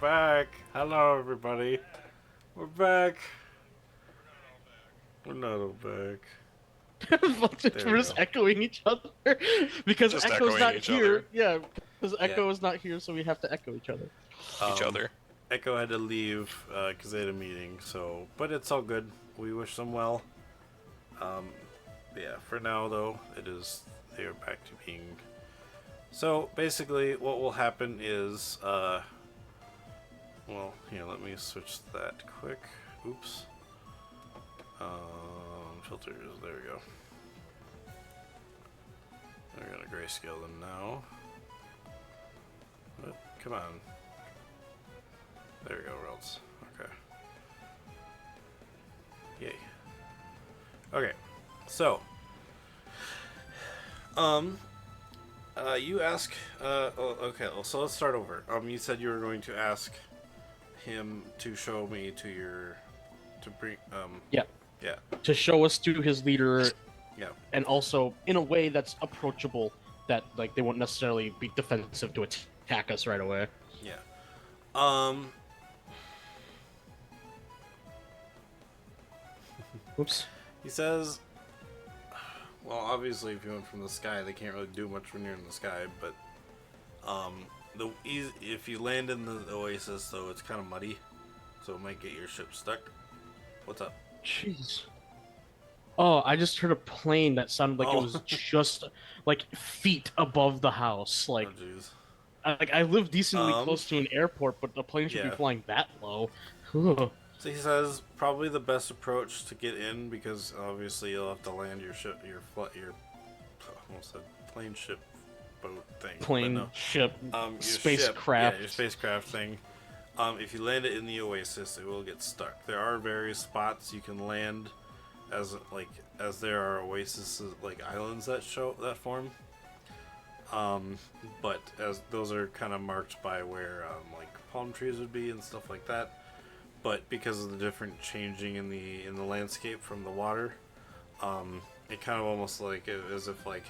back. Hello, everybody. We're back. We're not all back. We're just echoing each other because Just Echo's echoing not each here. other. Yeah, because Echo is not here, so we have to echo each other. Each other. Echo had to leave because they had a meeting. So, but it's all good. We wish them well. Yeah. For now, though, they are back to being. So basically, what will happen is, well, here, let me switch that quick. Oops. Filters. There we go. We're gonna grayscale them now. Oh, come on. There we go, Relts. Okay. Yay. Okay. So, you ask. Okay. So let's start over. You said you were going to ask him to show me to your, to bring. Yeah. Yeah. To show us to his leader, Yeah. and also in a way that's approachable, that like they won't necessarily be defensive to attack us right away. Yeah. Oops. He says, well, obviously, if you went from the sky, they can't really do much when you're in the sky. But if you land in the Oasis, though, it's kind of muddy, so it might get your ship stuck. What's up? Jeez. Oh, I just heard a plane that sounded like it Oh. was just like feet above the house. Like, Oh, jeez. I live decently close to an airport, but the plane should be yeah. flying that low. Ugh. So he says probably the best approach to get in, because obviously you'll have to land your ship, your almost said plane ship boat thing. Plane, but no. ship, Your spacecraft. Yeah, your spacecraft thing. If you land it in the Oasis, it will get stuck. There are various spots you can land, as there are Oasis like islands that form. But as those are kind of marked by where like palm trees would be and stuff like that. But because of the different changing in the landscape from the water, it kind of almost like as if like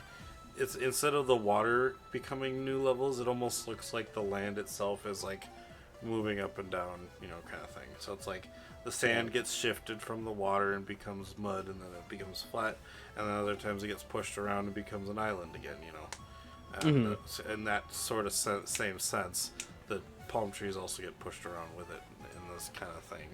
it's instead of the water becoming new levels, it almost looks like the land itself is like moving up and down, kind of thing. So it's like the sand gets shifted from the water and becomes mud, and then it becomes flat, and then other times it gets pushed around and becomes an island again, And in that sort of same sense, the palm trees also get pushed around with it in this kind of thing,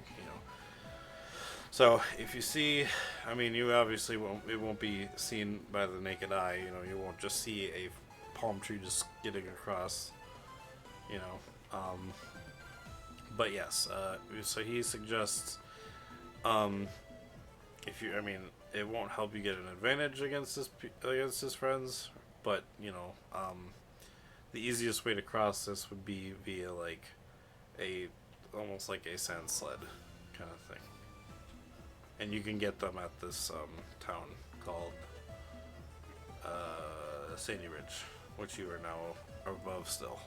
So if you see, I mean, you obviously it won't be seen by the naked eye, you won't just see a palm tree just getting across, But yes, so he suggests, it won't help you get an advantage against his friends, but the easiest way to cross this would be via like almost like a sand sled kind of thing, and you can get them at this town called Sandy Ridge, which you are now above still,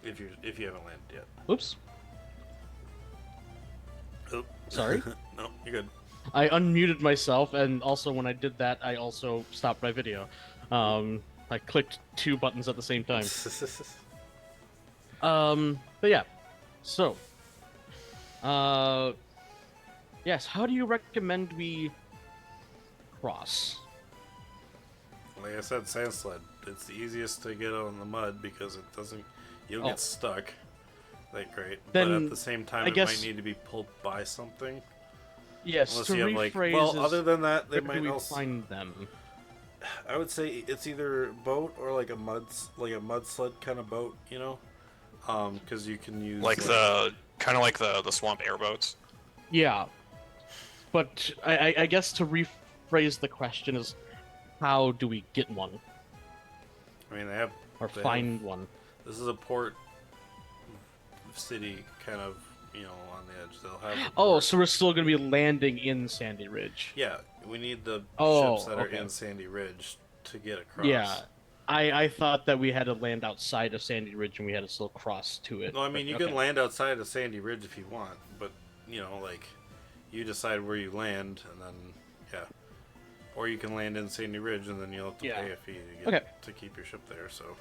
if you haven't landed yet. Oops. Oh. Sorry. No, you're good. I unmuted myself, and also when I did that, I also stopped my video. I clicked two buttons at the same time. But yeah. So, yes, how do you recommend we cross? Like I said, sand sled. It's the easiest to get on the mud because it doesn't. You'll get stuck. Like great, Then, but at the same time, it might need to be pulled by something. Yes, Unless to you have rephrase. well, other than that, they where do might we also find them? I would say it's either a boat or like a mud sled kind of boat, because you can use Like the kind of like the swamp airboats. Yeah, but I guess to rephrase the question is, how do we get one I mean, they find one? This is a port city, kind of, on the edge. They'll have. Oh, so we're still going to be landing in Sandy Ridge. Yeah, we need the Oh, ships that are okay. in Sandy Ridge to get across. Yeah, I thought that we had to land outside of Sandy Ridge and we had to still cross to it. No, I mean, you can land outside of Sandy Ridge if you want, but, like, you decide where you land, and then, yeah. Or you can land in Sandy Ridge, and then you'll have to pay a fee to keep your ship there, so.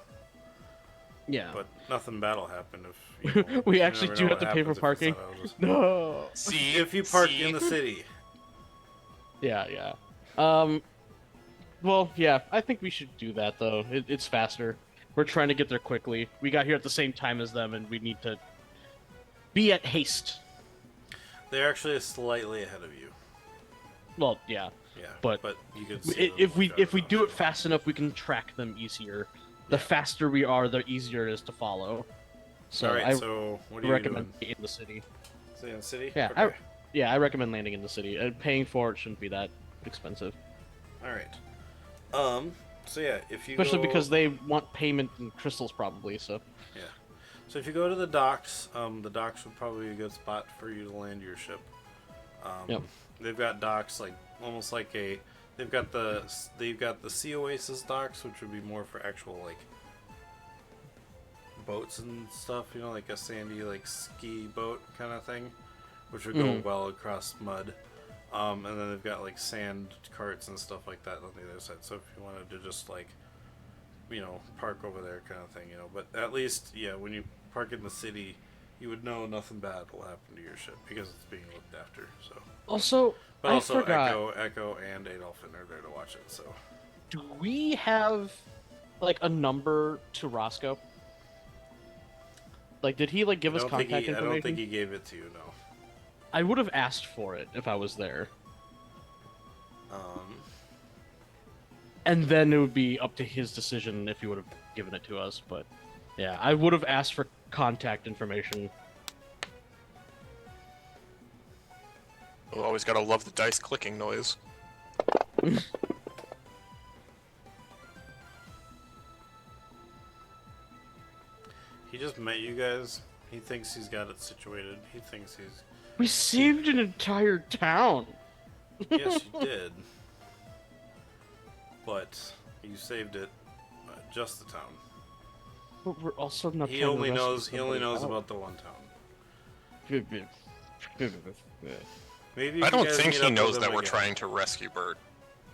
Yeah. But nothing bad will happen if you know, We you actually never do know have what to pay for happens if it's parking. not out. Just- No. See, If you park see? in the city, Yeah. Well, yeah. I think we should do that though. It's faster. We're trying to get there quickly. We got here at the same time as them, and we need to be at haste. they're actually slightly ahead of you. Well, yeah. Yeah, But you can see them If we driving if we off, do it so- fast enough, we can track them easier. The Yeah. faster we are, the easier it is to follow. So All right, I so what are you recommend doing? in the city. Stay in the city. Yeah, Okay. I recommend landing in the city. And paying for it shouldn't be that expensive, All right. So yeah, if you especially go... because they want payment in crystals, probably. So Yeah. So if you go to the docks would probably be a good spot for you to land your ship. Yep. They've got docks like almost like a. They've got the Sea Oasis docks, which would be more for actual like boats and stuff. You know, like a sandy like ski boat kind of thing, which would go well across mud. And then they've got like sand carts and stuff like that on the other side. So if you wanted to just like, you know, park over there kind of thing, you know. But at least, yeah, when you park in the city, you would know nothing bad will happen to your ship because it's being looked after. So, also, but I also forgot. Echo, and Adolphin are there to watch it. So Do we have like a number to Roscoe? Like, did he like give us contact I information? don't think he gave it to you. No. I would have asked for it if I was there, and then it would be up to his decision if he would have given it to us. But yeah, I would have asked for contact information. You always gotta love the dice clicking noise. He just met you guys. He thinks he's got it situated. He thinks he's. We saved an entire town. Yes, you did. But you saved it, just the town. But we're also not. He trying to only rescue knows. He only somebody knows else. about the one town. Maybe. I if you don't guys think meet he up knows with that him we're again- trying to rescue Bert.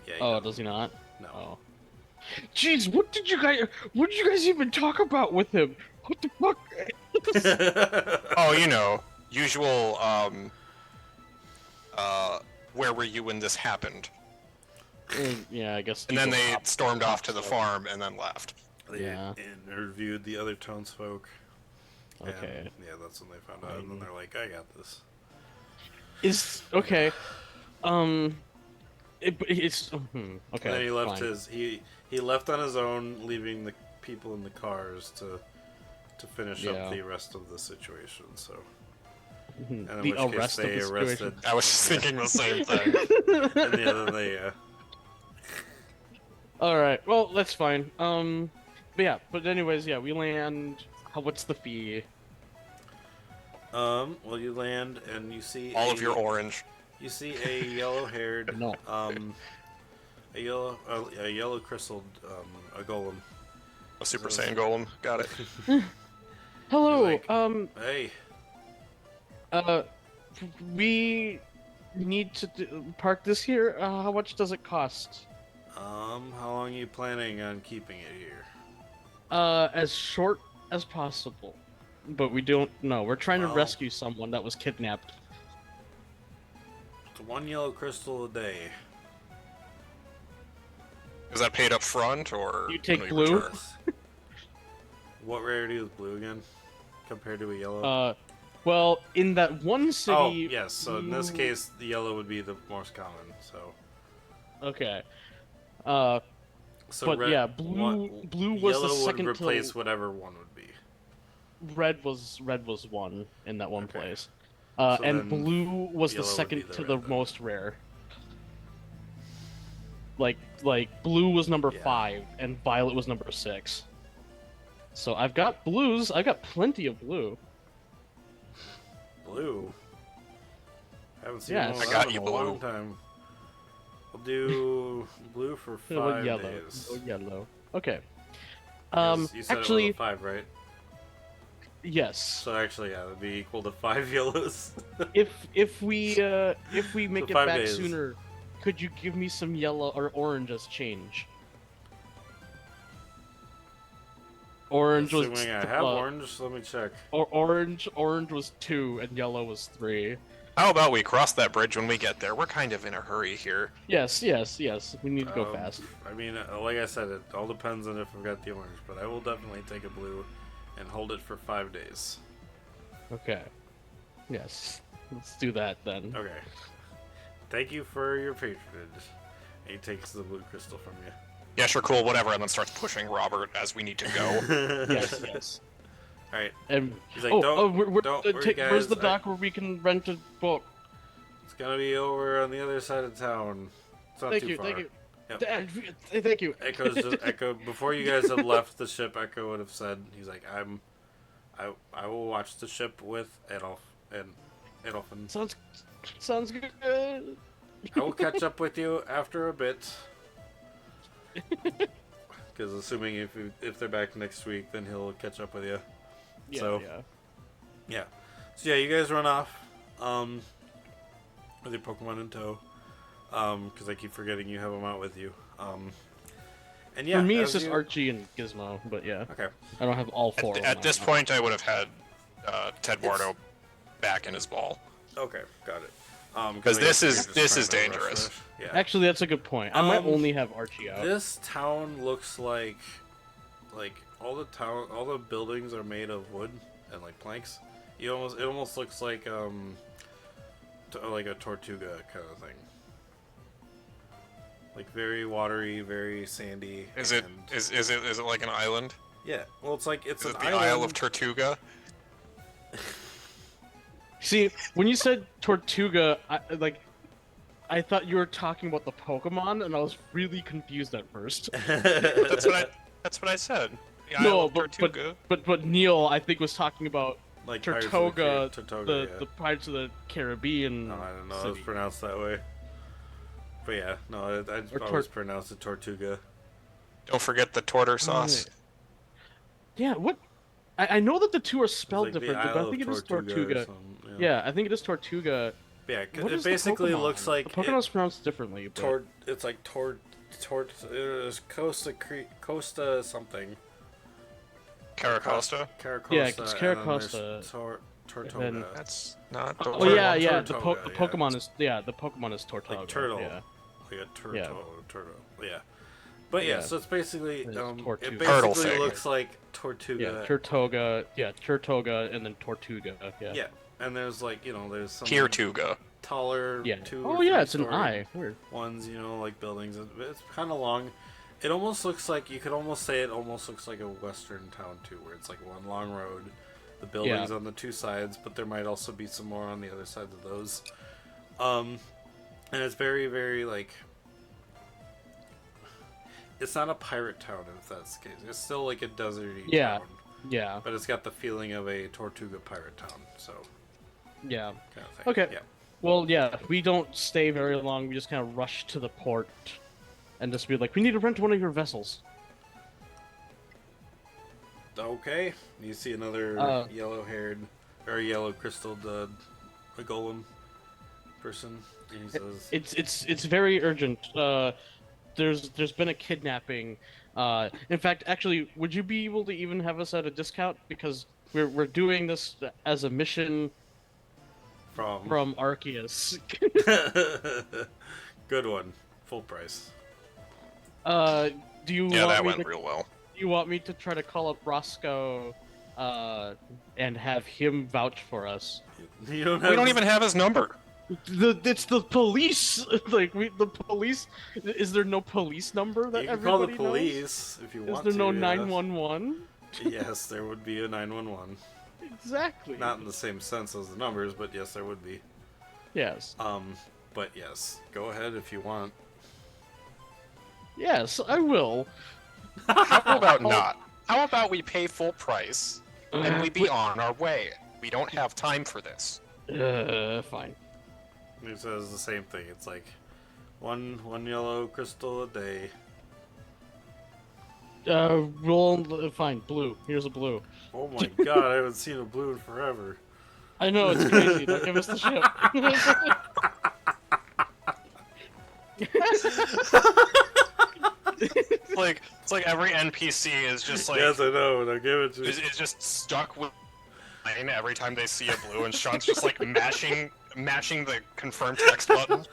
Yeah. He Oh, doesn't. does he not? No. Oh. Jeez, what did you guys even talk about with him? What the fuck? Oh, you know, usual, where were you when this happened? Yeah, I guess. And then usual they cop- stormed off to the stuff. farm and then left. They Yeah. interviewed the other townsfolk. and, Okay. yeah, that's when they found out, and then they're like, "I got this." Is okay. It's okay. And then he left fine. he left on his own, leaving the people in the cars to finish Yeah. up the rest of the situation. So, Mhm. and in The which case arrest of they the arrested. situation. I was just thinking the same thing. And the other they. All right. Well, that's fine. But yeah. But anyways, yeah, we land. What's the fee? Well, you land and you see All of your orange. You see a yellow-haired, No. a yellow crystaled, a golem. A Super Saiyan Golem. Got it. Hello. He's like, Hey, We need to park this here. How much does it cost? how long are you planning on keeping it here? As short as possible. But we don't know. We're trying to Well- rescue someone that was kidnapped. It's 1 yellow crystal a day. Is that paid up front or You take when blue? return? What rarity is blue again, compared to a yellow? Well, in that one oh, city. yes. So in this blue- case, the yellow would be the most common. So, Okay. so But red, yeah, blue was the yellow second would to- replace whatever one would be. Red was one in that one Okay. place. So And then blue was the yellow would second be the to red the then. most rare. Like blue was number Yeah. 5 and violet was number 6. So I've got blues. I've got plenty of blue. Blue. Haven't seen Yeah, one I of got them you, in a long blue. time. We'll do blue for What 5 yellow? days. Oh, yellow. Okay. Because you said Actually, it was a 5, right? yes. So actually, yeah, that'd be equal to 5 yellows. If we make So it 5 back days. sooner, could you give me some yellow or orange as change? Orange was Assuming I have orange, let me check. orange was 2 and yellow was 3. How about we cross that bridge when we get there? We're kind of in a hurry here. Yes. We need to go fast. I mean, like I said, it all depends on if I've got the orange, but I will definitely take a blue and hold it for 5 days. Okay. Yes. Let's do that then. Okay. Thank you for your patronage. And he takes the blue crystal from you. Yeah, sure, cool, whatever, and then starts pushing Robert as we need to go. Yes. Alright. And He's like, where's the dock where we can rent a boat? It's gonna be over on the other side of town. It's not too far. Thank you. Yep. Thank you. Echo's just Echo. Before you guys have left the ship, Echo would have said, "He's like, I will watch the ship with Adolf and Adolfin. Sounds good. I will catch up with you after a bit." Because assuming if they're back next week, then he'll catch up with you. Yeah. So you guys run off, with your Pokemon in tow, because I keep forgetting you have them out with you. And yeah, for me it's just Archie and Gizmo, but yeah. Okay. I don't have all 4. At this point, I would have had Ted Wardo back in his ball. Okay, got it. Because this is dangerous. Yeah. Actually, that's a good point. I might only have Archie out. This town looks like all the buildings are made of wood and like planks. It almost looks like like a Tortuga kind of thing. Like very watery, very sandy. Is it like an island? Yeah. Well, it's like it's Is an it the island. Isle of Tortuga? See, when you said Tortuga, I thought you were talking about the Pokemon, and I was really confused at first. That's what I said. The Isle of Tortuga. But Neil, I think, was talking about Like Tortuga, Tortuga, the Pirates of the Caribbean. No, I don't know. It was city. pronounced that way. But yeah, no, I always pronounced it Tortuga. Don't forget the torter sauce. Yeah, what? I know that the two are spelled It's like the different, but I Isle think it of is Tortuga or Tortuga. something, Yeah, I think it is Tortuga. Yeah, What it is the basically Pokemon? looks like the Pokemon's pronounced differently. But... it's like Costa something. Caracosta? Caracosta. Yeah, it's and then Caracosta. there's Tortuga. And then- That's not. Oh yeah. The Tortuga, yeah. Pokemon is the Pokemon is Tortuga. Like turtle. Yeah. Like a turtle. Yeah. Turtle. Yeah. But yeah, Yeah. so it's basically It's it Tortuga. Turtle basically thing. looks like Tortuga. Yeah, Turtoga. Yeah, Turtoga, and then Tortuga. Yeah. Yeah, and there's like there's some Kirtuga. taller Yeah. two. Oh or yeah, it's an three-story eye. Weird. ones, like buildings. It's kind of long. It almost looks like you could almost say it almost looks like a western town too, where it's like one long road, the buildings on the two sides, but there might also be some more on the other sides of those. And it's very, very like. It's not a pirate town if that's the case. It's still like a deserty town. Yeah. But it's got the feeling of a Tortuga pirate town, so Yeah. kind of thing. Okay. Yeah. Well, yeah, we don't stay very long. We just kind of rush to the port and just be like, we need to rent one of your vessels. Okay. You see another yellow-haired or yellow crystaled a golem person, and he says, It's very urgent. There's been a kidnapping. In fact, actually, would you be able to even have us at a discount because we're doing this as a mission from Arceus? Good one, full price. Do you? Yeah, want that me went to, real well. Do you want me to try to call up Roscoe, and have him vouch for us? You don't We don't even have his number. It's the police. The police. Is there no police number that You can call the everybody knows? police if you Is want there to. no yes. 911? Yes, there would be a 911. Exactly. Not in the same sense as the numbers, but yes, there would be. Yes. But yes, go ahead if you want. Yes, I will. How about not? How about we pay full price and we be on our way? We don't have time for this. Fine. He says the same thing. It's like one yellow crystal a day. Roll. Fine. Blue. Here's a blue. Oh my god, I haven't seen a blue in forever. I know it's crazy. Don't give us the ship. it's like every NPC is just like Yes, I know. Now give it to me. is just stuck with line every time they see a blue, and Sean's just like mashing the confirm text button.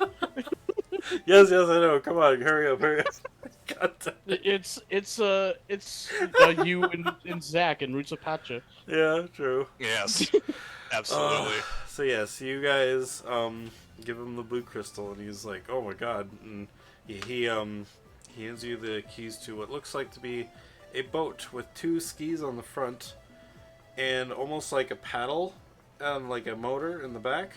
Yes, I know. Come on, hurry up. God damn. It's you and Zach and Roots of Pacha. Yeah, true. Yes, absolutely. So yes, you guys give him the blue crystal, and he's like, "Oh my god!" And he hands you the keys to what looks like to be a boat with 2 skis on the front, and almost like a paddle and like a motor in the back.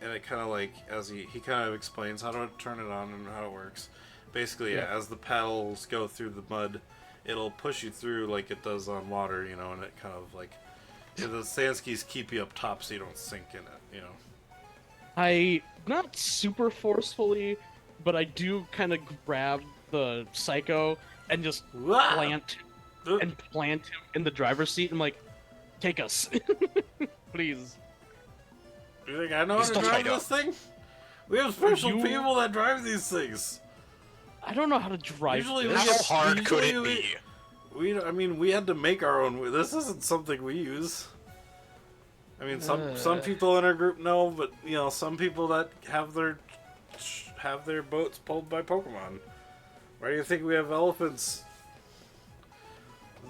And it kind of like, as he kind of explains how to turn it on and how it works. Basically, yeah, as the paddles go through the mud, it'll push you through like it does on water, you know, and it kind of like, the sand skis keep you up top so you don't sink in it, you know. Not super forcefully, but I do kind of grab the Psycho and just plant him in the driver's seat. I'm like, take us, please. You think I know how to drive this thing? We have special people that drive these things. I don't know how to drive. Usually, How hard could it be? I mean, we had to make our own. This isn't something we use. I mean, some people in our group know, but you know, some people that have their boats pulled by Pokemon. Why do you think we have elephants?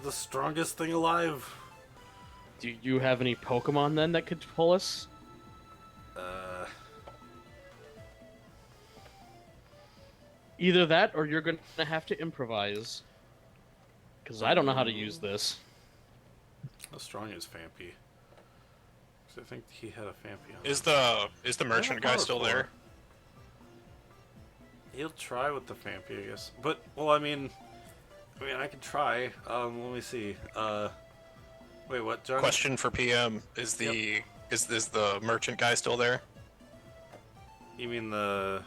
The strongest thing alive. Do you have any Pokemon then that could pull us? Either that, or you're gonna have to improvise. Because I don't know how to use this. How strong is Fampy? Because I think he had a Fampy on. Is the merchant guy still there? He'll try with the Fampy, I guess. But well, I mean, I could try. Let me see. Wait, what, John? Question for PM: is the merchant guy still there? You mean the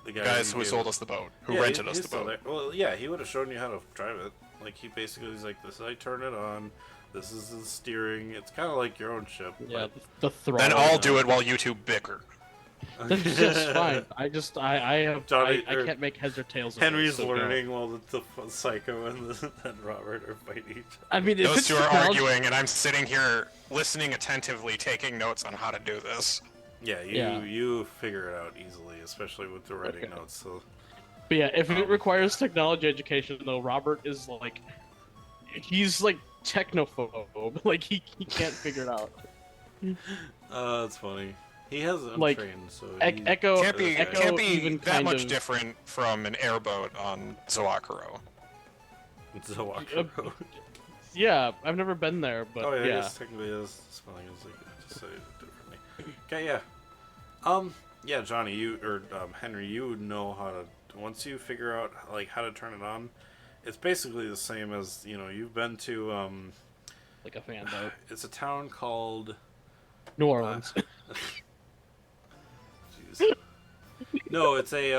guy Guys who sold us the boat, who rented us the boat? There. Well, yeah, he would have shown you how to drive it. Like he basically is like, this is how you turn it on. This is the steering. It's kind of like your own ship. Yeah, the throttle. Then I'll do it while you two bicker. That's fine. I can't make heads or tails of Henry's this, so learning while the Psycho and Robert are fighting each other. I mean, if Those it's two are technology- arguing, and I'm sitting here listening attentively, taking notes on how to do this. Yeah, you figure it out easily, especially with the writing notes. So, But yeah, if it requires technology education, though, Robert is like, he's like technophobe. Like he can't figure it out. that's funny. He has Like, untrained, so Echo Can't be even that kind much of- different from an airboat on Zoakaro. Zoakaro. Yeah, I've never been there, but Oh yeah, I yeah. guess technically his spelling is like that, just say it differently. Okay, yeah. Yeah, Johnny, Henry, you know how to. Once you figure out like how to turn it on, it's basically the same as you've been to. Like a fan boat. It's a town called. New Orleans. Jeez. No, it's a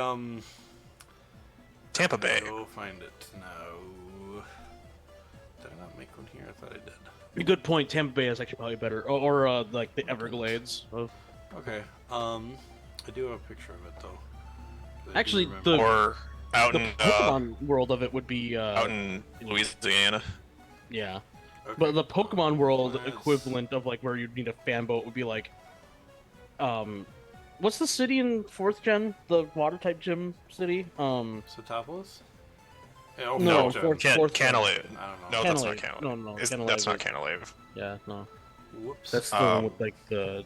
Tampa Bay. Go find it now. Did I not make one here? I thought I did. Good point. Tampa Bay is actually probably better, or like the Everglades. Okay. I do have a picture of it though. I do Actually, remember. the Or out the in Pokemon world of it would be out in Louisiana. yeah. Okay. But the Pokemon world Nice. equivalent of like where you'd need a fan boat would be like, what's the city in 4th Gen? The water type gym city? Sotopolis? Yeah, oh, No, Fourth Gen. fourth Canalave. I don't know. No, that's not Canalave. Canalave. No, That's Canalave not is- Canalave. Yeah, no. Whoops. That's the one with like the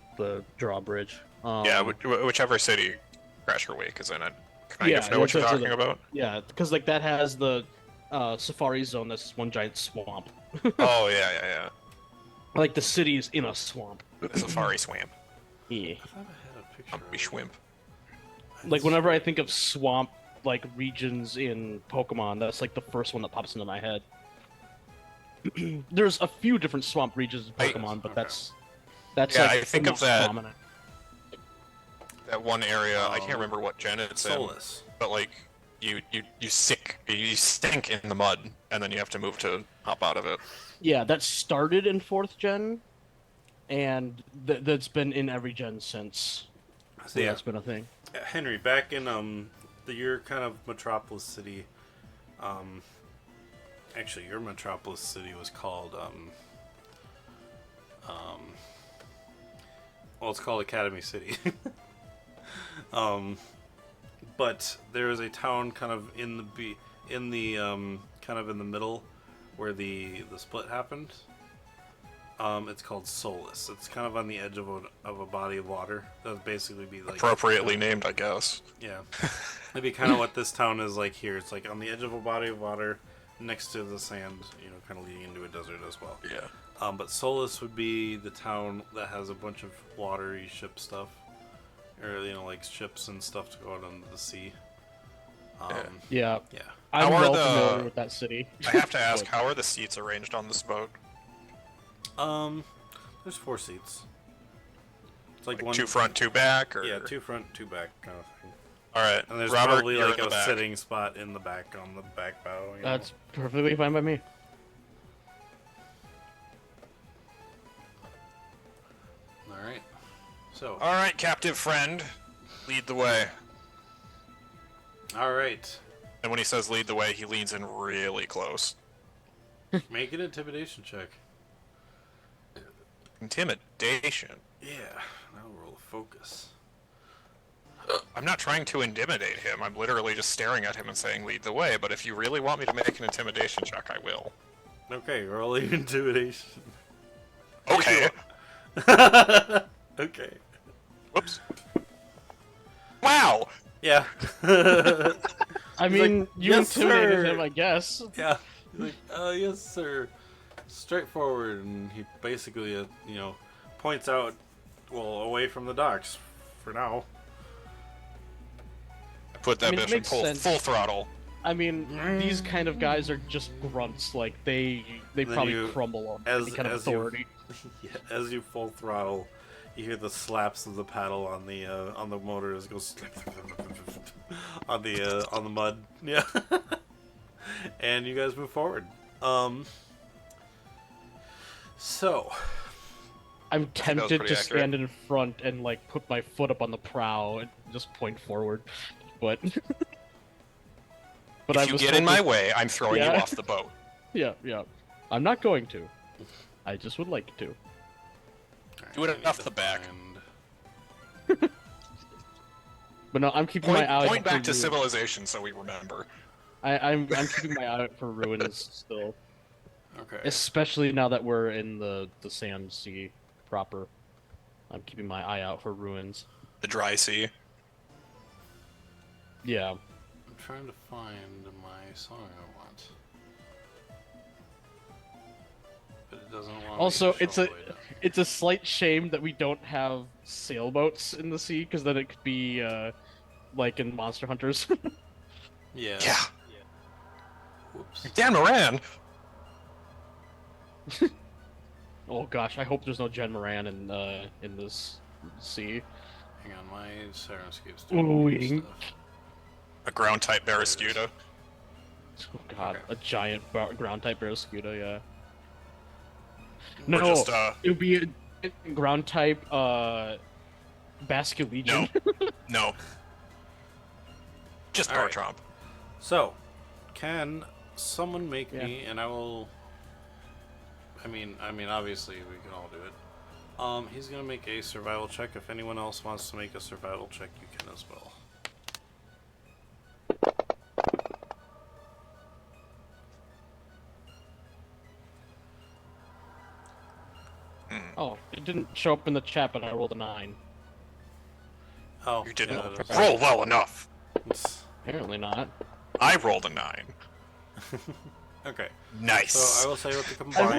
drawbridge. Yeah, whichever city Crasher Wake is in it. Can I Yeah, know what you're that's talking the- about? Yeah, because like that has the Safari Zone. That's just one giant swamp. Oh yeah. Like the city's in a swamp. The Safari Swamp. Yeah. I thought I had a picture. Humpy of it. Schwimp. Like whenever I think of swamp like regions in Pokemon, that's like the first one that pops into my head. There's a few different swamp regions in Pokemon, but okay. that's Yeah, like I the think of most that- prominent. That one area, I can't remember what gen it's in, Solus. but like you stink in the mud, and then you have to move to hop out of it. Yeah, that started in 4th Gen, and that's been in every gen since. So Yeah, yeah, that's been a thing. Henry, back in your kind of metropolis city. Actually, your metropolis city was called well, it's called Academy City. But there is a town kind of in the kind of in the middle where the split happened. It's called Solus. It's kind of on the edge of a body of water. That would basically be like Appropriately named, I guess. Yeah, that'd be kind of what this town is like here. It's like on the edge of a body of water, next to the sand. You know, kind of leading into a desert as well. Yeah. But Solus would be the town that has a bunch of watery ship stuff, or like ships and stuff to go out into the sea. Yeah. Yeah. I'm How are well the- familiar with that city. I have to ask, how are the seats arranged on this boat? There's 4 seats. It's like, Like one 2 front, 2 back, or Yeah, 2 front, 2 back kind of thing. All right, And there's Robert, probably you're like in a the back. sitting spot in the back on the back bow. You know? That's perfectly fine by me. All right. So, All right, captive friend, lead the way. all right. And when he says lead the way, he leans in really close. Make an intimidation check. Intimidation. Yeah. Now roll a focus. I'm not trying to intimidate him. I'm literally just staring at him and saying lead the way. But if you really want me to make an intimidation check, I will. Okay, roll your intimidation. Okay. Okay. Whoops. Wow. Yeah. I He's mean, like, you "Yes, intimidated sir." him, I guess. Yeah. He's like, yes, sir. Straightforward, and he basically, points out, well, away from the docks for now. I put that I mean, it bitch in makes full, sense. full throttle. I mean, these kind of guys are just grunts. Like they Then probably you- crumble on as- any kind of as you- authority. Yeah, as you full throttle, you hear the slaps of the paddle on the motor as it goes on the mud. Yeah. And you guys move forward. So I'm was tempted pretty to accurate. stand in front and like put my foot up on the prow and just point forward, but but I If you was get in told my to- way, I'm throwing you Yeah. off the boat. Yeah, yeah. I'm not going to. I just would like to. Do it I need off to the back. find- But no, I'm keeping my eye Point out back for to ruins. civilization so we remember. I'm keeping my eye out for ruins still, Okay. especially now that we're in the sand sea proper. I'm keeping my eye out for ruins. The dry sea. Yeah. I'm trying to find my song I want. But it doesn't want Also, me to it's show a all the way down. it's a slight shame that we don't have sailboats in the sea, because then it could be like in Monster Hunters. Yeah. Yeah. Whoops. Dan Moran! Oh gosh, I hope there's no Jen Moran in this sea. Hang on, my Sirenscape's Ooh, doing weird wink. stuff. A ground type Barracuda. Oh god, Okay. a giant ground type Barracuda, yeah. Or No, just, it would be a ground type Basculegion. No. Just Alright. Bartramp. So, can someone make Yeah. me, and I will. I mean, obviously we can all do it. He's gonna make a survival check. If anyone else wants to make a survival check, you can as well. Oh, it didn't show up in the chat, but I rolled a 9. Oh, You didn't yeah, that roll well enough. is- Apparently not. I rolled a 9. Okay, Nice. so I will say with the I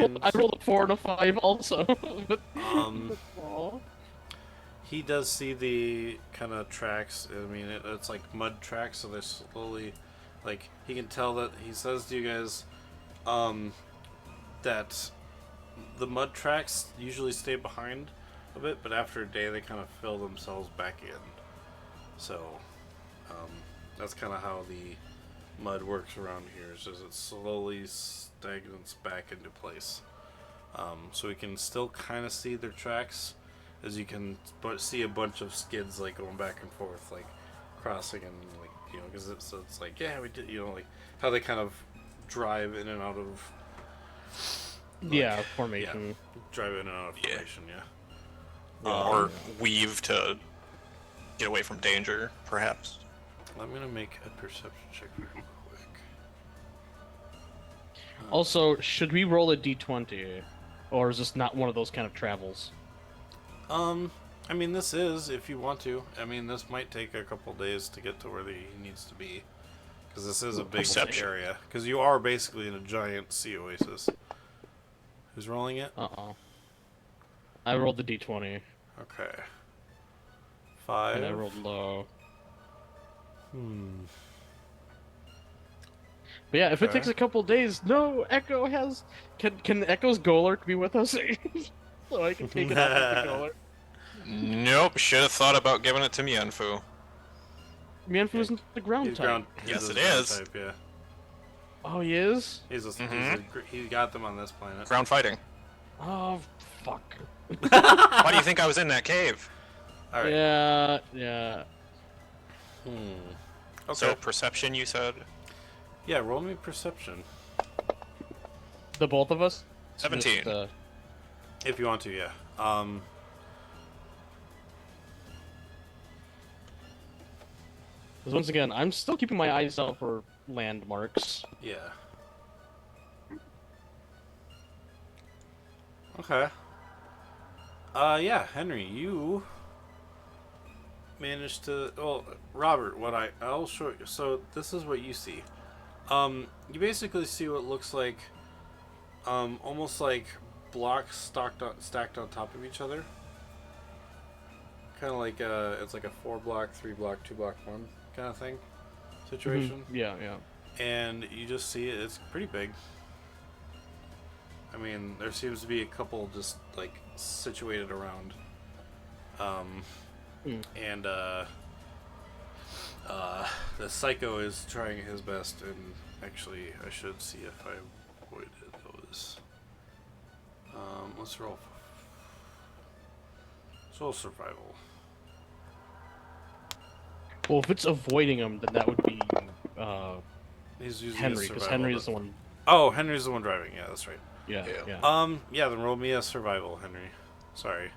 combined. rolled a 4 and a 5 also. But, Aw. He does see the kind of tracks. I mean, it's like mud tracks, so they're slowly, like, he can tell that he says to you guys, that the mud tracks usually stay behind a bit, but after a day they kind of fill themselves back in. So, that's kind of how the mud works around here, is it slowly stagnates back into place. So we can still kind of see their tracks, as you can see a bunch of skids like going back and forth, like crossing and like because it's like we did like how they kind of drive in and out of formation. drive in and out of formation. Or weave to get away from danger, perhaps. I'm gonna make a perception check real quick. Also, should we roll a d20, or is this not one of those kind of travels? I mean, this is if you want to. I mean, this might take a couple days to get to where he needs to be, because this is a big area. Because you are basically in a giant sea oasis. Who's rolling it? I rolled the d20. Okay. 5. And I rolled low. But yeah, if it takes a couple days, no, Echo has... Can Echo's Golurk be with us? So I can take it off with the Golurk. Nope, should have thought about giving it to Mianfu. Mianfu's in the ground type. Yes, it is. Type, yeah. Oh, he is? He got them on this planet. Ground fighting. Oh, fuck. Why do you think I was in that cave? All right. Yeah. Okay. So, perception, you said? Yeah, roll me perception. The both of us? 17. If you want to, yeah. Because once again, I'm still keeping my eyes out for landmarks. Yeah. Okay. Yeah, Henry, you managed to... Well, Robert, I'll show you. So, this is what you see. You basically see what looks like, almost like blocks stacked on top of each other. Kind of like, it's like a 4-block, 3-block, 2-block, 1 kind of thing situation. Yeah. And you just see it's pretty big. I mean, there seems to be a couple just like situated around. And the Psycho is trying his best, and actually I should see if I avoided those. Let's roll. Let's roll survival. Well, if it's avoiding him, then that would be He's using Henry, because Henry is the one. Oh, Henry's the one driving. Yeah, that's right. Yeah. Yeah. Then roll me a survival, Henry. Sorry.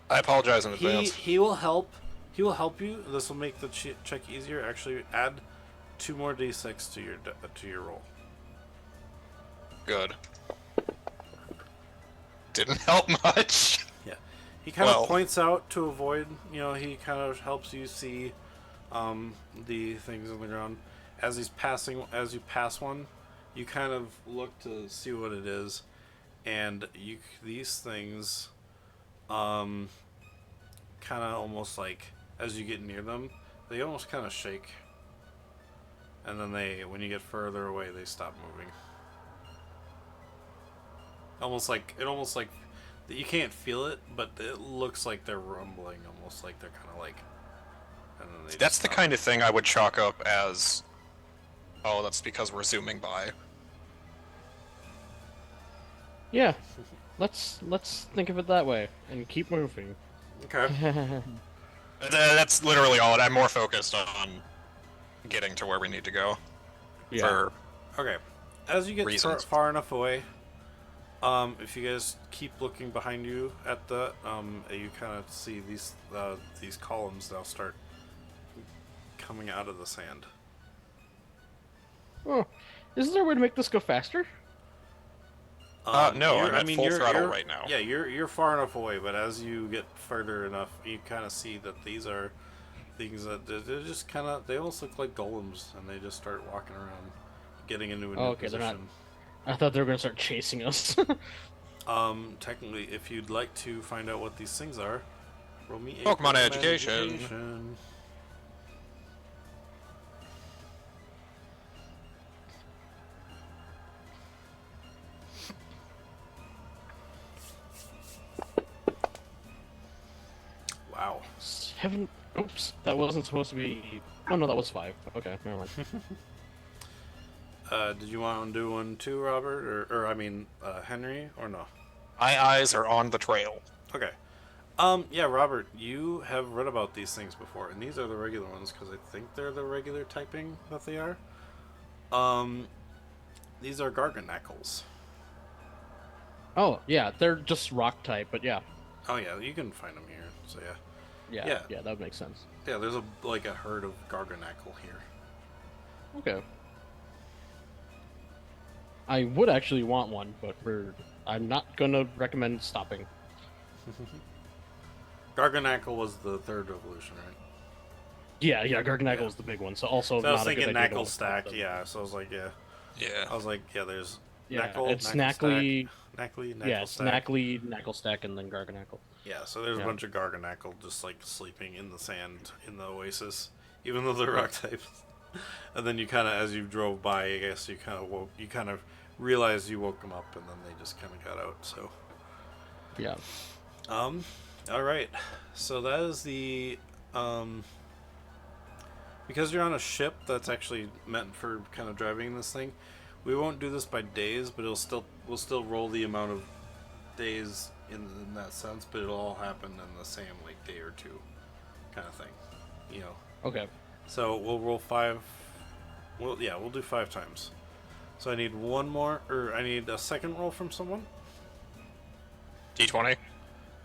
I apologize in advance. He will help. He will help you. This will make the check easier. Actually, add 2 more d6 to your roll. Good. Didn't help much. Yeah. He kind of points out to avoid. He kind of helps you see the things on the ground as he's passing. As you pass one, you kind of look to see what it is, and these things, kind of almost like as you get near them, they almost kind of shake, and then when you get further away, they stop moving. Almost like you can't feel it, but it looks like they're rumbling, almost like they're kind of like. And then That's the kind of thing I would chalk up as, oh, that's because we're zooming by. Yeah. Let's think of it that way and keep moving. Okay. That's literally all. I'm more focused on getting to where we need to go. Yeah. Okay. As you get far enough away, if you guys keep looking behind you at you kind of see these columns now start coming out of the sand. Oh, is there a way to make this go faster? No, I'm at full throttle right now. Yeah, you're far enough away, but as you get further enough, you kind of see that these are things that they're just kind of, they almost look like golems, and they just start walking around, getting into a new position. They're not. I thought they were gonna start chasing us. Technically, if you'd like to find out what these things are, roll me a Pokemon education. Wow. 7. Oops, that wasn't supposed to be. Oh no, that was 5. Okay, never mind. Did you want to do one too, Robert, or Henry, or no? My eyes are on the trail. Okay. Yeah, Robert, you have read about these things before, and these are the regular ones because I think they're the regular typing that they are. Um, these are garganacles. Oh, yeah, they're just rock type, but yeah. Oh yeah, you can find them here. So yeah, Yeah, yeah, yeah, that would make sense. yeah. There's a herd of garganacle here. Okay. I would actually want one, but I'm not gonna recommend stopping. Garganacle was the third evolution, right? Yeah, yeah, Garganagle Yeah. is the big one, so also So I was not a good thinking idea to knackle want to stop stack. them. Yeah, so I was like, yeah. Yeah. I was like, yeah. There's Yeah, knackle, it's knackle Snackly. stack, knackly, Yeah, knackle it's stack. Snackly, Knackle Stack, and then Garganacle. Yeah, so there's a Yeah. bunch of garganacle just like sleeping in the sand in the Oasis, even though they're rock types. And then you kind of, as you drove by, I guess you kind of realized you woke them up, and then they just kind of got out. So, Yeah. all right. So that is the because you're on a ship that's actually meant for kind of driving this thing. We won't do this by days, but we'll still roll the amount of days in that sense, but it'll all happen in the same like day or two kind of thing, you know. Okay. So we'll roll 5. Well, yeah, we'll do 5 times. So I need one more, or I need a second roll from someone. D20.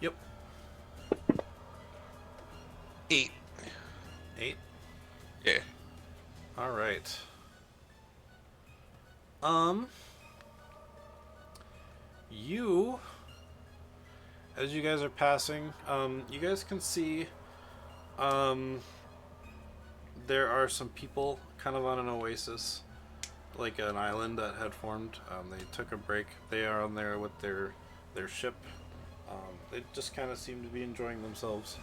Yep. 8. 8. Yeah. All right. You, as you guys are passing, you guys can see, there are some people kind of on an oasis, like an island that had formed. They took a break. They are on there with their ship. They just kind of seem to be enjoying themselves.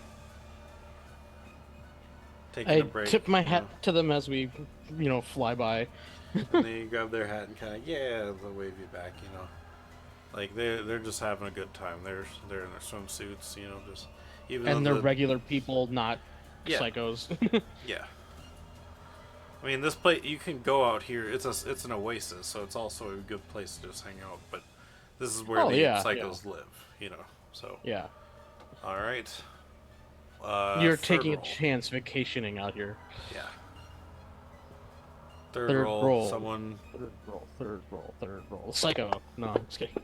Taking I a break. tip my you hat know. to them as we, fly by. And they grab their hat and kind of they'll wave you back, you know. Like they're just having a good time. They're in their swimsuits, you know, just even And though they're regular people, not Yeah. psychos. yeah. I mean, this place you can go out here. It's an oasis, so it's also a good place to just hang out. But this is where Oh, the yeah, psychos live, you know. So Yeah. all right. You're third taking roll. a chance vacationing out here. Yeah. Third, Third roll. roll. Someone. Third roll. Psycho. No, I'm just kidding.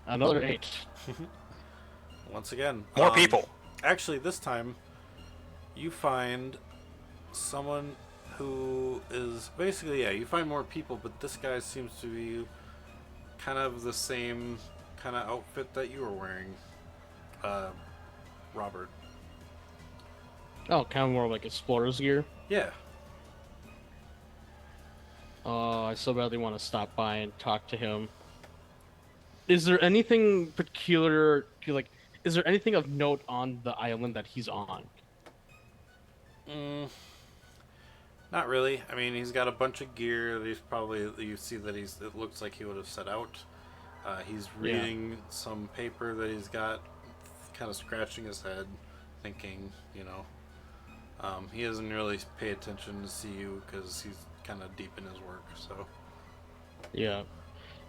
Another 8. Once again. More people. Actually, this time, you find someone who is basically, you find more people, but this guy seems to be kind of the same kind of outfit that you were wearing, Robert. Oh, kind of more like explorer's gear. Yeah. Oh, I so badly want to stop by and talk to him. Is there anything peculiar, is there anything of note on the island that he's on? Not really. I mean, he's got a bunch of gear. You see that it looks like he would have set out. He's reading some paper that he's got, kind of scratching his head, thinking, you know. He doesn't really pay attention to see you because he's kind of deep in his work, so. Yeah.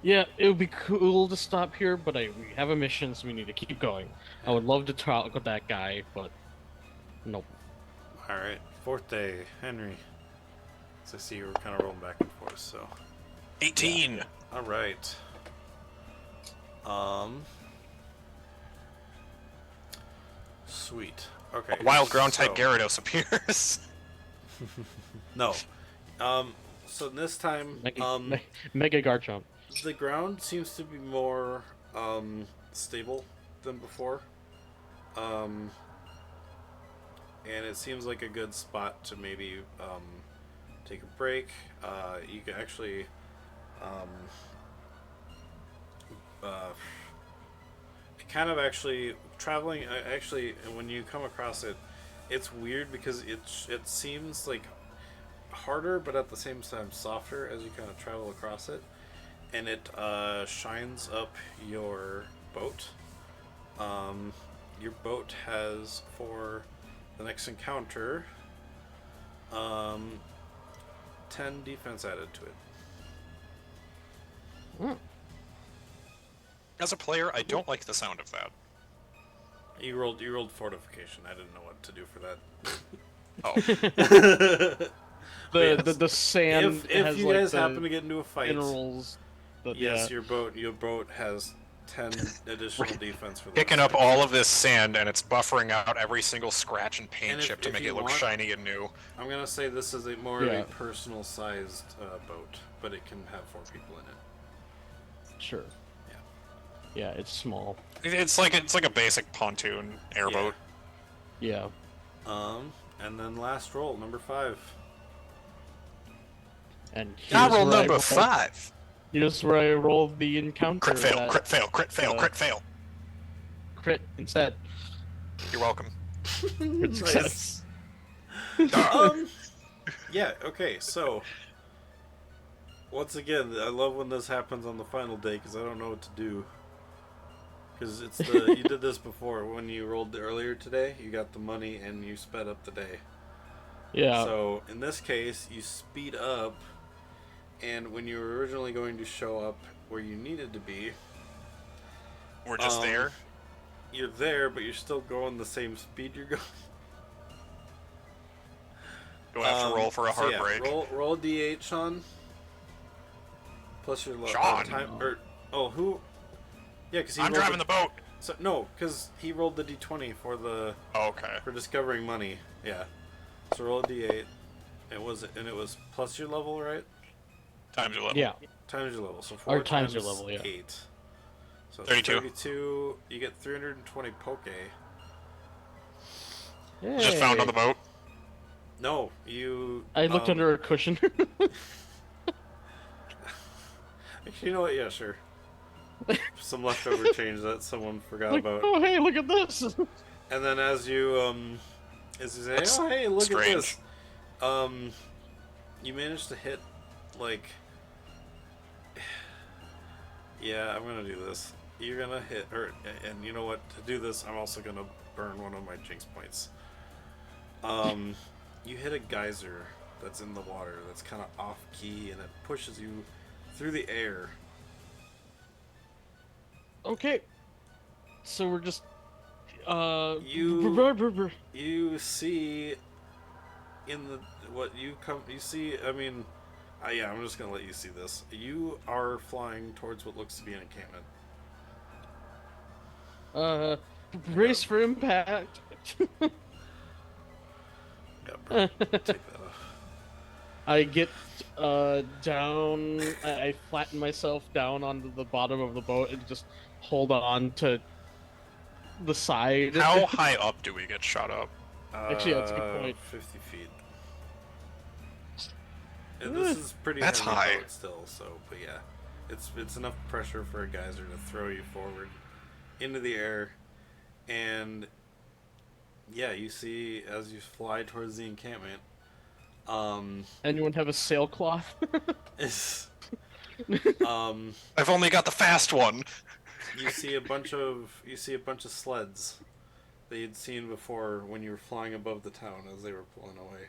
Yeah, it would be cool to stop here, but we have a mission, so we need to keep going. I would love to talk with that guy, but nope. Alright, 4th day, Henry. So I see you were kind of rolling back and forth, so. 18. Alright. Sweet. Okay. Wild ground type so- Gyarados appears. No. So this time, Mega Garchomp. the ground seems to be more stable than before. And it seems like a good spot to maybe take a break. You can actually kind of actually traveling. Actually, when you come across it, it's weird because it seems like harder, but at the same time softer as you kind of travel across it, and it shines up your boat. Your boat has, for the next encounter, 10 defense added to it. As a player, I don't like the sound of that. You rolled fortification. I didn't know what to do for that. Oh, The sand if has you like guys the happen to get into a fight, minerals. That, yes, yeah. your boat has 10 additional defense for that. picking up all of this sand and it's buffering out every single scratch and paint And chip to if make you it look want- shiny and new. I'm gonna say this is more of Yeah. a personal-sized boat, but it can have 4 people in it. Sure. Yeah. Yeah, it's small. It's like a basic pontoon airboat. Yeah. And then last roll, number 5. And Now here's roll where I number rolled- 5. Here's where I rolled the encounter. Crit fail, that, crit fail, crit fail, uh, crit fail. Crit instead. You're welcome. Crit success. Yeah. Okay. So, once again, I love when this happens on the final day because I don't know what to do. Because it's you did this before when you rolled earlier today. You got the money and you sped up the day. Yeah. So in this case, you speed up, and when you were originally going to show up where you needed to be, We're just there. you're there, but you're still going the same speed you're going. Do I have to roll for a So heartbreak? yeah, roll a d8, Sean. Plus your Sean? time. Who? Yeah, because I'm driving the boat. So no, because he rolled the d20 for the Oh, okay. for discovering money. Yeah. So roll a d8. It was plus your level, right? Times your level. Yeah. Times your level. So 4 Or times your level, yeah. 8. So it's 32. 32. You get 320 poke. Just found on the boat. No, you. I looked under a cushion. Actually, you know what? Yeah, sure. Some leftover change that someone forgot like, about. oh hey, look at this. And then as you say, That's oh hey, look strange. at this. You managed to hit like. Yeah, I'm gonna do this. You're gonna hit, and you know what? To do this, I'm also gonna burn one of my jinx points. You hit a geyser that's in the water that's kind of off key, and it pushes you through the air. Okay. So we're just You see in the I mean, yeah, I'm just gonna let you see this. You are flying towards what looks to be an encampment. brace for impact. Yeah, bro, take that off. I get down. I flatten myself down onto the bottom of the boat and just hold on to the side. How high up do we get shot up? Actually, that's a good point. 50 feet. And this is pretty That's heavy high. boat still, so but yeah, it's enough pressure for a geyser to throw you forward into the air, and yeah, you see as you fly towards the encampment. Anyone have a sailcloth? Is I've only got the fast one. you see a bunch of sleds that you'd seen before when you were flying above the town as they were pulling away,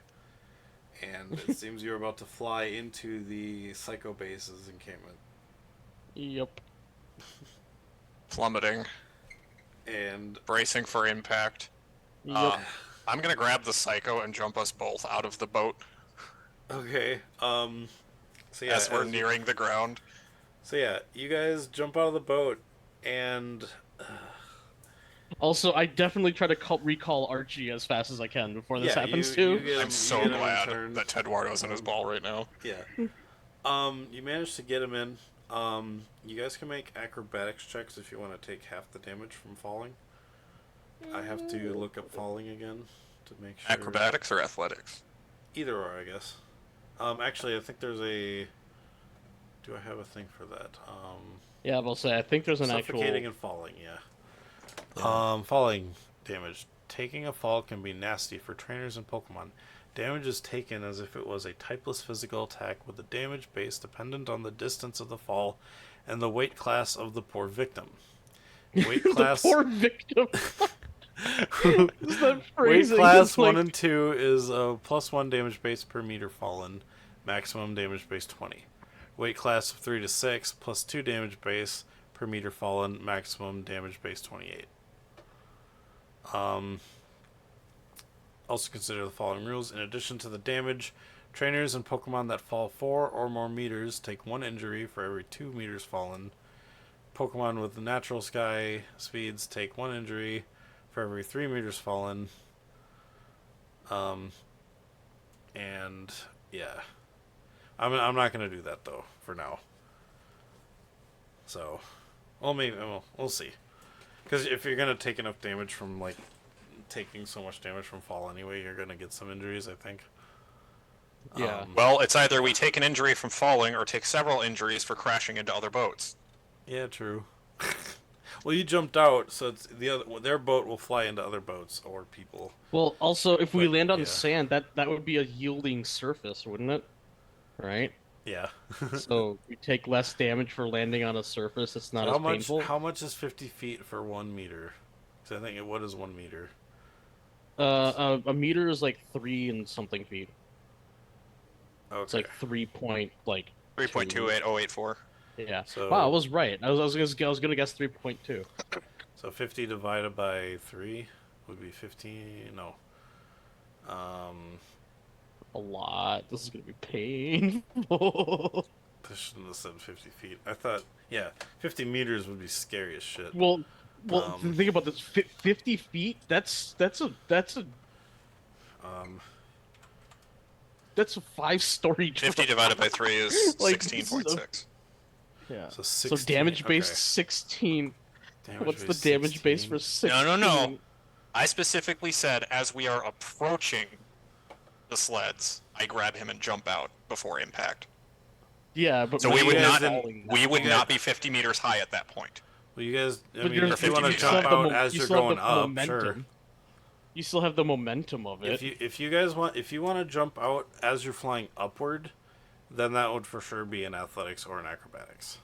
and it seems you're about to fly into the Psycho Base's encampment. Yep. Plummeting. And Bracing for impact. Yep. I'm gonna grab the Psycho and jump us both out of the boat okay, so yeah, as we're nearing the ground. So yeah, you guys jump out of the boat, and Also, I definitely try to recall Archie as fast as I can before this happens too. I'm so glad that Ted Wardo's in his ball right now. Yeah. You managed to get him in. You guys can make acrobatics checks if you want to take half the damage from falling. I have to look up falling again to make sure. Acrobatics or athletics? Either or, I guess. Actually, I think there's a. Do I have a thing for that? Yeah, I'll say I think there's an Suffocating actual. and falling, yeah. Falling damage. Taking a fall can be nasty for trainers and Pokemon. Damage is taken as if it was a typeless physical attack with a damage base dependent on the distance of the fall and the weight class of the poor victim. Weight class. The poor victim. Is that Weight phrasing? class It's 1 like- and 2 is a +1 damage base per meter fallen, maximum damage base 20. Weight class of 3 to 6 +2 damage base per meter fallen, maximum damage base 28. Also consider the following rules. In addition to the damage, trainers and Pokemon that fall 4 or more meters take 1 injury for every 2 meters fallen. Pokemon with the natural sky speeds take 1 injury for every 3 meters fallen. And yeah, I'm not gonna do that though for now. So, well, maybe we'll see. Because if you're gonna take enough damage from like taking so much damage from fall anyway, you're gonna get some injuries, I think. Yeah. Well, it's either we take an injury from falling or take several injuries for crashing into other boats. Yeah, true. Well, you jumped out, so it's their boat will fly into other boats or people. Well, also, if we But, land on yeah. sand, that would be a yielding surface, wouldn't it? Right? Yeah. So we take less damage for landing on a surface that's not as painful. How much is 50 feet for 1 meter? Because I think what is 1 meter? A meter is like 3 and something feet. Okay. It's like 3 point like 3.28084. Yeah. So- Wow, I was right. I was gonna guess 3.2. So 50 divided by 3 would be 15. No. A lot. This is gonna be painful. I shouldn't have said 50 feet. I thought, yeah, 50 meters would be scary as shit. Well, Um, think about this. 50 feet. That's a Um, 5-story. 50 divided by 3 is Like, 16.6. Yeah. so So 16. damage based okay. 16. Damage What's the base damage base 16. for 16? No. I specifically said as we are approaching the sleds, I grab him and jump out before impact. Yeah, but So when we would you're not falling- we would You not guys- be 50 meters high at that point. Well, you guys, I but mean, you're- if you want to you jump still out as you you're still have going the up, momentum. sure. You still have the momentum of it. If you guys want, if you want to jump out as you're flying upward, then that would for sure be in athletics or in acrobatics.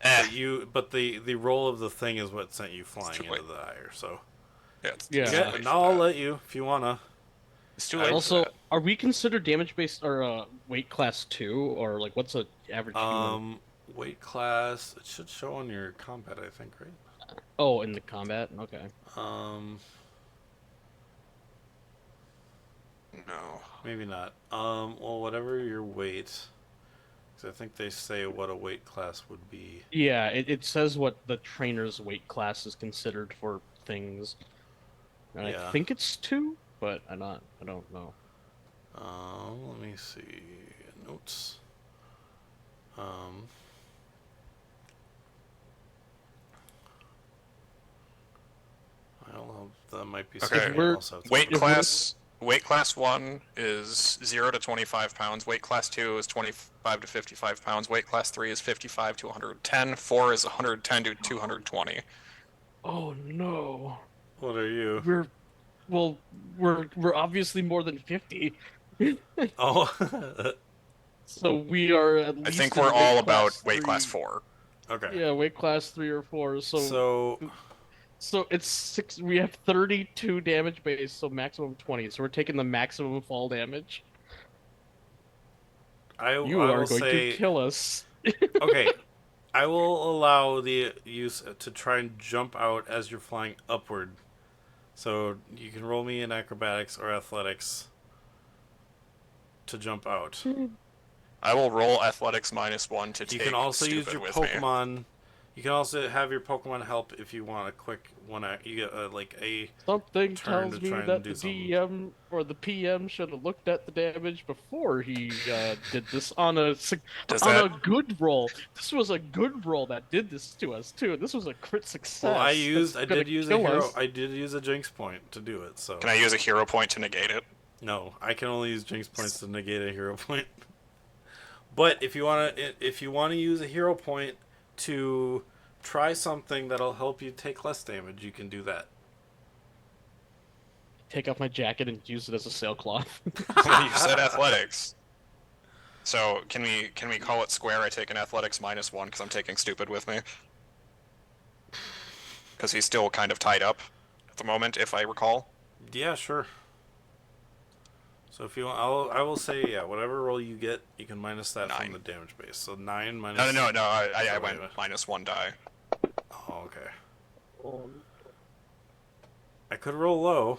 But the roll of the thing is what sent you flying too into late. the higher. So Yeah. It's too late now for I'll that. let you if you wanna. It's too late. Also, for that. are we considered damage based or weight class 2 or like what's a average human? Weight class. It should show on your combat, I think, right? Oh, in the combat. Okay. No. Maybe not. Well, whatever your weight, because I think they say what a weight class would be. Yeah, it says what the trainer's weight class is considered for things. And Yeah. I think it's 2, but I don't know. Let me see notes. I don't know. That might be Okay. something We're- else. I have to Weight look at. class 1 is 0 to 25 pounds. Weight class 2 is 25 to 55 pounds. Weight class 3 is 55 to 110. 4 is 110 to 220. Oh no. What are you? We're obviously more than 50. Oh, So we are at I least think in we're all weight about class weight 3. class 4. okay. Yeah, weight class 3 or 4. So it's 6. We have 32 damage base, so maximum 20. So we're taking the maximum fall damage. You I are will going say, to kill us. okay. I will allow the use to try and jump out as you're flying upward. So you can roll me in acrobatics or athletics to jump out. I will roll athletics -1 to You take can also use stupid your with me. Pokemon. You can also have your Pokemon help if you want a quick one. You get like a. Something Turn tells to me try and that do the something. DM or the PM should have looked at the damage before he did this on a good roll. This was a good roll that did this to us too. This was a crit success. Well, I that's gonna did use a kill hero. us. I did use a Jinx point to do it. So Can I use a hero point to negate it? no, I can only use Jinx points to negate a hero point. But if you wanna use a hero point to try something that'll help you take less damage, you can do that. Take off my jacket and use it as a sailcloth. You said athletics. So can we call it square? I take an athletics -1 because I'm taking stupid with me. Because he's still kind of tied up at the moment, if I recall. Yeah, sure. So if you want, I will say, yeah, whatever roll you get, you can minus that 9. from the damage base. So 9 minus. No. I Oh, went wait. -1 die. Oh, okay. I could roll low.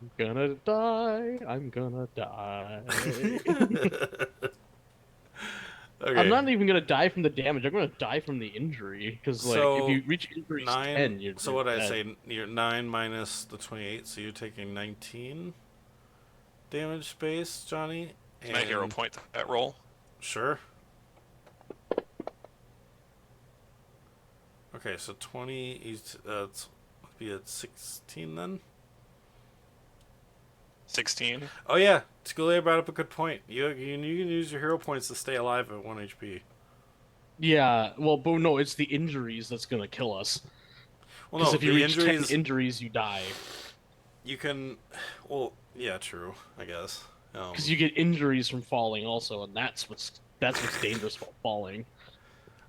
I'm gonna die. I'm gonna die. I'm Okay. not even gonna die from the damage. I'm gonna die from the injury. Because, like, if So you reach injuries 9. 10, you're, So you're what did I dead. say? You're 9 minus the 28. So you're taking 19 damage space, Johnny. Can I hero point that roll? Sure. Okay, so 20. It's be at 16 then. 16. Oh yeah, Schoolia brought up a good point. You can use your hero points to stay alive at 1 HP. Yeah, well, but no, it's the injuries that's gonna kill us. Well, Because no, if you the reach 10 injuries injuries, you die. you can. Well, yeah, true. I guess. Because you get injuries from falling also, and that's what's dangerous about falling.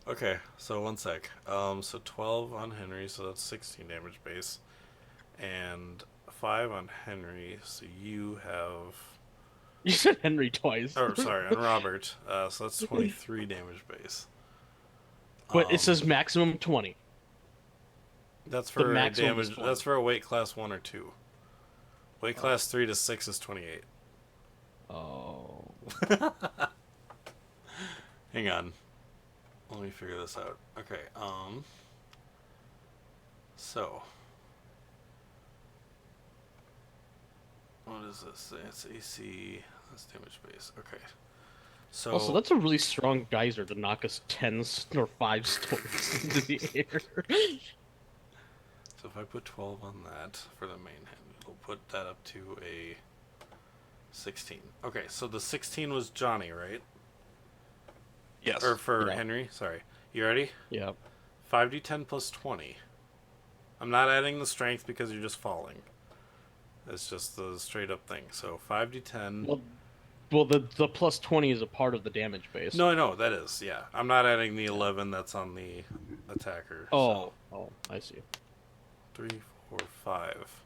Okay, so 1 sec. So 12 on Henry, so that's 16 damage base, and 5 on Henry. So you have. You said Henry twice. Or sorry, on Robert. So that's 23 damage base. But it says maximum 20. That's the for maximum is damage. 20. That's for a weight class 1 or 2. Weight class 3 to 6 is 28. Oh. Hang on. Let me figure this out. Okay, so what is this? It's AC. That's damage base. Okay. So Also, that's a really strong geyser to knock us 10 or 5 stories into the air. So if I put 12 on that for the main hand, it'll put that up to a 16. Okay, so the 16 was Johnny, right? Yes. Or for Yeah. Henry, sorry. You ready? Yeah. 5d10 plus 20. I'm not adding the strength because you're just falling. It's just the straight up thing. So 5d10. Well, the plus 20 is a part of the damage base. No, I know, that is, yeah. I'm not adding the 11 that's on the attacker. Oh, I see. 3, 4, 5.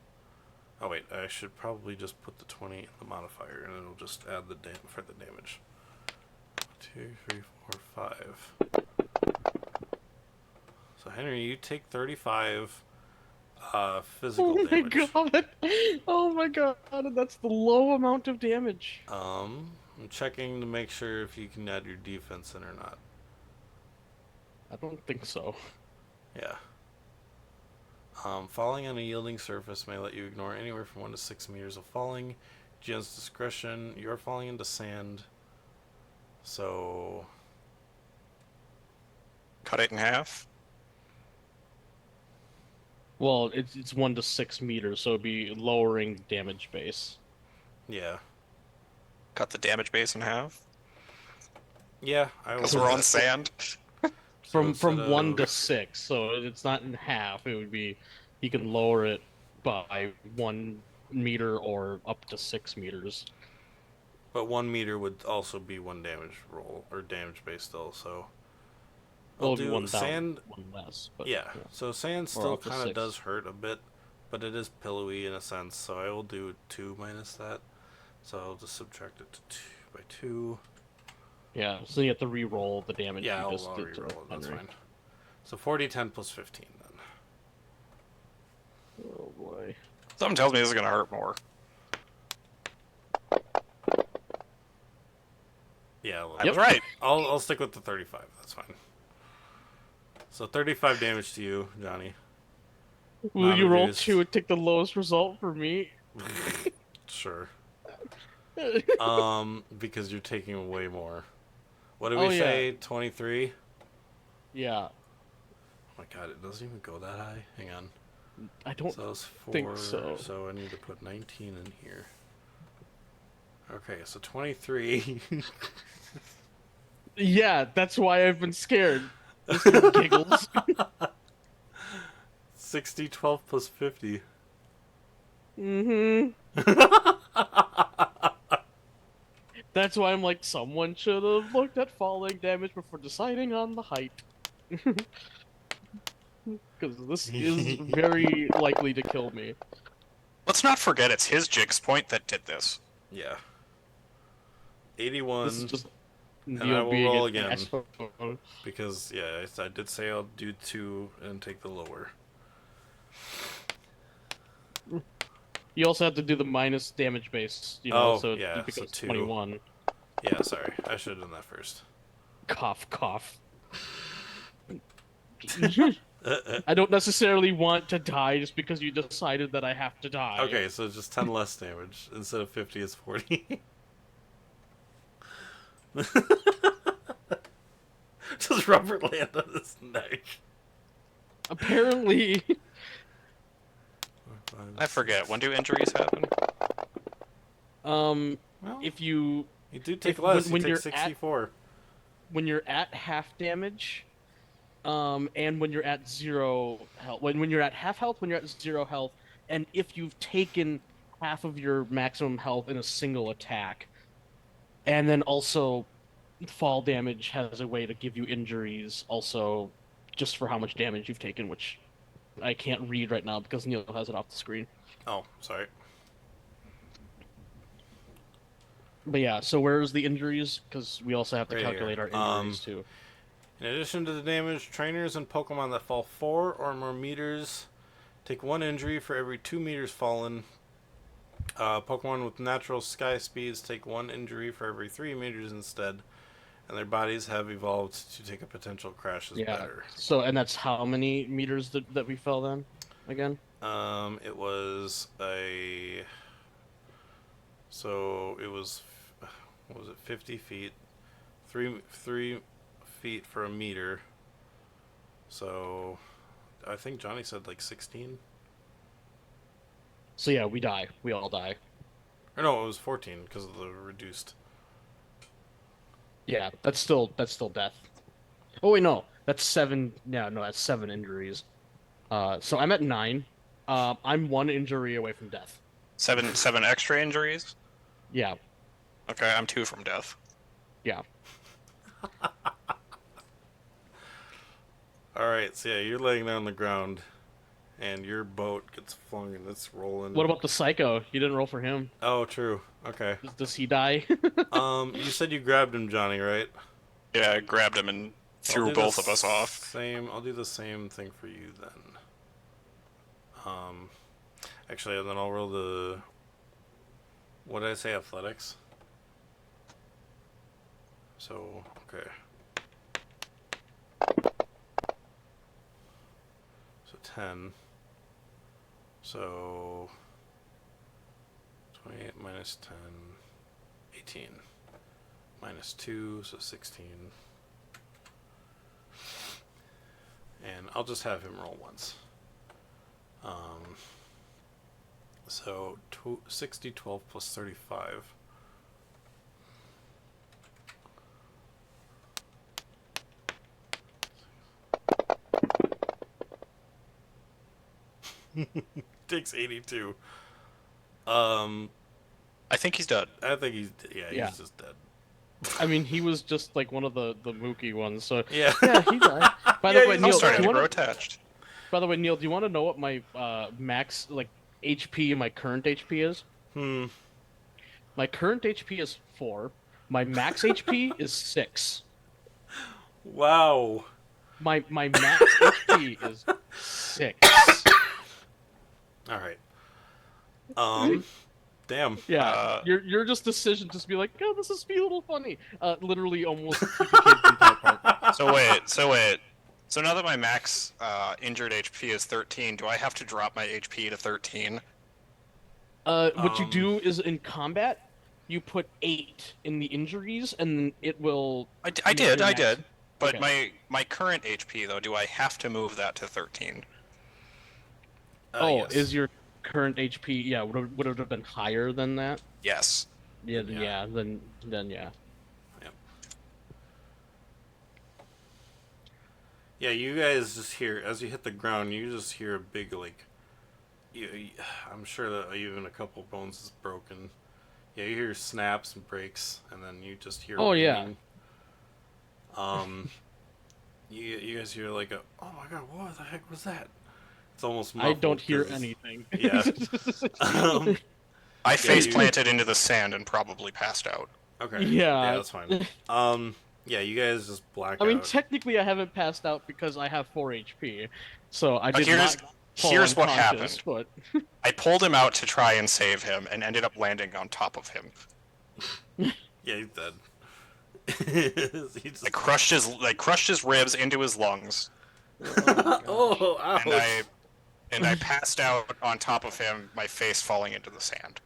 Oh, wait, I should probably just put the 20 in the modifier, and it'll just add the for the damage. 2, 3, 4, 5. So, Henry, you take 35 physical damage. God! Oh my god, that's the low amount of damage. I'm checking to make sure if you can add your defense in or not. I don't think so. Yeah. Falling on a yielding surface may let you ignore anywhere from 1 to 6 meters of falling. GM's discretion. You're falling into sand. So. Cut it in half. Well, it's 1 to 6 meters, so it'd be lowering damage base. Yeah. Cut the damage base in half. Yeah, I will. Because we're on sand. From instead 1 of- to 6, so it's not in half. It would be, you can lower it by 1 meter or up to 6 meters. But 1 meter would also be 1 damage roll, or damage base still, so. Well, I'll it'd be do 1 down, sand. 1 less. But, Yeah, so sand Or still up to kind of 6. does hurt a bit, but it is pillowy in a sense, so I will do 2 minus that. So I'll just subtract it to 2 by 2. Yeah, so you have to re-roll the damage Yeah, you I'll just did to re-roll it, that's Henry. fine. So 40, 10 plus 15 then. Oh boy. Something tells me this is gonna hurt more. Yeah, well, I was right. I'll stick with the 35, that's fine. So 35 damage to you, Johnny. Will you roll Non-reduced. 2 and take the lowest result for me? Sure. Because you're taking way more. What did Oh, we yeah. say? 23? Yeah, Oh my god, it doesn't even go that high. Hang on. I don't So it's 4, think so. so I need to put 19 in here. Okay, so 23. Yeah, that's why I've been scared. Mr. Giggles. 60, 12 plus 50. Mm-hmm. That's why I'm like, someone should have looked at falling damage before deciding on the height. Because this is very likely to kill me. Let's not forget it's his Jigs point that did this. Yeah. 81. This is just I Neo will being roll an again. asshole. Because, yeah, I did say I'll do 2 and take the lower. You also have to do the minus damage base, Oh, so yeah, it so becomes 2. 21. Yeah, sorry. I should have done that first. Cough, cough. I don't necessarily want to die just because you decided that I have to die. Okay, so just 10 less damage. Instead of 50, it's 40. Does Robert land on his neck? Apparently, I forget. When do injuries happen? Well, if you you do take if less. You when take you're 64. when you're at half damage, and when you're at 0 health, when you're at half health, when you're at 0 health, and if you've taken half of your maximum health in a single attack, and then also fall damage has a way to give you injuries also just for how much damage you've taken, which I can't read right now because Neil has it off the screen. Oh, sorry. But yeah, so where's the injuries? Because we also have to Right calculate here. our injuries too. In addition to the damage, trainers and Pokemon that fall 4 or more meters take 1 injury for every 2 meters fallen. Pokemon with natural sky speeds take 1 injury for every 3 meters instead, and their bodies have evolved to take a potential crash as Yeah. better. So, and that's how many meters that we fell then? Again? It was a... So, it was... What was it? 50 feet. 3 feet for a meter. So, I think Johnny said like 16. So yeah, we die. We all die. Or no, it was 14 because of the reduced. Yeah, that's still death. Oh wait, no, that's 7. Yeah, no, that's 7 injuries. So I'm at 9. I'm 1 injury away from death. Seven extra injuries? Yeah, Okay, I'm 2 from death. yeah. Alright, so yeah, you're laying there on the ground, and your boat gets flung and it's rolling. What about the psycho? You didn't roll for him. Oh, true. Okay. Does he die? You said you grabbed him, Johnny, right? Yeah, I grabbed him and threw both of us off. I'll do the same thing for you then. Actually, then I'll roll the... What did I say? Athletics? So, okay. So 10. So 28 minus 10, 18. Minus 2, so 16. And I'll just have him roll once. So 60, 12 plus 35. Takes 82. I think he's dead. I think he's Yeah. just dead. I mean, he was just like one of the Mookie ones. So Yeah. yeah, he died. By Yeah, the way, he's I'm Neil, starting do to you grow wanna, attached. by the way, Neil, do you want to know what my max HP and my current HP is? My current HP is 4. My max HP is 6. Wow. My max HP is 6. All right. Damn. Yeah, your just decision just be like, oh, this is be a little funny. Literally almost TPK'd the entire part. So wait. So now that my max injured HP is 13, do I have to drop my HP to 13? What you do is in combat, you put 8 in the injuries, and then it will. I make your did. max- But Okay. my current HP though, do I have to move that to 13? Yes. Is your current HP? Yeah, would it have been higher than that? Yes. Yeah, Yeah. then yeah. Yep. Yeah, you guys just hear as you hit the ground. You just hear a big I'm sure that even a couple bones is broken. Yeah, you hear snaps and breaks, and then you just hear. Oh, yeah. ringing. You guys hear like oh my god, what the heck was that? It's almost. I don't muffled hear 'cause- anything. Yeah. I face you- planted into the sand and probably passed out. Okay. Yeah. Yeah, that's fine. Yeah, you guys just black I mean, out. technically, I haven't passed out because I have 4 HP, so I But did not. Here's what unconscious, happened. But I pulled him out to try and save him, and ended up landing on top of him. Yeah, he's dead. He just... I crushed his ribs into his lungs, Oh, ouch. and I passed out on top of him, my face falling into the sand.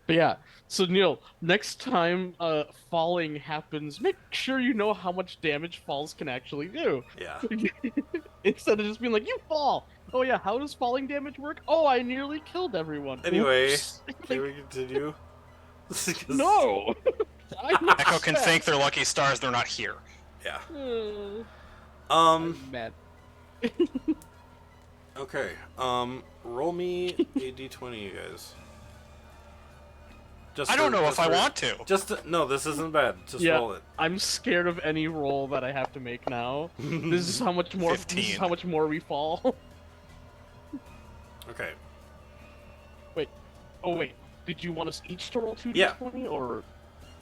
But yeah, so Neil, next time falling happens, make sure you know how much damage falls can actually do. Yeah. Instead of just being like, you fall! Oh yeah, how does falling damage work? Oh, I nearly killed everyone. Anyway, Oops. can we continue? No! Echo can thank their lucky stars they're not here. Yeah. I'm mad. Okay. Roll me a d20, you guys. Just I don't know if I want to. No, this isn't bad. Just Yeah. roll it. I'm scared of any roll that I have to make now. This is how much more. 15. This is how much more we fall. Okay. Wait. Oh wait. Did you want us each to roll 2d20 Yeah. or?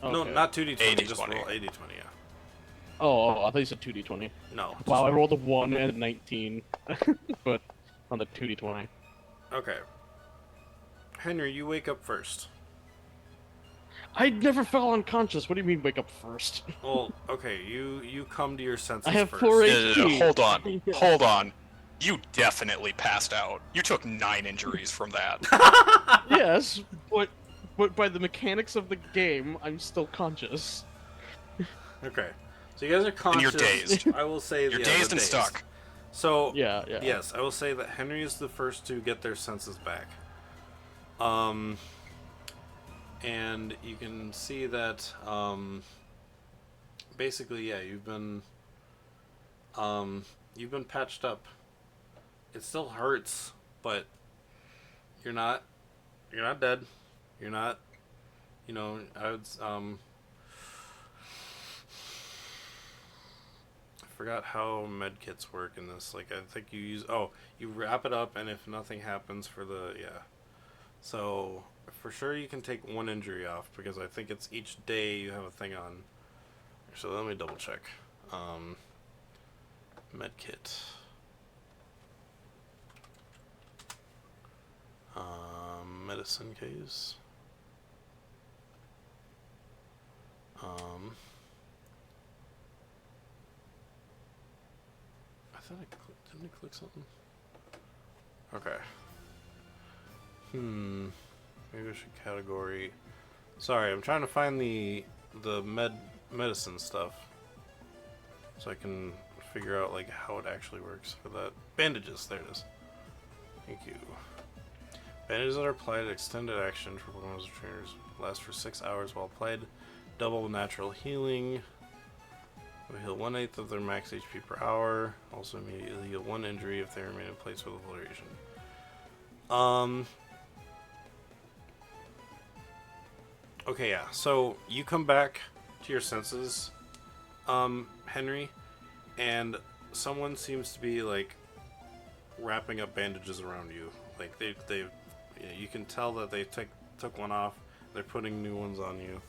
No, Okay. not 2d20. Just A d20. roll a d20. Yeah. Oh, I thought you said 2d20. No. Wow, I rolled a 1 and a 19, but on the 2d20. Okay. Henry, you wake up first. I never fell unconscious. What do you mean wake up first? Well, okay. You come to your senses I have first. 4 No, HP. hold on. Hold on. You definitely passed out. You took 9 injuries from that. Yes, but by the mechanics of the game, I'm still conscious. Okay. So you guys are conscious. you're dazed. I will say You're dazed and stuck. So Yeah. yes, I will say that Henry is the first to get their senses back. And you can see that basically, yeah, you've been patched up. It still hurts, but you're not dead. You're not, I would I forgot how med kits work in this. Like, I think you wrap it up, and if nothing happens for the, yeah. So, for sure you can take 1 injury off, because I think it's each day you have a thing on. So let me double check. Med kit. Medicine case. I thought didn't I click something? Okay. Maybe I should category. Sorry, I'm trying to find the medicine stuff, so I can figure out like how it actually works for that. Bandages, there it is. Thank you. Bandages that are applied at extended action for Pokemon trainers last for 6 hours while applied. Double natural healing. Will heal 1/8 of their max HP per hour. Also immediately heal 1 injury if they remain in place for the full duration. Okay, yeah. So you come back to your senses, Henry, and someone seems to be like wrapping up bandages around you. Like you can tell that they took one off. They're putting new ones on you.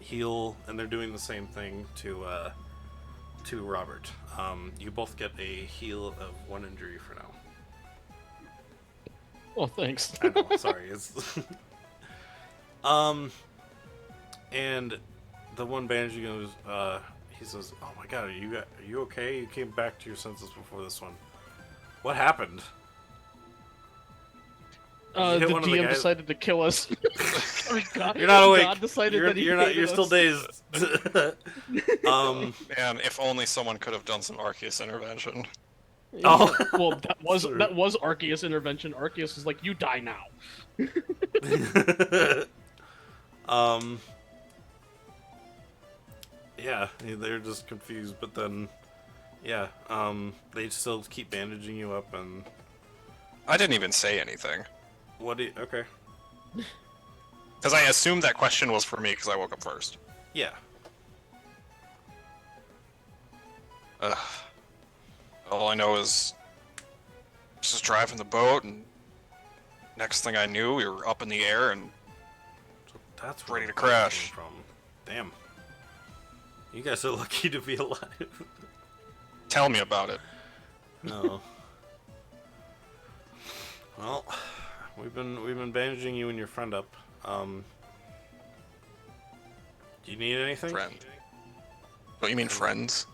Heal, and they're doing the same thing to Robert. You both get a heal of 1 injury for now. Oh, thanks. I know, sorry. It's and the one bandage goes. He says, "Oh my God, are you okay? You came back to your senses before this one. What happened?" The hit one of the DM guys- decided to kill us. God, You're not awake. God decided that he You're not. hated You're still us. dazed. Man, if only someone could have done some Arceus intervention. Oh. Well, that was True. Arceus intervention. Arceus was like, "You die now." Yeah, they're just confused, but then, yeah, they still keep bandaging you up, and I didn't even say anything. okay, Because I assumed that question was for me because I woke up first. yeah, Ugh. All I know is just driving the boat, and next thing I knew, we were up in the air, and that's Ready where to the bug crash. came from. Damn, you guys are lucky to be alive. tell me about it. No. Well, we've been bandaging you and your friend up. Do you need anything? Friend. Don't you mean friends?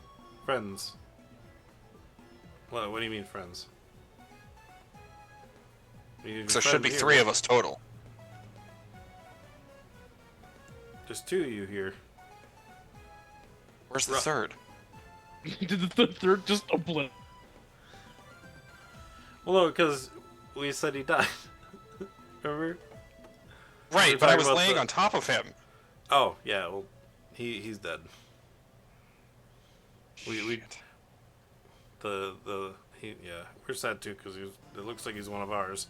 Friends. What do you mean friends? There should be 3 of us total. There's 2 of you here. Where's the third? Did the third just obliterate? Well, no, because we said he died. Remember? Right, but I was about laying the- on top of him. Oh, yeah, well, he's dead. We Shit. yeah, we're sad too because it looks like he's one of ours.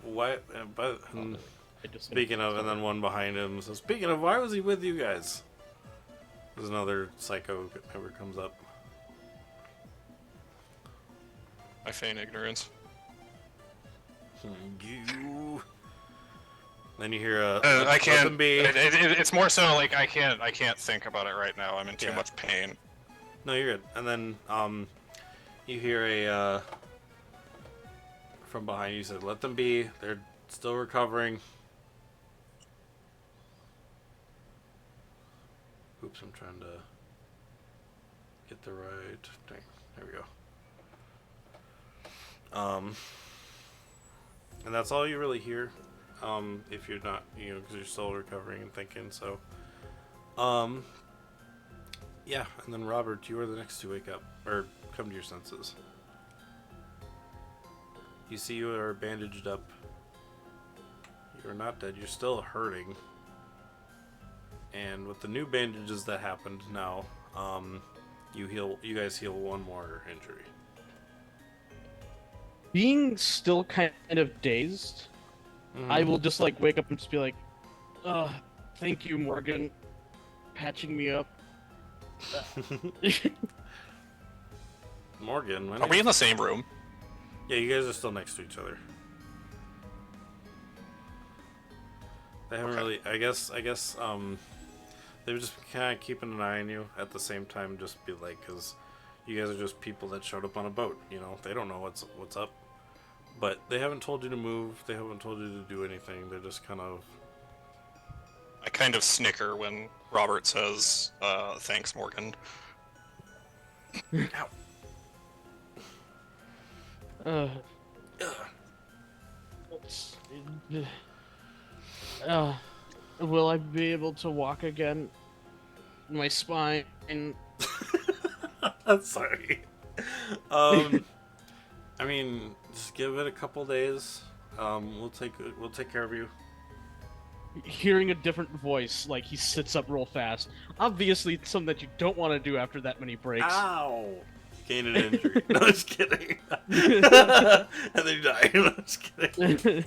Why? But speaking of, and then one behind him. So speaking of, why was he with you guys? There's another psycho that never comes up. I feign ignorance. You. Then you hear a. I let can't. them be. It's more so like I can't think about it right now. I'm in too Yeah. much pain. No, you're good. And then you hear a from behind you said, "Let them be. They're still recovering." Oops, I'm trying to get the right thing. There we go. And that's all you really hear. If you're not, because you're still recovering and thinking. So, yeah. And then Robert, you are the next to wake up or come to your senses. You see, you are bandaged up. You're not dead. You're still hurting. And with the new bandages that happened now, you guys heal one more injury. Being still kind of dazed, I will just like wake up and just be like, thank you, Morgan, patching me up. Morgan, Are we in the same room? Yeah, you guys are still next to each other. They haven't really. I guess. They've just been kind of keeping an eye on you. At the same time, just be like, because you guys are just people that showed up on a boat. They don't know what's up. But they haven't told you to move. They haven't told you to do anything. They're just kind of. I kind of snicker when Robert says, "Thanks, Morgan." Ow. Will I be able to walk again? My spine. I'm sorry. I mean, just give it a couple days. We'll take care of you. Hearing a different voice, like he sits up real fast. Obviously, it's something that you don't want to do after that many breaks. Ow! Gain an injury. No, just kidding. And then you die. No, just kidding.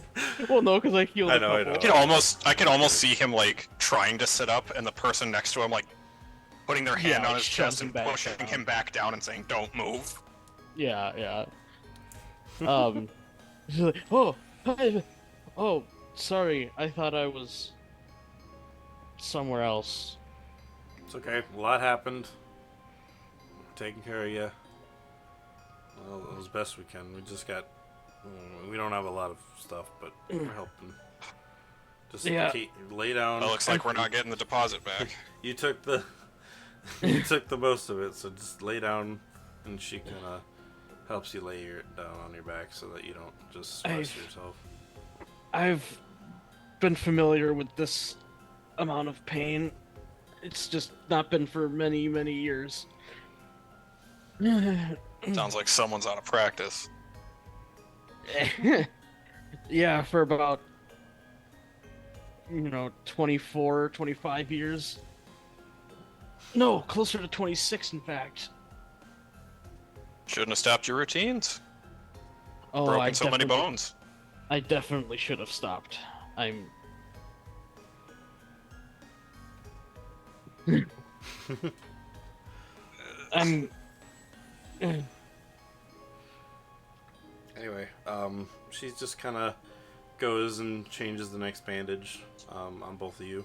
Well, no, because I healed I a know, I couple. know. I can almost see him like trying to sit up, and the person next to him like putting their hand Yeah, on like, his shoves chest him and back pushing down. him back down and saying, "Don't move." Yeah. He's like, oh, sorry. I thought I was somewhere else. It's okay. A lot happened. We're taking care of you. Well, as best we can. We just got. We don't have a lot of stuff, but we're helping. Just Yeah. lay down. Well, looks like we're not getting the deposit back. You took the. You took the most of it, so just lay down, and she kind of helps you lay down on your back so that you don't just stress yourself. I've been familiar with this amount of pain. It's just not been for many, many years. Sounds like someone's out of practice. Yeah, for about 24, 25 years. No, closer to 26, in fact. Shouldn't have stopped your routines. Oh, Broken so many bones. I definitely should have stopped. I'm. I'm. Anyway, she just kind of goes and changes the next bandage on both of you.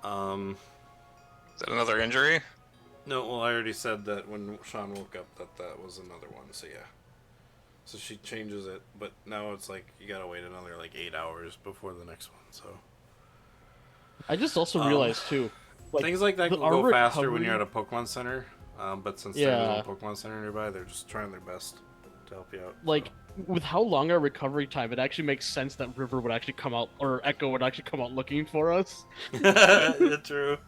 Is that another injury? No, well, I already said that when Sean woke up that was another one, so yeah. So she changes it, but now it's like you gotta wait another like 8 hours before the next one. So I just also realized too, like, things like that can our go faster when you're at recovery- a Pokemon Center. But since Yeah. there's no Pokemon Center nearby, they're just trying their best to help you out. like with how long our recovery time, it actually makes sense that River would actually come out, or Echo would actually come out looking for us. Yeah, true.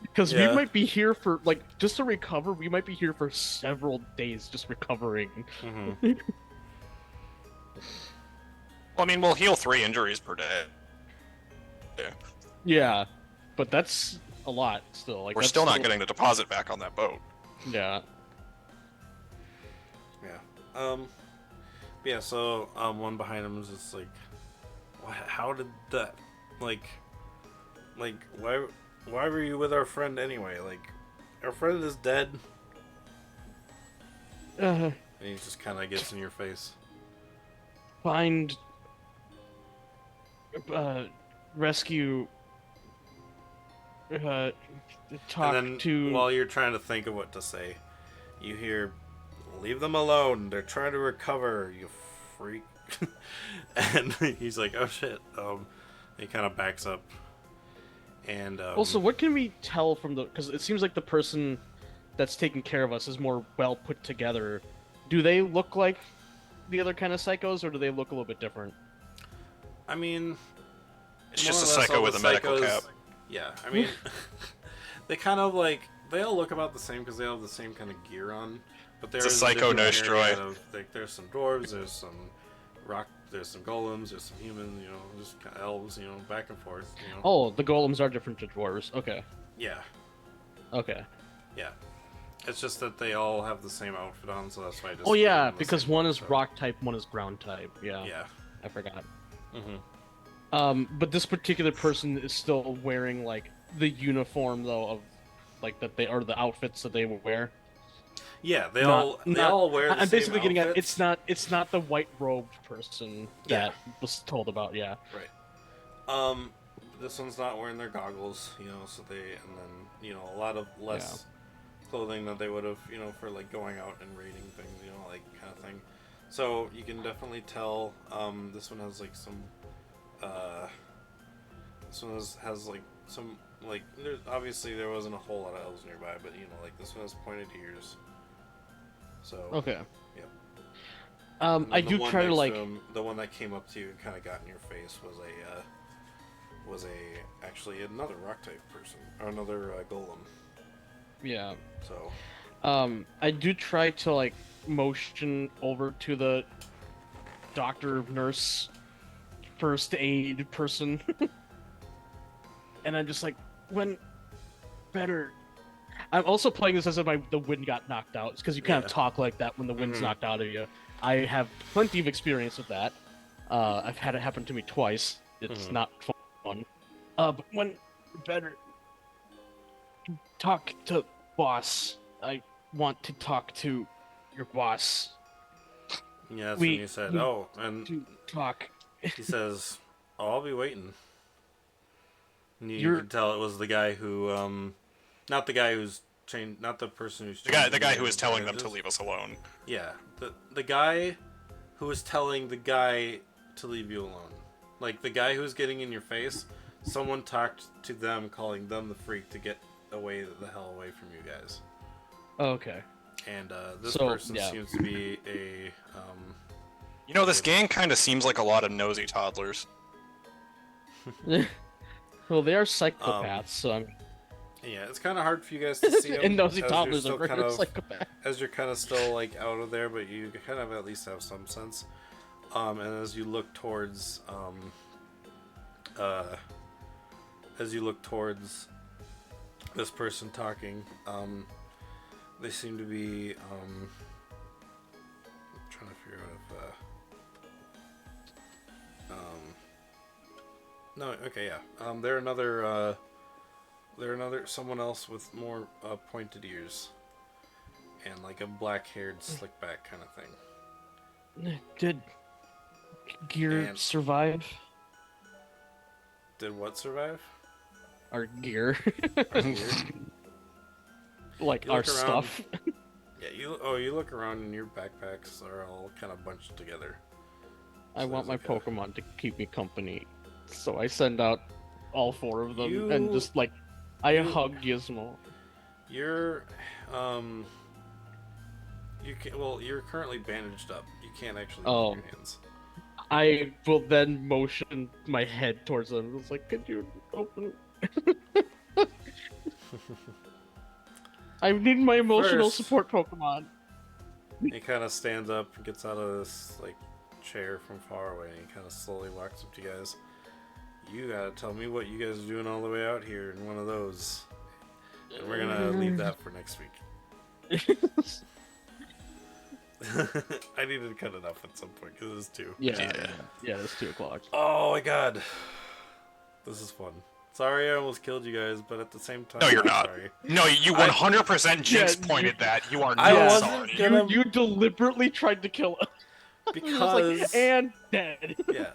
Because Yeah. we might be here for, like, just to recover, we might be here for several days just recovering. Mm-hmm. Well, I mean, we'll heal 3 injuries per day. Yeah. Yeah, but that's a lot still. Like, We're that's still not getting the deposit back on that boat. Yeah. Yeah. Yeah. So one behind him is just like, how did that, like why were you with our friend anyway? Like, our friend is dead. And he just kind of gets in your face. Find, rescue, talk And then to. while you're trying to think of what to say, you hear, "Leave them alone. They're trying to recover, you freak." And he's like, "Oh shit." He kind of backs up. And Also, what can we tell from the? Because it seems like the person that's taking care of us is more well put together. Do they look like the other kind of psychos, or do they look a little bit different? I mean, It's more just a or less psycho all with the a medical psychos- cap. Yeah, I mean, they kind of like, they all look about the same because they all have the same kind of gear on. But It's a there's psycho different nose area droid. of, like, there's some dwarves, there's some rock, there's some golems, there's some humans, you know, just kind of elves, you know, back and forth, you know. Oh, the golems are different to dwarves. Okay. Yeah, Okay. yeah. It's just that they all have the same outfit on, so that's why I just. Oh gave yeah, them the because same one look, is so- rock type, one is ground type. Yeah. Yeah. I forgot. Mm-hmm. But this particular person is still wearing like the uniform though of like that they are the outfits that they wear. Yeah, they Not- all wear the I'm same basically getting at outfits. it's not the white robed person Yeah. that was told about. Yeah. Right. This one's not wearing their goggles, you know, so they, and then, you know, a lot of less clothing that they would have, you know, for like going out and raiding things, you know, like kind of thing. So you can definitely tell, this one has like some, this one has like some, like, there's, obviously there wasn't a whole lot of elves nearby, but, you know, like this one has pointed ears. So. Okay. Yep. I And then do the one try to next like. him, the one that came up to you and kind of got in your face was actually another rock type person or another golem. Yeah. So I do try to like motion over to the doctor, nurse, first aid person, and I'm just like, when better. I'm also playing this as if the wind got knocked out. It's because you kind Yeah. of talk like that when the wind's Mhm. knocked out of you. I have plenty of experience with that. I've had it happen to me twice. It's Mhm. not fun. But when better talk to boss. I want to talk to your boss yeah, that's We- when you said, we- "Oh," and to talk. he says, "Oh, I'll be waiting." And you You're- can tell it was the guy who, not the guy who's changed, not the person who's The guy changing who their was telling them to bandages. leave us alone. Yeah, the guy who was telling the guy to leave you alone, like the guy who was getting in your face. Someone talked to them, calling them the freak to get the hell away from you guys. Okay. And this So, person yeah. seems to be a You know, this gang kind of seems like a lot of nosy toddlers. Well, they are psychopaths, so I'm. yeah. It's kind of hard for you guys to see him And nosy as toddlers you're are still very kind of psychopaths. as you're kind of still like out of there, but you kind of at least have some sense. And as you look towards this person talking, they seem to be I'm trying to figure out if no, okay, yeah, they're another someone else with more pointed ears and like a black-haired slick back kind of thing. Did Gear And- survive? Did what survive? Our gear, Gear? like You our look around. stuff. Yeah, you look around and your backpacks are all kind of bunched together. I So want my there's like Pokemon to keep me company, so I send out all 4 of them You- and just like I you- hug Gizmo. You're you can you're currently bandaged up. You can't actually move Oh. your hands. I will then motion my head towards them. It's like, could you open? I need my emotional First- support Pokemon. He kind of stands up, gets out of this like chair from far away, and he kind of slowly walks up to you guys. You gotta tell me what you guys are doing all the way out here in one of those, and we're gonna leave that for next week. I needed to cut it off at some point because it was 2. Yeah, it's 2:00. Oh my god, this is fun. Sorry, I almost killed you guys, but at the same time, No, you're I'm not. Sorry. No, you 100% Jinx Yeah, pointed that. You are I not wasn't sorry. gonna- You deliberately tried to kill us. Because Like, and dead. yeah.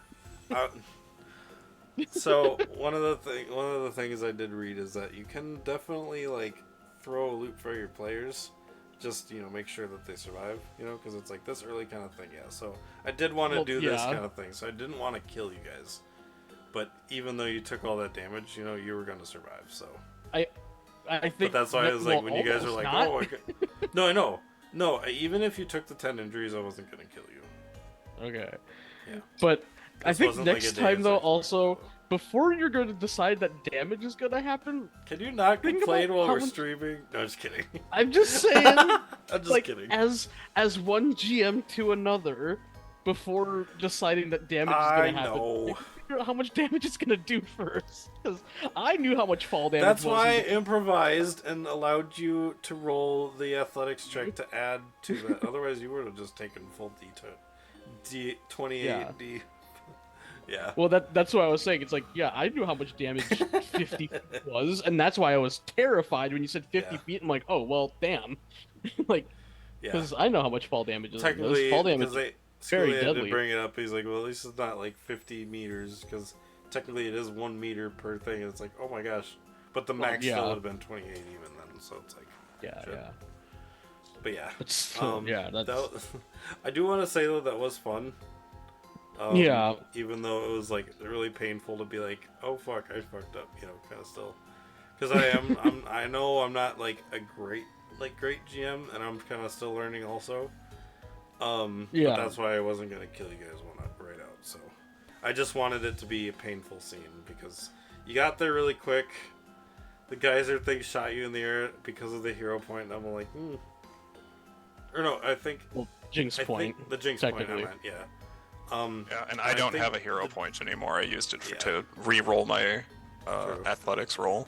So one of the things I did read is that you can definitely like throw a loop for your players, just make sure that they survive, because it's like this early kind of thing. Yeah. So I did want to do this kind of thing. So I didn't want to kill you guys, but even though you took all that damage, you were gonna survive. So I think. but that's why I was like, when you guys were like, not. oh, no, I know, no, even if you took the 10 injuries, I wasn't gonna kill you. Okay. Yeah. But I This think wasn't like next a Deus time though, Ex. also before you're going to decide that damage is going to happen, Can you not Think complain about while how we're much- streaming? No, just kidding. I'm just saying, I'm just like kidding. as one GM to another, before deciding that damage is I going to happen, know. figure out how much damage it's going to do first. Because I knew how much fall damage. That's was why I in the- improvised and allowed you to roll the athletics check to add to that. Otherwise, you would have just taken full D 28 Yeah. D. Yeah. Well, that's what I was saying. It's like, yeah, I knew how much damage 50 feet was, and that's why I was terrified when you said 50 Yeah. feet. I'm like, oh well, damn, like Yeah. because I know how much fall damage is. Technically, Fall damage. because they very Scully had deadly. to bring it up. He's like, well, at least it's not like 50 meters because technically it is 1 meter per thing. And it's like, oh my gosh. But the max yeah. still would have been 28 even then. So it's like, Yeah, shit. yeah. But yeah. But still, yeah, that's I do want to say though that was fun. Yeah. Even though it was like really painful to be like, oh fuck, I fucked up, kind of still. Because I know I'm not like a great GM, and I'm kind of still learning also. Yeah. But that's why I wasn't gonna kill you guys right out. So I just wanted it to be a painful scene because you got there really quick. The geyser thing shot you in the air because of the hero point, and I'm like, Or no, I think Jinx point. the Jinx point I technically. meant, yeah. Yeah, and I don't think have a hero point anymore. I used it Yeah. to re-roll my True. athletics roll.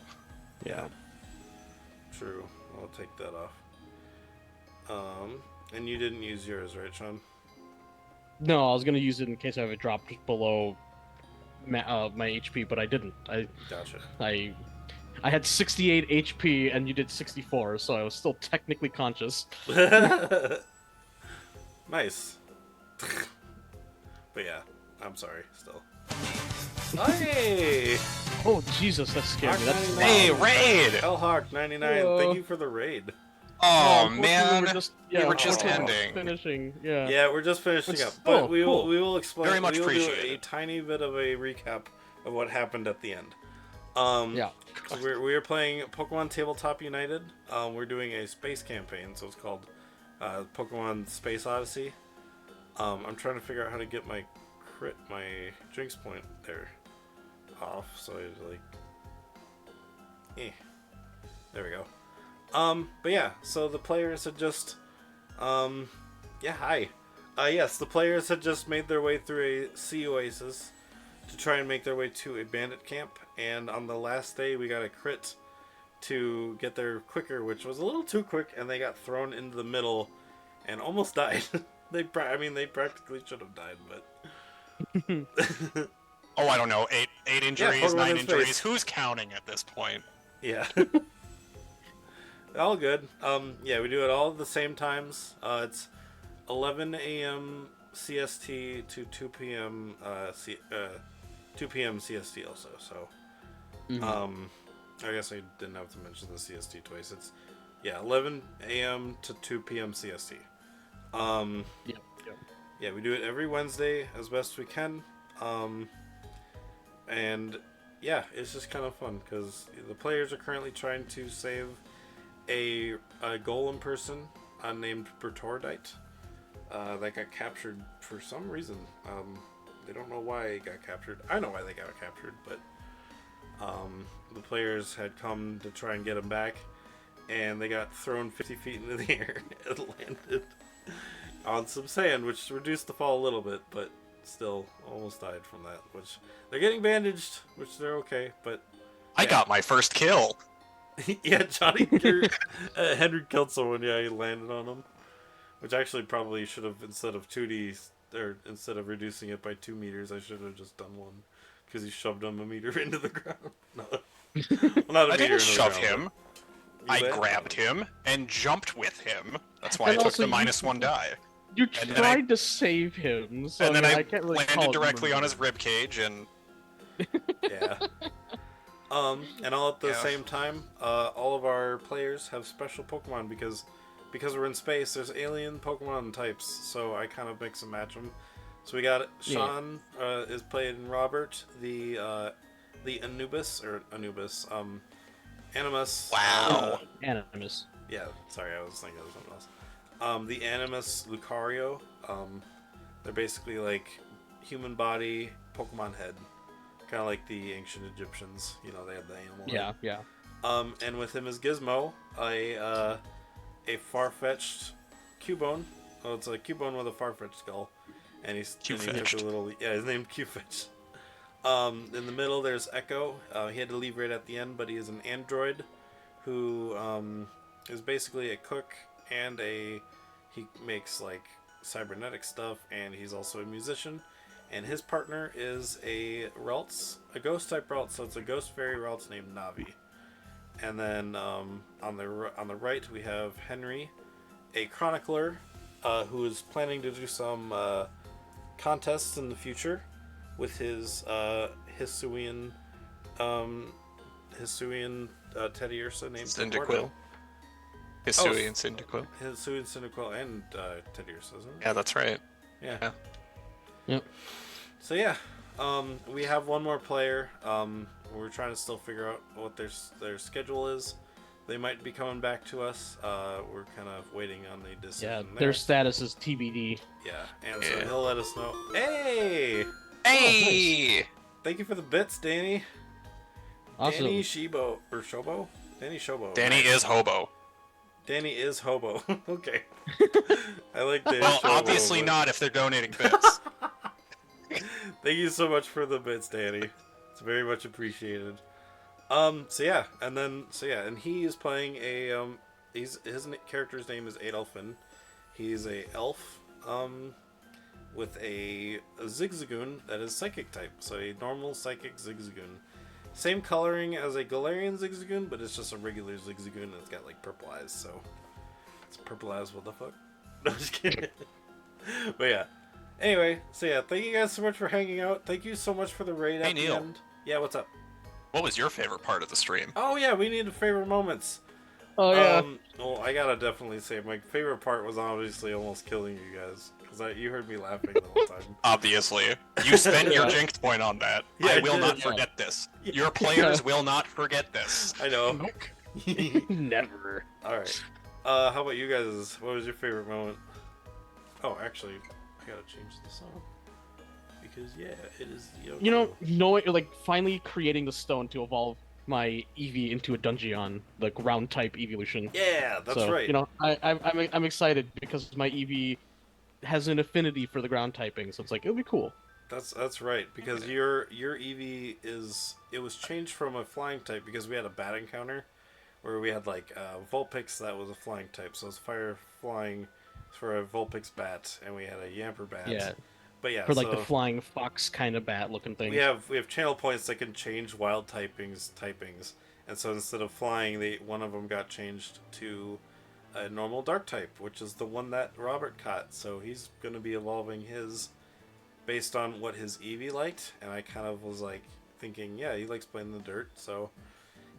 Yeah. True. I'll take that off. And you didn't use yours, right, Sean? No, I was gonna use it in case I have it dropped below my HP, but I didn't. Gotcha. I had 68 HP and you did 64, so I was still technically conscious. Nice. But yeah, I'm sorry, still. Hey! Oh Jesus, that scared me. That's Hey, raid! Hellhawk 99, Whoa. thank you for the raid. Oh unfortunately, man, we were just unfortunately, ending. Finishing, yeah. Yeah, we're just finishing But up, still, but we cool. will explain. Very much we will do appreciated. a tiny bit of a recap of what happened at the end. Yeah. So we're playing Pokemon Tabletop United. We're doing a space campaign, so it's called Pokemon Space Odyssey. I'm trying to figure out how to get my Jinx point there off, so I there we go. But yeah, so the players had just yes, the players had just made their way through a sea oasis to try and make their way to a bandit camp, and on the last day we got a crit to get there quicker, which was a little too quick, and they got thrown into the middle and almost died. They practically should have died, but Oh, I don't know. Eight injuries, Pokemon 9 in injuries. space. Who's counting at this point? yeah. All good. Yeah, we do it all at the same times. It's 11 a.m. CST to 2 p.m. 2 p.m. CST also. So, I guess I didn't have to mention the CST twice. It's Yeah, 11 a.m. to 2 p.m. CST. Um, Yep. Yep. yeah, we do it every Wednesday as best we can. And yeah, it's just kind of fun because the players are currently trying to save a golem person named Bertordite that got captured for some reason. They don't know why it got captured. I know why they got captured, but the players had come to try and get him back, and they got thrown 50 feet into the air and landed on some sand, which reduced the fall a little bit, but still almost died from that. Which they're getting bandaged, which they're okay, but I got my first kill. yeah, Henry killed someone. Yeah, he landed on him, which actually probably should have, instead of 2D or instead of reducing it by 2 meters, I should have just done one because he shoved him a meter into the ground. No, well, not a I meter didn't into shove the ground. him. You I bet. grabbed him and jumped with him. That's why And I took also the -1 die. You And then tried to save him, so And then I I can't really call landed it directly on murder. his rib cage, and Yeah. And all at the Yeah. same time, all of our players have special Pokemon because we're in space. There's alien Pokemon types, so I kind of mix and match them. So we got Sean is playing Robert, the Anubis Animus. Wow. Animus. Yeah, sorry, I was thinking of something else. The Animus Lucario. They're basically like human body, Pokemon head. Kind of like the ancient Egyptians. You know, they had the animal head. Yeah. And with him is Gizmo, a far-fetched Cubone. Oh, it's a Cubone with a far-fetched skull. And he took Q-fetched. a little... Yeah, his name's Q-fetch. In the middle, there's Echo. He had to leave right at the end, but he is an android who is basically a cook and he makes like cybernetic stuff, and he's also a musician. And his partner is a Ralts, a ghost type Ralts, so it's a ghost fairy Ralts named Navi. And then on the right we have Henry, a chronicler who is planning to do some contests in the future with his Hisuian Teddy Ursa named Cyndaquil. Hisui and Cyndaquil. Hisuian Cyndaquil and Teddy Ursa, isn't it? Yeah, that's right. Yeah. Yep. So yeah, we have one more player. We're trying to still figure out what their schedule is. They might be coming back to us. We're kind of waiting on the decision. Yeah, there. their status is TBD. Yeah, and so Yeah. he'll let us know. Hey, Hey! thank you for the bits, Danny. Awesome. Danny Shibo or Shobo. Danny Shobo. Danny is hobo. Danny is hobo. Okay. I like Danny. Well, Shobo, obviously but- not if they're donating bits. Thank you so much for the bits, Danny. It's very much appreciated. And he is playing a his character's name is Adolfin. He's a elf with a Zigzagoon that is psychic type. So a normal psychic Zigzagoon. Same coloring as a Galarian Zigzagoon, but it's just a regular Zigzagoon and it's got like purple eyes, so it's purple eyes, what the fuck? No, just kidding. But yeah. Anyway, so yeah, thank you guys so much for hanging out. Thank you so much for the raid at the Neil. end. Yeah, what's up? What was your favorite part of the stream? Oh yeah, we need favorite moments. Oh yeah. Well, I gotta definitely say my favorite part was obviously almost killing you guys because you heard me laughing the whole time. Obviously. You spent your jinx point point on that. Yeah, I I will did. not forget this. Yeah. Your players will not forget this. I know. Never. All right. How about you guys? What was your favorite moment? Oh, actually, I gotta change the song because yeah, it is the. You know, knowing like finally creating the stone to evolve my Eevee into a Dungeon, the ground type evolution. Yeah, that's So, right. You know, I'm excited because my Eevee has an affinity for the ground typing, so it's like it'll be cool. That's right because your Eevee was changed from a flying type because we had a bat encounter where we had like Vulpix that was a flying type, so it's fire flying for a Vulpix bat, and we had a Yamper bat. Yeah. But yeah, For like so the flying fox kind of bat looking thing. we have channel points that can change wild typings, and so instead of flying, one of them got changed to a normal dark type, which is the one that Robert caught. So he's going to be evolving his based on what his Eevee liked, and I kind of was like thinking, yeah, he likes playing in the dirt, so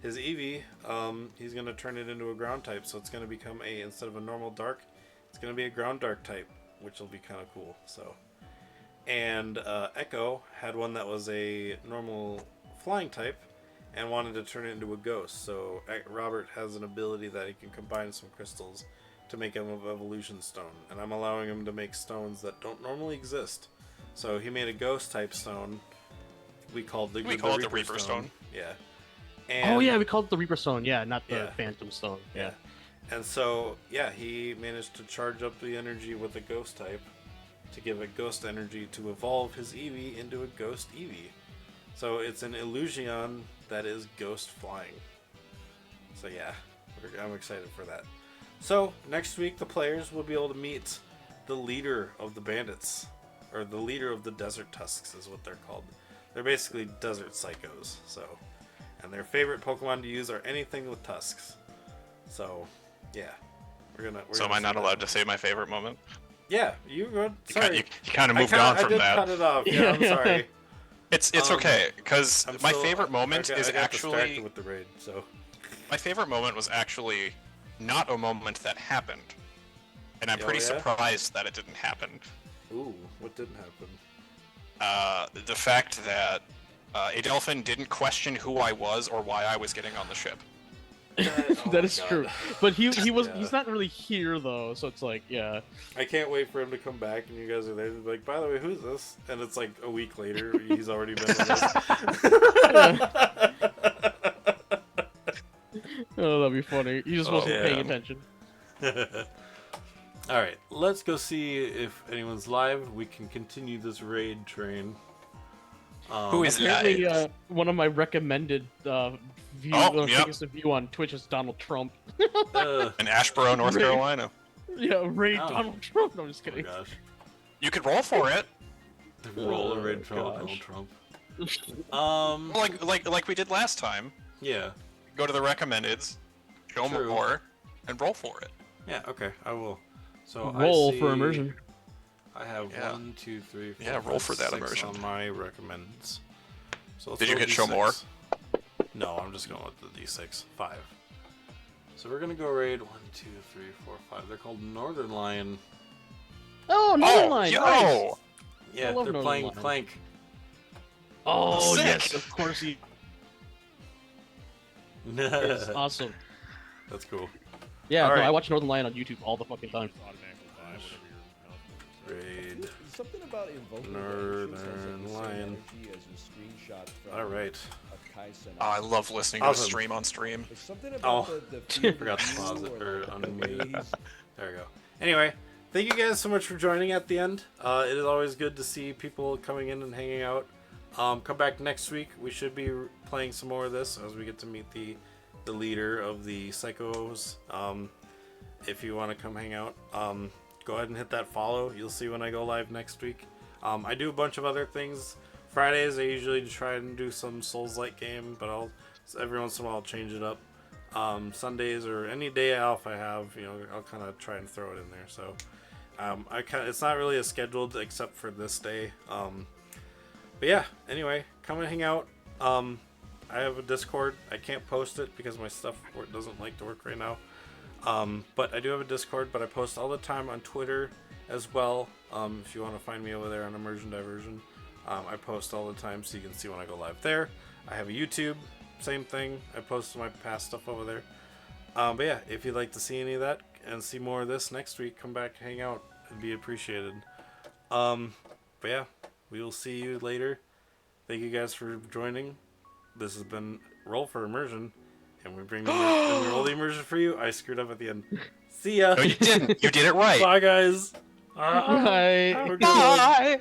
his Eevee, he's going to turn it into a ground type, so it's going to become instead of a normal dark, it's going to be a ground dark type, which will be kind of cool. So, and Echo had one that was a normal flying type and wanted to turn it into a ghost. So Robert has an ability that he can combine some crystals to make him an evolution stone, and I'm allowing him to make stones that don't normally exist. So he made a ghost type stone. We called the Reaper Stone. Yeah. And, oh yeah, we called it the Reaper Stone. Yeah, not the Phantom Stone. Yeah. And so he managed to charge up the energy with a ghost type to give it ghost energy to evolve his Eevee into a ghost Eevee. So it's an Illusion that is ghost flying. So yeah, I'm excited for that. So next week the players will be able to meet the leader of the bandits, or the leader of the Desert Tusks is what they're called. They're basically desert psychos. So, and their favorite Pokemon to use are anything with tusks. So yeah, we're gonna am I not allowed to say my favorite moment? Yeah, you good. Sorry. You kind of moved on from that. I did cut it off. Yeah, I'm sorry. It's okay, because my favorite moment I is got actually distracted with the raid. So my favorite moment was actually not a moment that happened, and I'm pretty surprised that it didn't happen. Ooh, what didn't happen? The fact that Adelphin didn't question who I was or why I was getting on the ship. That is true, but he's not really here though, so it's like I can't wait for him to come back and you guys are there to be like, by the way, who's this? And it's like a week later, he's already been with us. Oh, that'd be funny. He just wasn't paying attention. Alright, let's go see if anyone's live. We can continue this raid train. Who is apparently live? One of my recommended things to view on Twitch is Donald Trump. In Asheboro, North Carolina. Yeah, raid Donald Trump. No, I'm just kidding. Oh gosh. You could roll for it. Roll a raid Donald Trump. Like we did last time. Yeah. Go to the recommendeds, show more, and roll for it. Yeah, okay, I will. So roll for immersion. I have 1, 2, 3, 4. Yeah, roll for that 6 immersion. on my recommends. So did you hit show more? No, I'm just going with the D6. 5. So we're gonna go raid 1, 2, 3, 4, 5. They're called Northern Lion. Oh, Northern Lion! Nice. Yeah, they're playing Lion. Clank. Oh Sick. yes, of course he. That's awesome. That's cool. Yeah, right. I watch Northern Lion on YouTube all the fucking time. Raid. Something about invoking Northern Lion. All right. Oh, I love listening to a stream on stream. I forgot to pause it or unmute. There we go. Anyway, thank you guys so much for joining at the end. It is always good to see people coming in and hanging out. Come back next week. We should be playing some more of this as we get to meet the leader of the Psychos. If you want to come hang out, go ahead and hit that follow. You'll see when I go live next week. I do a bunch of other things. Fridays I usually try and do some Souls-like game, but every once in a while I'll change it up. Sundays or any day off I have, I'll kind of try and throw it in there. So it's not really a scheduled except for this day. But yeah, anyway, come and hang out. I have a Discord. I can't post it because my stuff doesn't like to work right now. But I do have a Discord, but I post all the time on Twitter as well. If you want to find me over there on Immersion Diversion, I post all the time so you can see when I go live there. I have a YouTube, same thing. I post my past stuff over there. But yeah, if you'd like to see any of that and see more of this next week, come back, hang out. It'd be appreciated. But yeah, we will see you later. Thank you guys for joining. This has been Roll for Immersion. And we bring the roll the immersion for you. I screwed up at the end. See ya. No, you didn't. You did it right. Bye, guys. Bye. Have a good one. Bye.